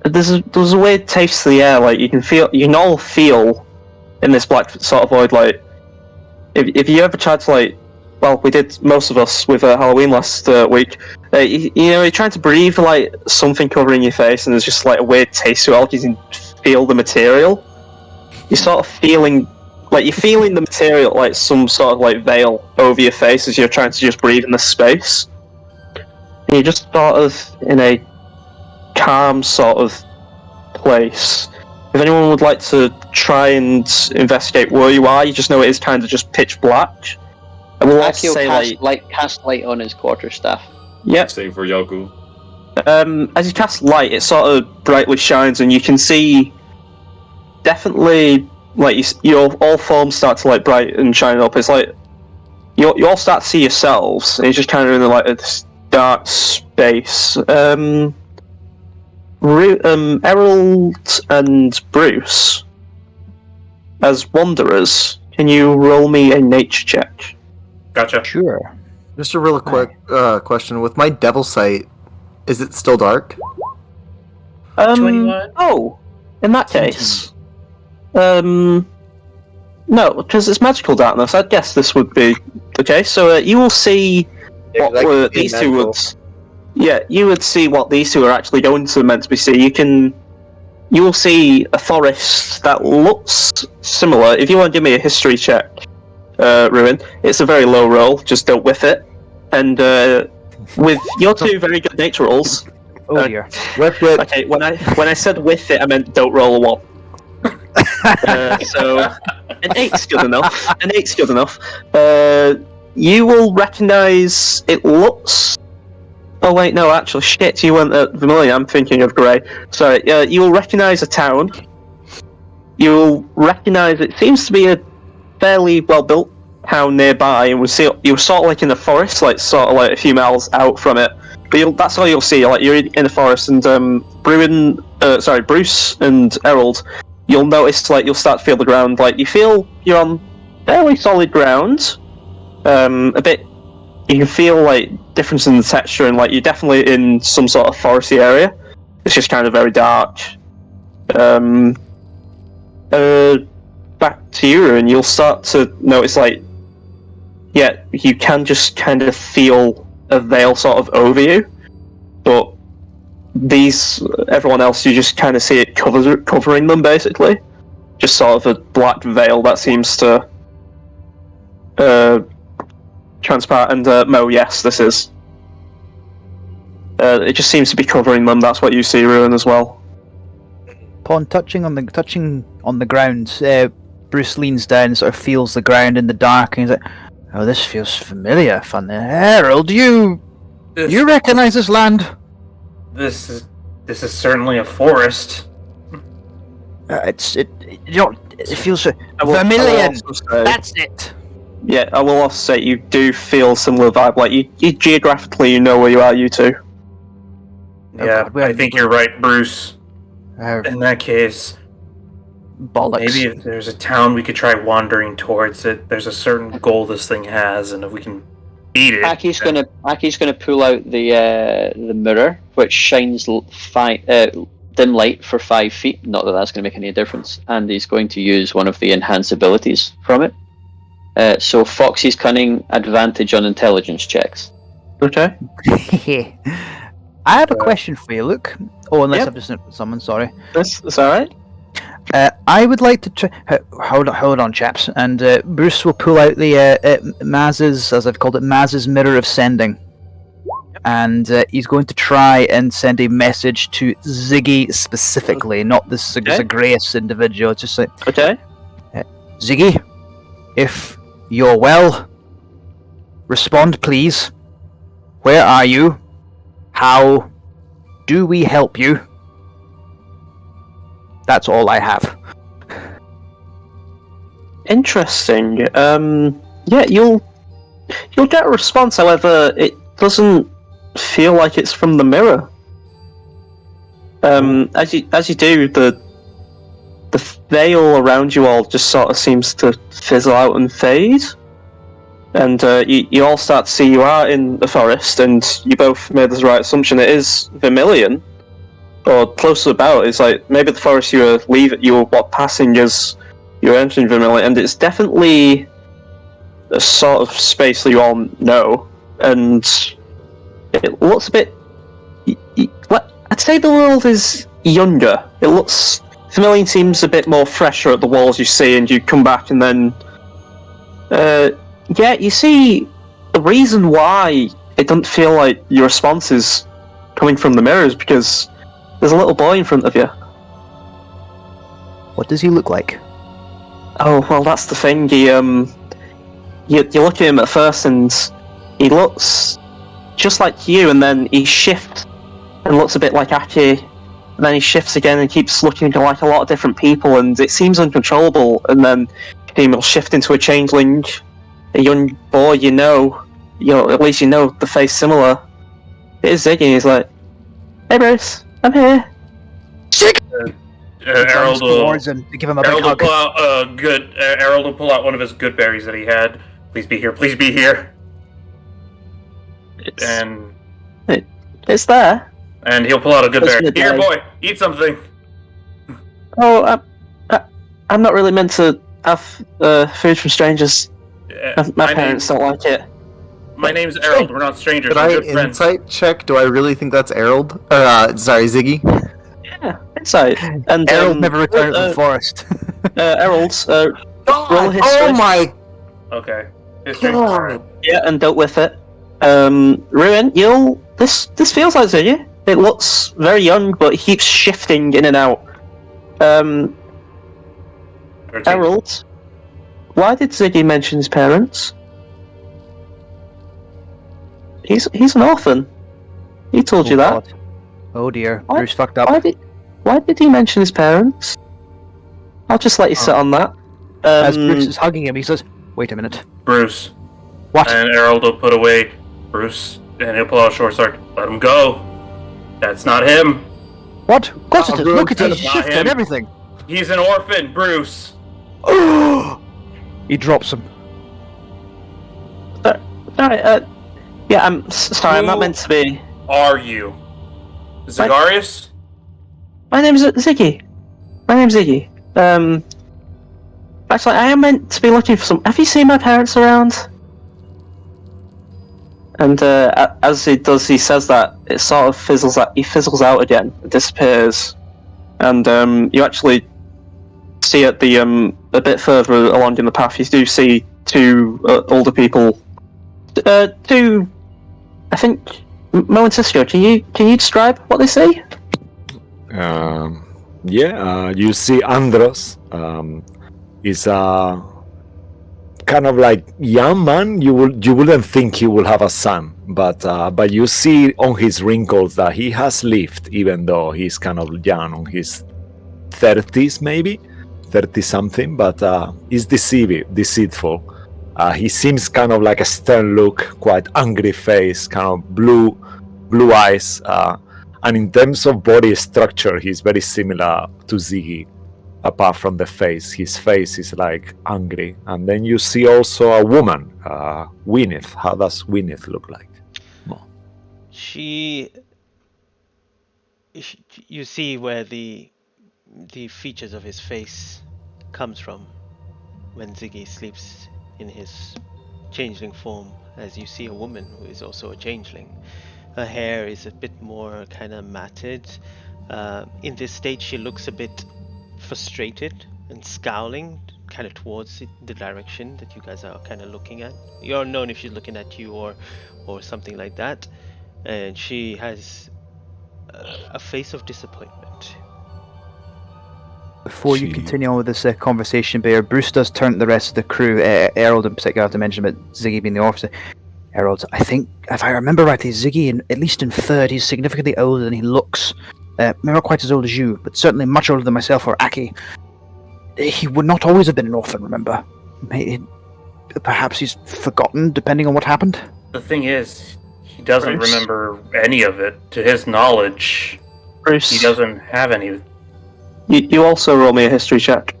There's a weird taste to the air. Like you can all feel in this black sort of void. Like if you ever tried to like, well, we did, most of us, with Halloween last week. You know, you're trying to breathe like something covering your face, and there's just like a weird taste to it. Like you can feel the material. You're sort of feeling. Like, you're feeling the material, like some sort of like veil over your face as you're trying to just breathe in this space. And you're just sort of in a calm sort of place. If anyone would like to try and investigate where you are, you just know it is kind of just pitch black. And we'll also say cast light on his quarterstaff. Yep. Same for Yaku. As you cast light, it sort of brightly shines, and you can see definitely. Like your all forms start to like bright and shine up. It's like you all start to see yourselves, and you're just kind of in like this dark space. Errol and Bruce, as wanderers, can you roll me a nature check? Gotcha. Sure. Just a real quick question. With my devil sight, is it still dark? 21? Oh, in that case, no, because it's magical darkness. I'd guess this would be the case. So you will see what these two would. Yeah, you would see what these two are actually going to meant to be see. You will see a forest that looks similar. If you want to give me a history check, Ruin, it's a very low roll. Just don't whiff it. And with your two very good nature rolls. Oh dear. Whip it. Okay, when I said whiff it, I meant don't roll a 1. So an 8's good enough. You will recognise. It looks. Oh wait, no, actually, shit. You went at Vermilion. I'm thinking of Grey. Sorry. You will recognise a town. You will recognise. It seems to be a fairly well-built town nearby, and you're sort of like in the forest, like sort of like a few miles out from it. But that's all you'll see. Like you're in the forest, and Bruce and Errol. You'll notice, like, you'll start to feel the ground, like, you feel you're on fairly solid ground. A bit, you can feel, like, difference in the texture, and, like, you're definitely in some sort of foresty area. It's just kind of very dark. Back to you, and you'll start to notice, like, yeah, you can just kind of feel a veil sort of over you, but everyone else, you just kind of see it covering them, basically. Just sort of a black veil that seems to transpire. And Mo, yes, this is. It just seems to be covering them. That's what you see, Ruin, as well. Upon touching on the ground, Bruce leans down and sort of feels the ground in the dark, and he's like, "Oh, this feels familiar. Harold, you recognize this land?" This is certainly a forest. It feels familiar. That's it. Yeah, I will also say you do feel similar vibe. Like you geographically, you know where you are. You two. Yeah, God, I think you're right, Bruce. In that case, bollocks. maybe if there's a town we could try wandering towards it. There's a certain goal this thing has, and if we can beat it, Aki's gonna pull out the mirror, which shines dim light for 5 feet. Not that that's going to make any difference. And he's going to use one of the enhance abilities from it. So Foxy's cunning, advantage on intelligence checks. Okay. I have a question for you, Luke. Oh, unless Yep. I've just with someone. Sorry. That's all right. I would like to try. Hold on, chaps. And Bruce will pull out the Maz's, as I've called it, Maz's mirror of sending, and he's going to try and send a message to Ziggy specifically, not this Zagreus individual. It's just like, Okay. Ziggy, if you're well, respond, please. Where are you? How do we help you? That's all I have. Interesting. Yeah, you'll get a response. However, it doesn't feel like it's from the mirror. As you do, the veil around you all just sort of seems to fizzle out and fade. And you all start to see you are in the forest, and you both made the right assumption. It is Vermilion, or close about. It's like maybe the forest you were passing as you were entering Vermilion, and it's definitely a sort of space that you all know, and it looks a bit. I'd say the world is younger. It looks Vermilion seems a bit more fresher at the walls you see, and you come back, and then. Yeah, you see the reason why it doesn't feel like your response is coming from the mirrors because there's a little boy in front of you. What does he look like? Oh, well, that's the thing. You look at him at first and he looks just like you, and then he shifts and looks a bit like Aki, and then he shifts again and keeps looking like a lot of different people, and it seems uncontrollable, and then he'll shift into a changeling. A young boy, at least you know the face similar. It is Ziggy, and he's like, "Hey Bruce, I'm here." Harold towards him to give him a big hug. Harold will pull out one of his good berries that he had. Please be here. Please be here. It's there. And he'll pull out a good berry. Here, boy, eat something. Oh, I'm not really meant to have food from strangers. My parents don't like it. My name's Harold. We're not strangers. Could I We're good friends. insight check? Do I really think that's Harold? Sorry, Ziggy. Yeah, insight. And Harold never returned to the forest. Harold's roll history. Oh my Okay. History. god! Yeah, and dealt with it. Ruin, this feels like Ziggy. It looks very young, but he keeps shifting in and out. 13. Harold, why did Ziggy mention his parents? He's an orphan. He told you that. God. Oh dear, What? Bruce fucked up. Why did he mention his parents? I'll just let you sit on that. As Bruce is hugging him, he says, "Wait a minute. Bruce. What?" And Harold will put away Bruce, and he'll pull out a short sword. Let him go. That's not him. What? Of course it is. Bruce, Look at his that's not shift him. and everything. He's an orphan, Bruce. He drops him. Alright, yeah, I'm sorry, I'm not meant to be. Are you? Zagarius? My name's Ziggy. Actually, I am meant to be looking for some. Have you seen my parents around? And as he does, he says that it sort of fizzles out. He fizzles out again, it disappears, and you actually see at the a bit further along in the path, you do see two older people. Two, I think. Mo and Cisco, can you describe what they see? You see Andros is a kind of like young man. You wouldn't think he will have a son, but you see on his wrinkles that he has lived, even though he's kind of young, on his 30s maybe, 30 something. But he's deceitful. He seems kind of like a stern look, quite angry face, kind of blue eyes. And in terms of body structure, he's very similar to Ziggy, apart from the face. His face is like angry. And then you see also a woman, Gwyneth. How does Gwyneth look like? You see where the features of his face comes from when Ziggy sleeps in his changeling form, as you see a woman who is also a changeling. Her hair is a bit more kind of matted. In this state, she looks a bit frustrated and scowling kind of towards the direction that you guys are kind of looking at. You don't know if she's looking at you or something like that. And she has a face of disappointment. Before you continue on with this conversation, Bear, Bruce does turn to the rest of the crew, Errol in particular, I have to mention about Ziggy being the officer. Errol, I think, if I remember rightly, Ziggy, at least in third, he's significantly older than he looks. Maybe not quite as old as you, but certainly much older than myself or Aki. He would not always have been an orphan, remember? Perhaps he's forgotten, depending on what happened? The thing is, he doesn't remember any of it. To his knowledge, Bruce, he doesn't have any. You also roll me a history check.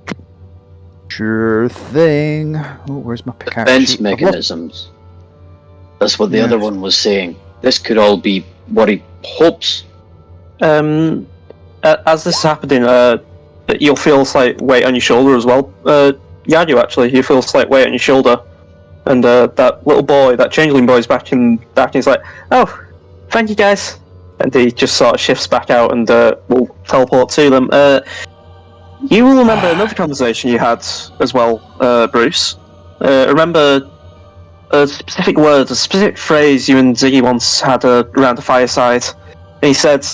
Sure thing. Oh, where's my pickaxe? Defense mechanisms. That's what the other one was saying. This could all be what he hopes. As this is happening, you'll feel a slight weight on your shoulder as well. Yadu, actually, you feel a slight weight on your shoulder. And that little boy, that changeling boy, is back in. He's like, "Oh, thank you guys." And he just sort of shifts back out and will teleport to them. You will remember another conversation you had as well, Bruce. Remember a specific word, a specific phrase you and Ziggy once had around the fireside. And he said,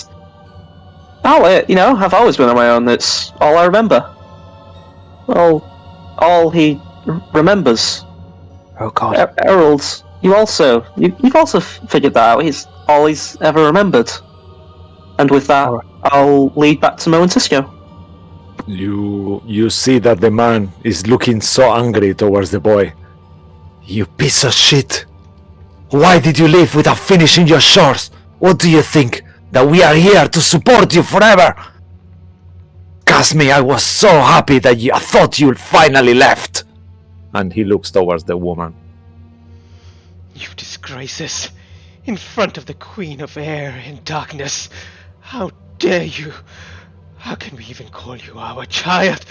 "Oh, I've always been on my own. It's all I remember." All he remembers. Oh God, Harold, you've also figured that out. He's all he's ever remembered. And with that, I'll lead back to Mo and Cisco. You see that the man is looking so angry towards the boy. "You piece of shit! Why did you leave without finishing your chores? What do you think? That we are here to support you forever? Casme, I was so happy that I thought you finally left." And he looks towards the woman. "You disgraces! In front of the Queen of Air and Darkness! How dare you! How can we even call you our child?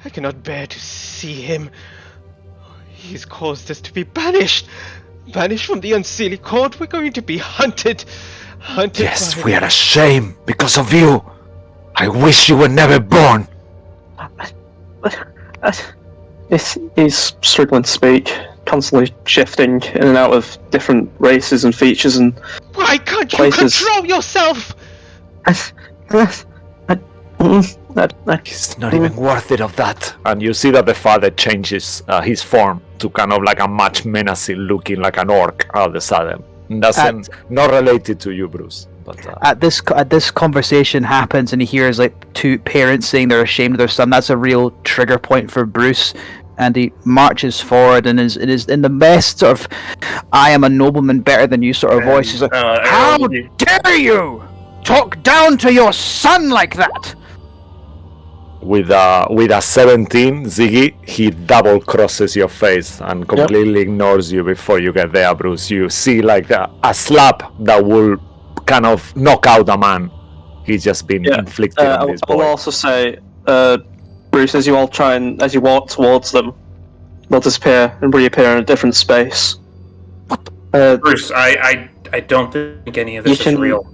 I cannot bear to see him. He's caused us to be banished! Banished from the Unseelie Court! We're going to be hunted! Yes, we are ashamed because of you! I wish you were never born! He's struggling to speak, constantly shifting in and out of different races and features and Why can't places. you control yourself? It's not even worth it of that. And you see that the father changes his form to kind of like a much menacing looking like an orc all of a sudden. Not related to you, Bruce. But at this conversation happens and he hears like two parents saying they're ashamed of their son. That's a real trigger point for Bruce, and he marches forward and is in the best sort of "I am a nobleman better than you" sort of voice. He's like, "How dare you talk down to your son like that?" With a 17, Ziggy, he double crosses your face and completely ignores you before you get there, Bruce. You see like a slap that will kind of knock out a man. He's just been inflicted on this boy. I will also say, Bruce, as you walk towards them, they'll disappear and reappear in a different space. Bruce, I don't think any of this is real.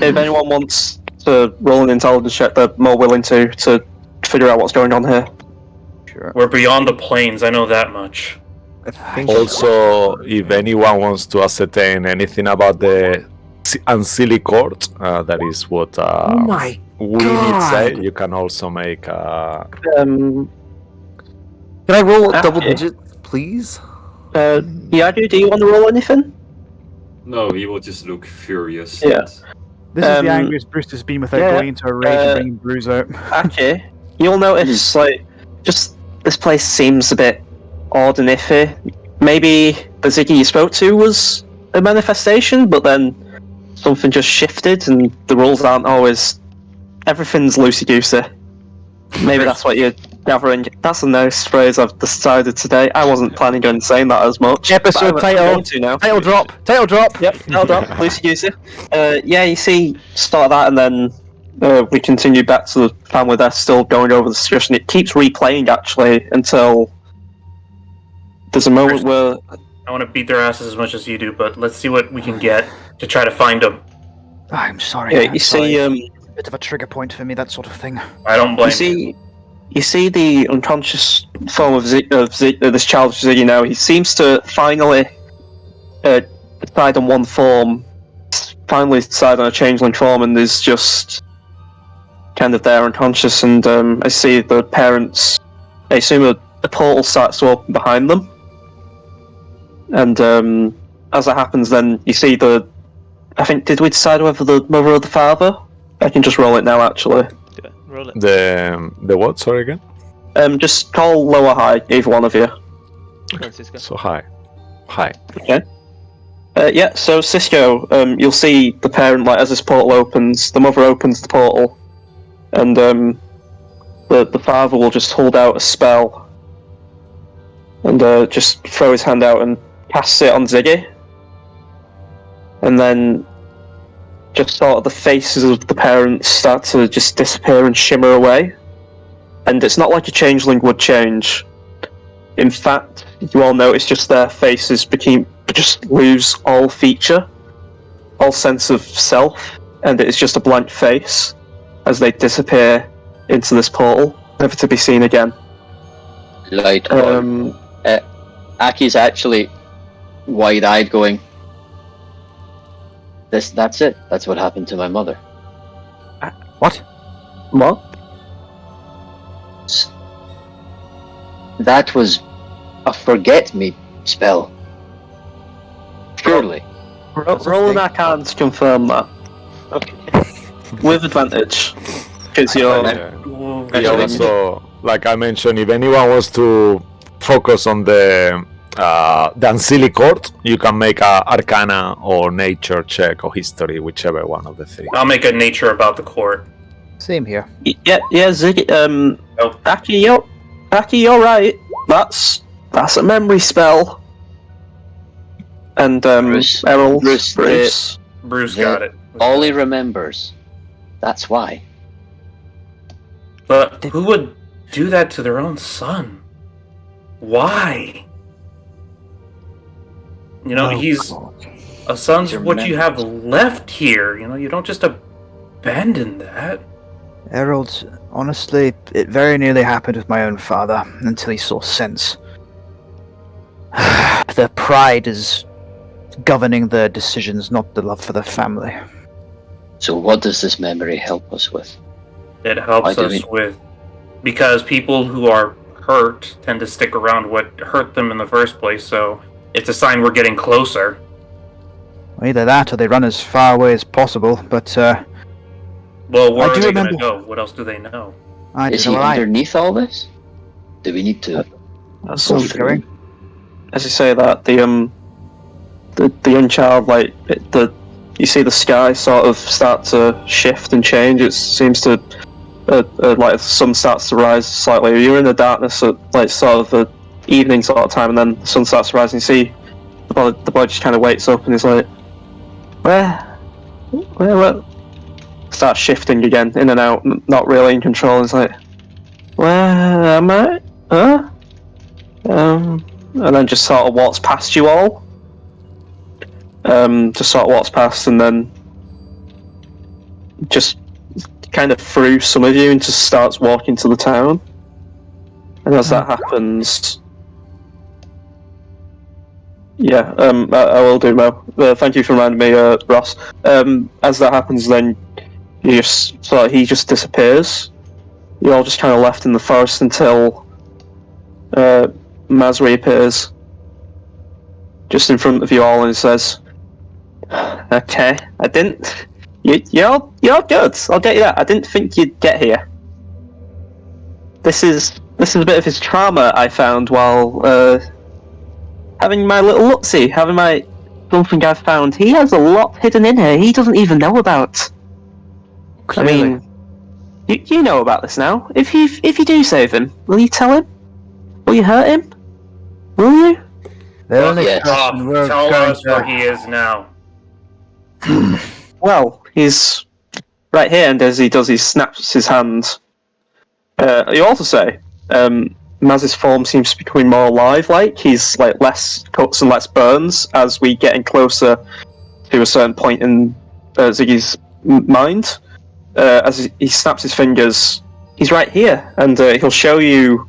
If anyone wants to roll an intelligence check, they're more willing to figure out what's going on here. Sure. We're beyond the plains, I know that much. Also, if anyone wants to ascertain anything about the silly cord. That is what Oh my we need say. God. You can also make. Um, Can I roll Okay. double digits, please? Yagu, do you want to roll anything? No, he will just look furious. Yeah. This is the Um, angriest Bruce has been without yeah, going into a rage and bringing Bruce out. Actually, you'll notice, like, just this place seems a bit odd and iffy. Maybe the Ziggy you spoke to was a manifestation, but then something just shifted and the rules aren't always... Everything's loosey-goosey. Maybe that's what you're gathering. That's a nice phrase I've decided today. I wasn't planning on saying that as much. Episode but I'm title. going to now. Title drop. Title drop. Yep, held up, loosey-goosey. Yeah, you see, start that and then we continue back to the family. They're still going over the situation. It keeps replaying, actually, until there's a moment where... I want to beat their asses as much as you do, but let's see what we can get to try to find them. I'm sorry. Yeah, I'm you sorry. see... Bit of a trigger point for me, that sort of thing. I don't blame You see the unconscious form of this child Ziggy now. He seems to finally decide on one form, finally decide on a changeling form, and is just kind of there unconscious. And I see the parents. I assume a portal starts to open behind them, and as that happens, then you see the. I think, did we decide whether the mother or the father? I can just roll it now, actually. Yeah, roll it. The what? Sorry again. Just call low or high, either one of you. Francisco. So high. Hi. Okay. Yeah, so Cisco, you'll see the parent, like, as this portal opens, the mother opens the portal, and the father will just hold out a spell, and just throw his hand out and cast it on Ziggy. And then just sort of the faces of the parents start to just disappear and shimmer away. And it's not like a changeling would change. In fact, you all notice just their faces just lose all feature, all sense of self, and it is just a blank face as they disappear into this portal, never to be seen again. Light on. Aki's actually wide-eyed going, that's it. That's what happened to my mother. What? What? That was a forget-me spell. Surely. Roll an Arcana to confirm that. Okay. With advantage. Because you're... Yeah, also, like I mentioned, if anyone wants to focus on the ancillary court, you can make a Arcana or Nature check or History, whichever one of the three. I'll make a nature about the court. Same here. Yeah, Ziggy, Oh. Aki, you're right. That's a memory spell. And, Bruce. Errol, Bruce, Bruce got it. All he remembers. That's why. But who would do that to their own son? Why? You know, a son's These are what you have memories. left here. You know, you don't just abandon that. Harold, honestly, it very nearly happened with my own father until he saw sense. The pride is governing their decisions, not the love for the family. So what does this memory help us with? It helps Why do us we- with because people who are hurt tend to stick around what hurt them in the first place. So it's a sign we're getting closer. Either that or they run as far away as possible, but Well, where I are do they remember- going to go? What else do they know? I Is don't he know why. underneath all this? Do we need to... That's Keep something. going. As you say that, the young child, like, you see the sky sort of start to shift and change. It seems to, like, the sun starts to rise slightly. You're in the darkness at, like, sort of the evening sort of time, and then the sun starts to rise, and you see the boy just kind of wakes up and is like, where? Starts shifting again, in and out, not really in control. It's like, where am I? Huh? And then just sort of walks past you all. Just sort of walks past and then just kind of through some of you and just starts walking to the town. And as that happens, Yeah, I will do, Mo. Thank you for reminding me, Ross. As that happens, then he just disappears. You're all just kind of left in the forest until Maz reappears just in front of you all and says, "Okay, I didn't. You're good. I'll get you that. I didn't think you'd get here. This is a bit of his trauma I found while having my little look-see, having my something I found. He has a lot hidden in here he doesn't even know about. Clearly. I mean, you know about this now. If you do save him, will you tell him? Will you hurt him? Will you? The only yes. person we're Tell going us where to... he is now. Well, he's right here, and as he does, he snaps his hand. You also say, Maz's form seems to be becoming more alive. Like he's like less cuts and less burns as we getting closer to a certain point in Ziggy's mind. As he snaps his fingers, he's right here, and he'll show you.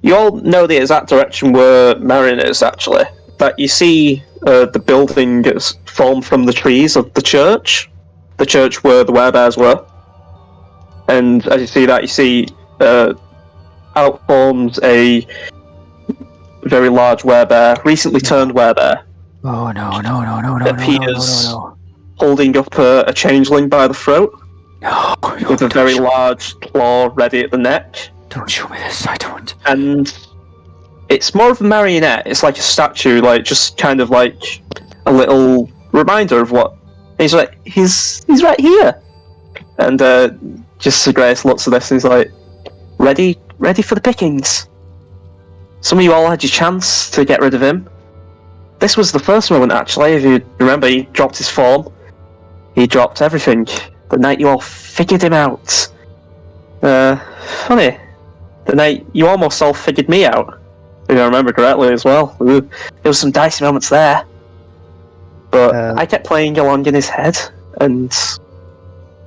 You all know the exact direction where Marion is, actually. That you see the building is formed from the trees of the church where the werebears were. And as you see that, you see out forms a very large werebear, recently turned werebear. Oh no, Appears holding up a changeling by the throat, no, with a very large claw ready at the neck. Don't show me this, I don't. And it's more of a marionette. It's like a statue, like just kind of like a little reminder of what he's like. He's right here, and just Sir Grace looks at this and he's like, ready for the pickings. Some of you all had your chance to get rid of him. This was the first moment, actually. If you remember, he dropped his form. He dropped everything the night you all figured him out. Funny. The night you almost all figured me out, if I remember correctly as well. There was some dicey moments there. But I kept playing along in his head, and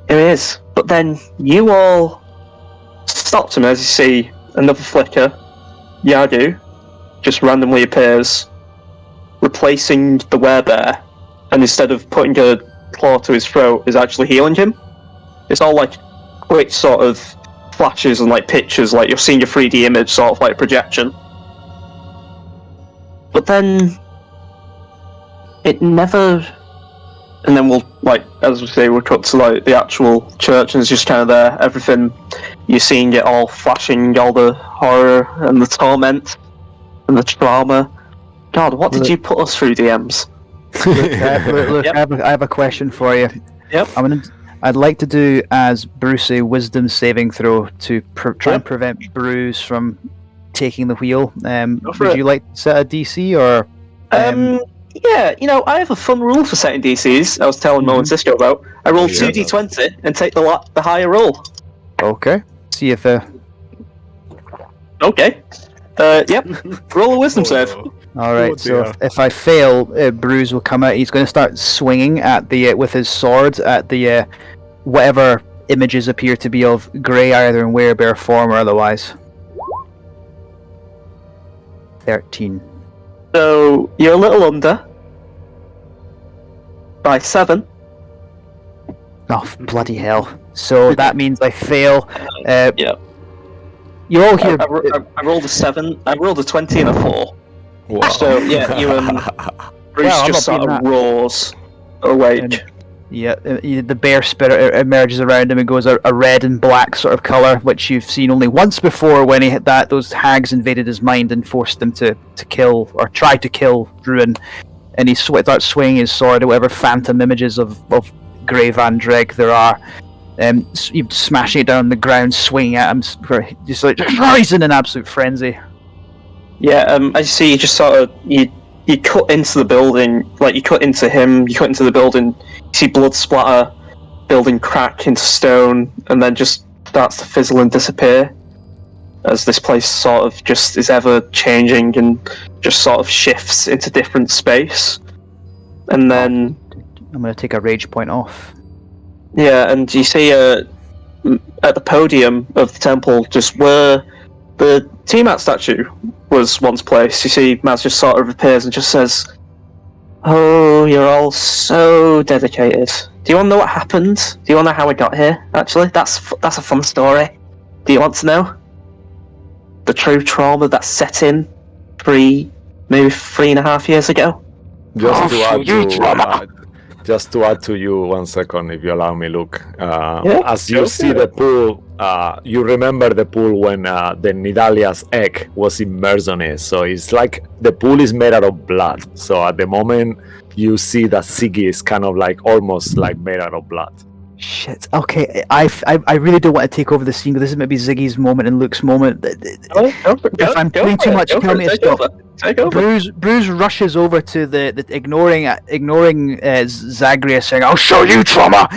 here he is. But then you all stopped him as you see another flicker. Yadu just randomly appears, replacing the werebear, and instead of putting a claw to his throat, is actually healing him. It's all like quick sort of flashes and like pictures, like you're seeing a 3D image, sort of like projection. But then it never. And then we'll, like, as we say, we'll cut to like the actual church, and it's just kind of there. Everything you're seeing it all flashing, all the horror and the torment and the trauma. God, what did you put us through, DMs? Look, Yep. I have a question for you. Yep. I'd like to do as Bruce a wisdom saving throw to try and prevent Bruce from taking the wheel. Would you like to set a DC or? Yeah, I have a fun rule for setting DCs. I was telling Mo and Cisco about. I roll 2d20 and take the higher roll. Okay. See if. Okay. Yep. Roll a wisdom save. All right. So if I fail, Bruce will come out. He's going to start swinging at the with his sword at the whatever images appear to be of Grey, either in werebear form or otherwise. 13. So you're a little under by 7. Oh bloody hell! So that means I fail. Yeah. You're all here. I rolled a 7. I rolled a 20 and a 4. Wow. So yeah, you Bruce Well, I'm just not sort being of that- roars awake. Yeah, the bear spirit emerges around him and goes a red and black sort of color, which you've seen only once before when he had those hags invaded his mind and forced him to kill or try to kill Ruin, and he starts swinging his sword at whatever phantom images of Grey Van Dreg there are, smashing it down on the ground, swinging at him, just like rising in absolute frenzy. Yeah, I see. You just sort of you cut into the building, like you cut into him, you cut into the building. You see blood splatter, building crack into stone, and then just starts to fizzle and disappear as this place sort of just is ever changing and just sort of shifts into different space. And then I'm going to take a rage point off. yeah, and you see at the podium of the temple, just where the Tiamat statue was once placed. You see, Maz just sort of appears and just says, "Oh, you're all so dedicated. Do you want to know what happened? Do you want to know how we got here? Actually, that's a fun story. Do you want to know the true trauma that set in maybe 3.5 years ago?" Just to add to you 1 second, if you allow me, Luke. Yeah, as you see the pool, you remember the pool when the Nidalia's egg was immersed on it. So it's like the pool is made out of blood. So at the moment, you see that Siggy is kind of like almost like made out of blood. Shit. Okay, I really don't want to take over the scene, but this is maybe Ziggy's moment and Luke's moment. If I'm doing too much, tell me to stop. Take over. Bruce rushes over to the ignoring Zagreus, saying, "I'll show you, trauma!"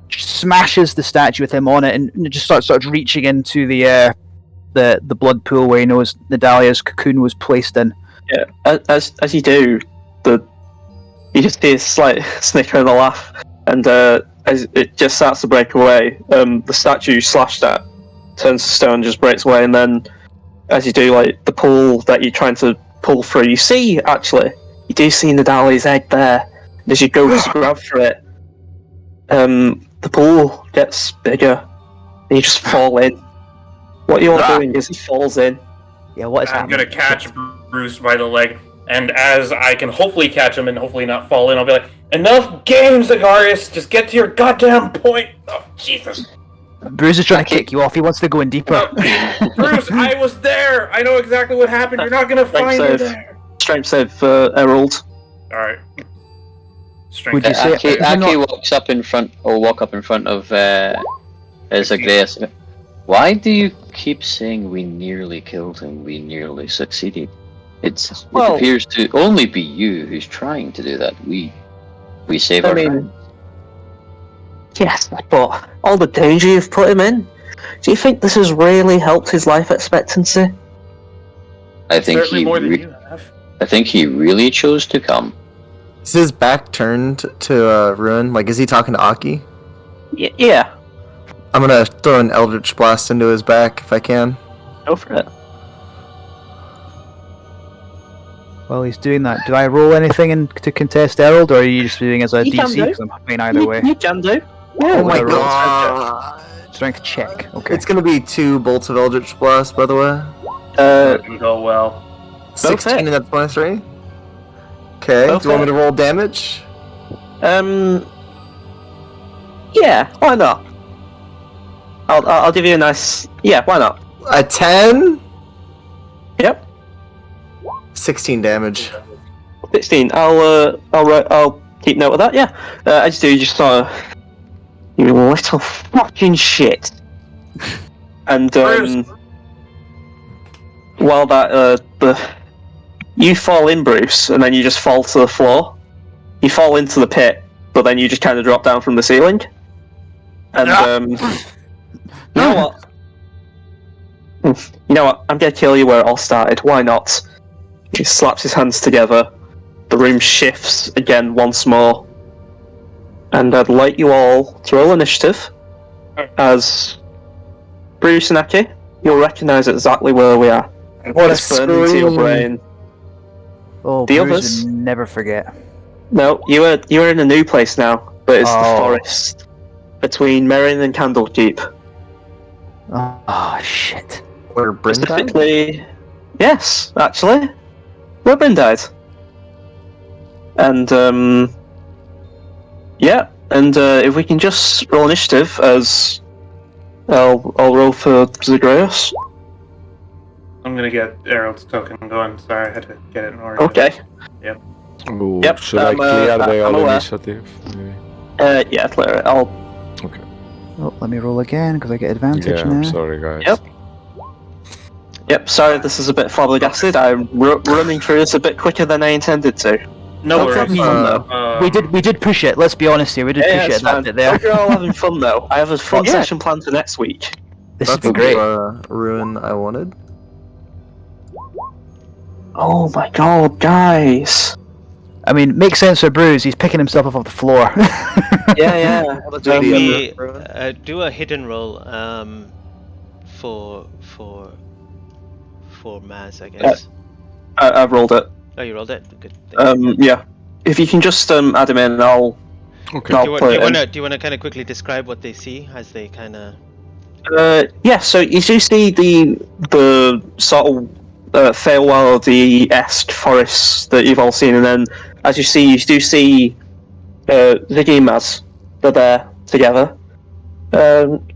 Smashes the statue with him on it, and just starts reaching into the blood pool where he knows Nadalia's cocoon was placed in. Yeah, as you do, you just see a slight snicker and a laugh, and as it just starts to break away, the statue slashed at turns to stone, just breaks away, and then as you do, like the pool that you're trying to pull through, you see you see Nadali's egg there. And as you go to grab for it, the pool gets bigger, and you just fall in. What you're doing is he falls in. Yeah, what is I'm happening? gonna catch Bruce by the leg, and as I can hopefully catch him and hopefully not fall in, I'll be like, "Enough games, Zagreus! Just get to your goddamn point!" Oh, Jesus! Bruce is trying to kick you off. He wants to go in deeper. Bruce, I was there! I know exactly what happened. You're not gonna find me there. Strength save for Errol. Alright. Would you say Aki walks up in front, or walk up in front of Zagreus. Why do you keep saying we nearly killed him? We nearly succeeded. It appears to only be you who's trying to do that. We save our friend. Yes, but all the danger you've put him in. Do you think this has really helped his life expectancy? I think Certainly more than you have. I think he really chose to come. Is his back turned to Ruin? Like, is he talking to Aki? Yeah. I'm gonna throw an Eldritch Blast into his back if I can. Go for it. While he's doing that, do I roll anything to contest Errol, or are you just doing as a You can DC? do. Because I'm happy either way. You can do. Oh my roll god! Strength check. Okay. It's gonna be 2 bolts of Eldritch Blast, by the way. Didn't go well. 16 and that's 23. Okay, do you want me to roll damage? Yeah, why not? I'll give you a nice. Yeah, why not? A 10? Yep. 16 damage. 16. I'll keep note of that. Yeah. I just do. You just sort of. You little fucking shit. And while that you fall in, Bruce, and then you just fall to the floor. You fall into the pit, but then you just kind of drop down from the ceiling. And you know what? You know what? I'm gonna kill you where it all started. Why not? He slaps his hands together. The room shifts again once more. And I'd like you all to roll initiative. As Bruce and Aki, you'll recognise exactly where we are. What It's burned into your brain. Oh, The Bruce others? would never forget. No, you're in a new place now, but it's the Oh. forest between Merrin and Candlekeep. Oh shit. Where Bryn died? Specifically, yes, actually, where Bryn died. And yeah, and if we can just roll initiative, as I'll roll for Zagreus. I'm gonna get Errol's token going. Sorry, I had to get it in order. Okay. Ooh, Yep, should I I'm, clear the I'm all aware. initiative? Maybe? Yeah, clear it. I'll. Okay. Oh, let me roll again because I get advantage Yeah, now. I'm sorry, guys. Yep. Yep. Sorry, this is a bit flabbergasted. I'm running through this a bit quicker than I intended to. No Hope you're worries. having fun, though. We did push it. Let's be honest here. We did push it. it's That fine. bit there. Hope you're all having fun though. I have a fun Yeah. session planned for next week. This has That's been great. the Ruin I wanted. Oh my god, guys! I mean, makes sense for Bruce. He's picking himself up off the floor. Yeah. Can the we other- do a hidden roll for for Maz, I guess. I've rolled it. Oh, you rolled it. Good. Yeah. If you can just add him in, I'll Okay. I'll Do play you it in. want to kind of quickly describe what they see as they kind of? Yeah, so you do see the sort of Feywild-esque forests that you've all seen, and then as you do see Ziggy and Maz. They're there together.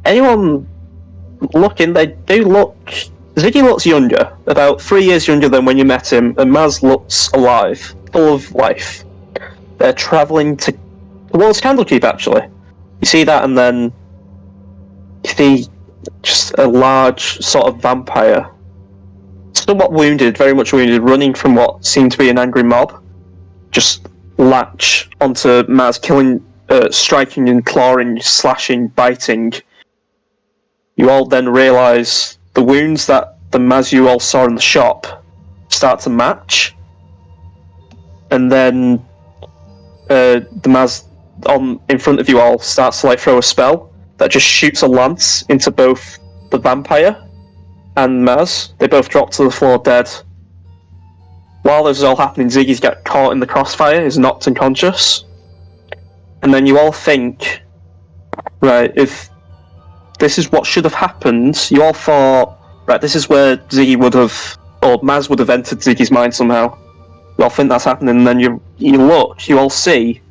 Anyone looking, they do look... Ziggy looks younger, about 3 years younger than when you met him, and Maz looks alive, full of life. They're travelling towards Candlekeep, actually. You see that, and then you see just a large sort of vampire, somewhat wounded, very much wounded, running from what seemed to be an angry mob, just latch onto Maz, killing, striking and clawing, slashing, biting. You all then realise the wounds that the Maz you all saw in the shop start to match, and then the Maz in front of you all starts to throw a spell that just shoots a lance into both the vampire and Maz. They both drop to the floor dead. While this is all happening, Ziggy's got caught in the crossfire, is knocked unconscious. And then you all think, right, if this is what should have happened, you all thought, right, this is where Ziggy would have, or Maz would have entered Ziggy's mind somehow. You all think that's happening, and then you look, you all see,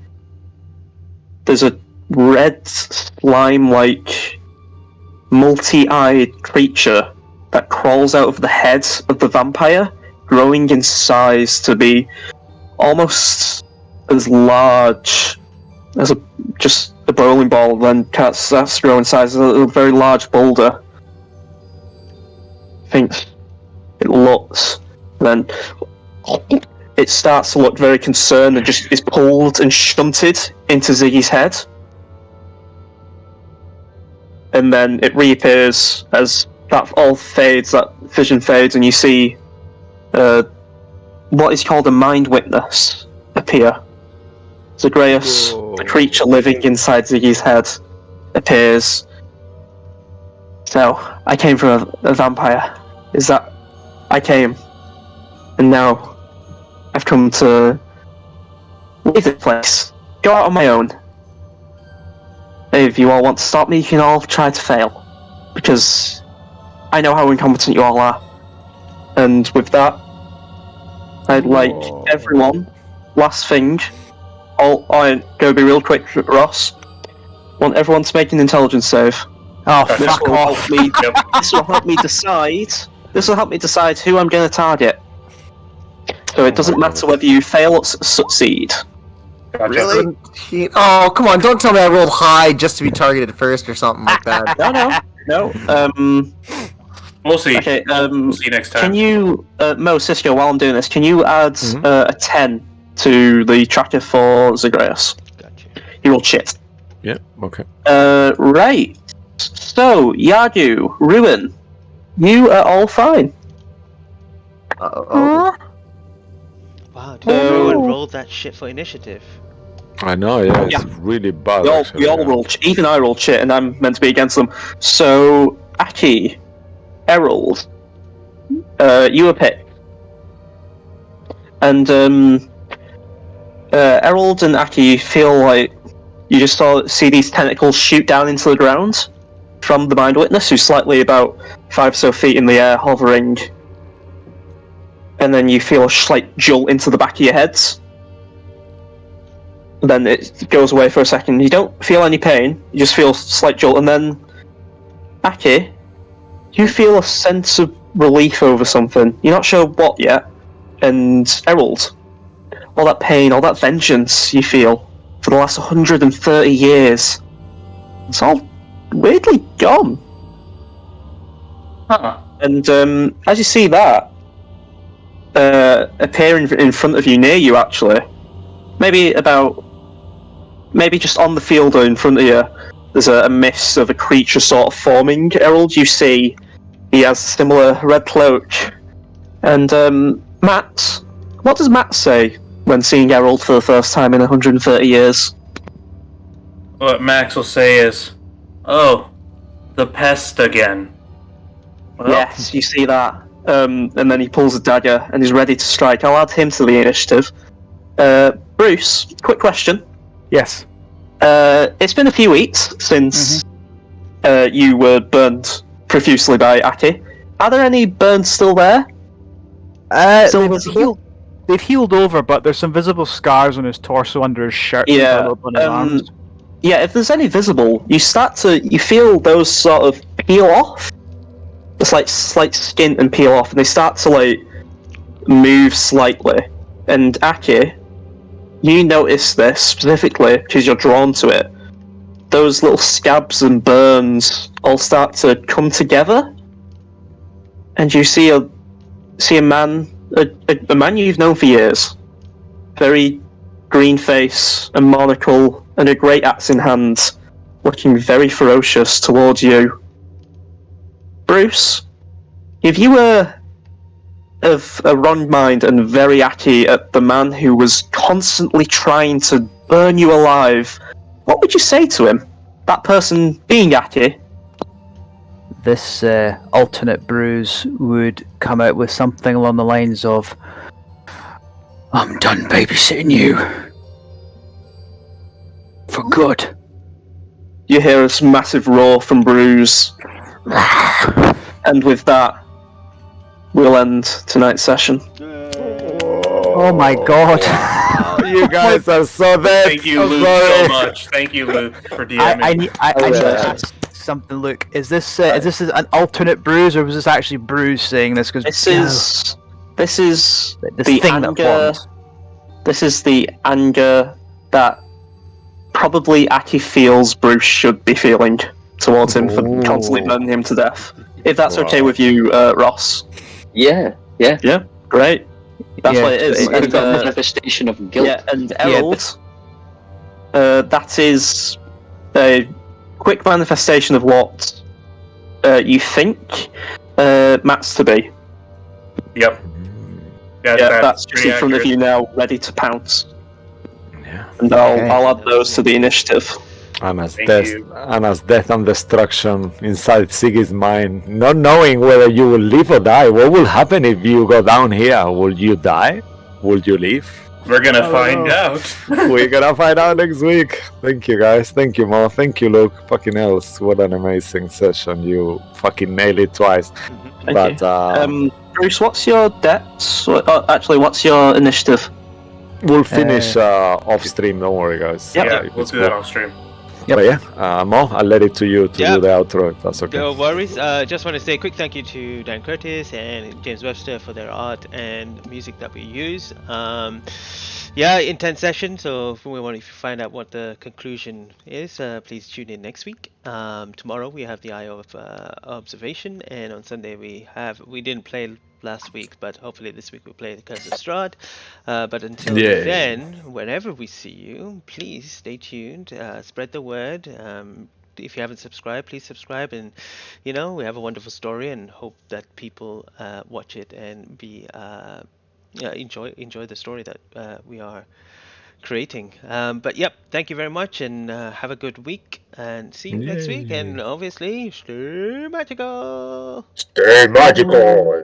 there's a red slime-like multi-eyed creature that crawls out of the head of the vampire, growing in size to be almost as large as just a bowling ball, then starts to grow in size as a very large boulder. I think it looks, then it starts to look very concerned and just is pulled and shunted into Ziggy's head. And then it reappears as that all fades, that vision fades, and you see what is called a mind witness appear. Zagreus, the creature living inside Ziggy's head, appears. So, I came from a vampire. I came. And now, I've come to leave this place. Go out on my own. If you all want to stop me, you can all try to fail. Because I know how incompetent you all are. And with that, I'd like everyone, last thing, I'm going to be real quick, Ross. Want everyone to make an intelligence save. Oh, This fuck will off. help me. This will help me decide. This will help me decide who I'm going to target. So it doesn't matter whether you fail or succeed. Really? Oh, come on! Don't tell me I rolled high just to be targeted first or something like that. No. We'll see. Okay. We'll see next time. Can you, Mo, Cisco, while I'm doing this, can you add a 10 to the tracker for Zagreus? Gotcha. He rolled shit. Yeah. Okay. Right. So, Yadu, Ruin, you are all fine. Oh. Wow, dude, everyone rolled that shit for initiative. I know. Yeah, it's Yeah. really bad. We all actually, rolled. Even I rolled shit, and I'm meant to be against them. So, Aki, Errol, you were picked, and Errol and Aki feel like you just see these tentacles shoot down into the ground from the Mind Witness, who's slightly about 5 or so feet in the air, hovering. And then you feel a slight jolt into the back of your heads. Then it goes away for a second. You don't feel any pain, you just feel a slight jolt, and then, Aki, you feel a sense of relief over something. You're not sure what yet. And Errol, all that pain, all that vengeance you feel for the last 130 years, it's all weirdly gone. Huh. And as you see that appearing in front of you, near you actually, maybe just on the field or in front of you, there's a mist of a creature sort of forming. Errol, you see he has a similar red cloak. And Matt, what does Matt say when seeing Errol for the first time in 130 years? What Max will say is, "Oh, the pest again." Well, Yes, you see that. and then he pulls a dagger and is ready to strike. I'll add him to the initiative. Bruce, quick question. Yes. It's been a few weeks since you were burned profusely by Aki. Are there any burns still there? Still visible? They've healed over, but there's some visible scars on his torso under his shirt. Yeah, On his arms. Yeah, if there's any visible, you feel those sort of peel off. It's like slight skin and peel off, and they start to like move slightly. And Aki, you notice this specifically because you're drawn to it. Those little scabs and burns all start to come together, and you see a man, a man you've known for years, very green face, a monocle, and a great axe in hand, looking very ferocious towards you. Bruce, if you were of a wrong mind and very Aki at the man who was constantly trying to burn you alive, what would you say to him? That person being Aki? This alternate Bruce would come out with something along the lines of, "I'm done babysitting you. For good." You hear this massive roar from Bruce. And with that, we'll end tonight's session. Oh my god. You guys are so dead. Thank you, I'm Luke, sorry. so much. Thank you, Luke, for DMing. I need to ask something, Luke. Is this an alternate Bruce, or was this actually Bruce saying this? Because This is the the thing that anger. formed. This is the anger that probably Aki feels Bruce should be feeling towards him for constantly burning him to death. If that's okay with you, Ross. Yeah. Great. That's what it is. It's And, a manifestation of guilt. yeah, and Errol, that is a quick manifestation of what you think Matt's to be. Yep. Yeah, That's just in front of you now, ready to pounce. Yeah. And I'll add those to the initiative. And as Thank death, you. and as death and destruction inside Siggy's mind, not knowing whether you will live or die. What will happen if you go down here? Will you die? Will you live? We're gonna find out. We're gonna find out next week. Thank you guys. Thank you, Mo. Thank you, Luke. Fucking hell, what an amazing session. You fucking nailed it twice. Thank you. Bruce, what's your debts? Actually, what's your initiative? We'll finish off stream. Don't worry, guys. Yep. Yeah, we'll do that off stream. But yeah, Mo, I'll let it to you to do the outro if that's okay. No worries. Just want to say a quick thank you to Dan Curtis and James Webster for their art and music that we use. Intense session. So if you find out what the conclusion is, please tune in next week. Tomorrow we have the Eye of Observation, and on Sunday we didn't play last week, but hopefully this week we'll play the Curse of Strahd. But until then, whenever we see you, please stay tuned, spread the word. If you haven't subscribed, please subscribe, and we have a wonderful story, and hope that people watch it and enjoy the story that we are creating. But thank you very much, and have a good week, and see you next week, and obviously stay magical. Stay magical.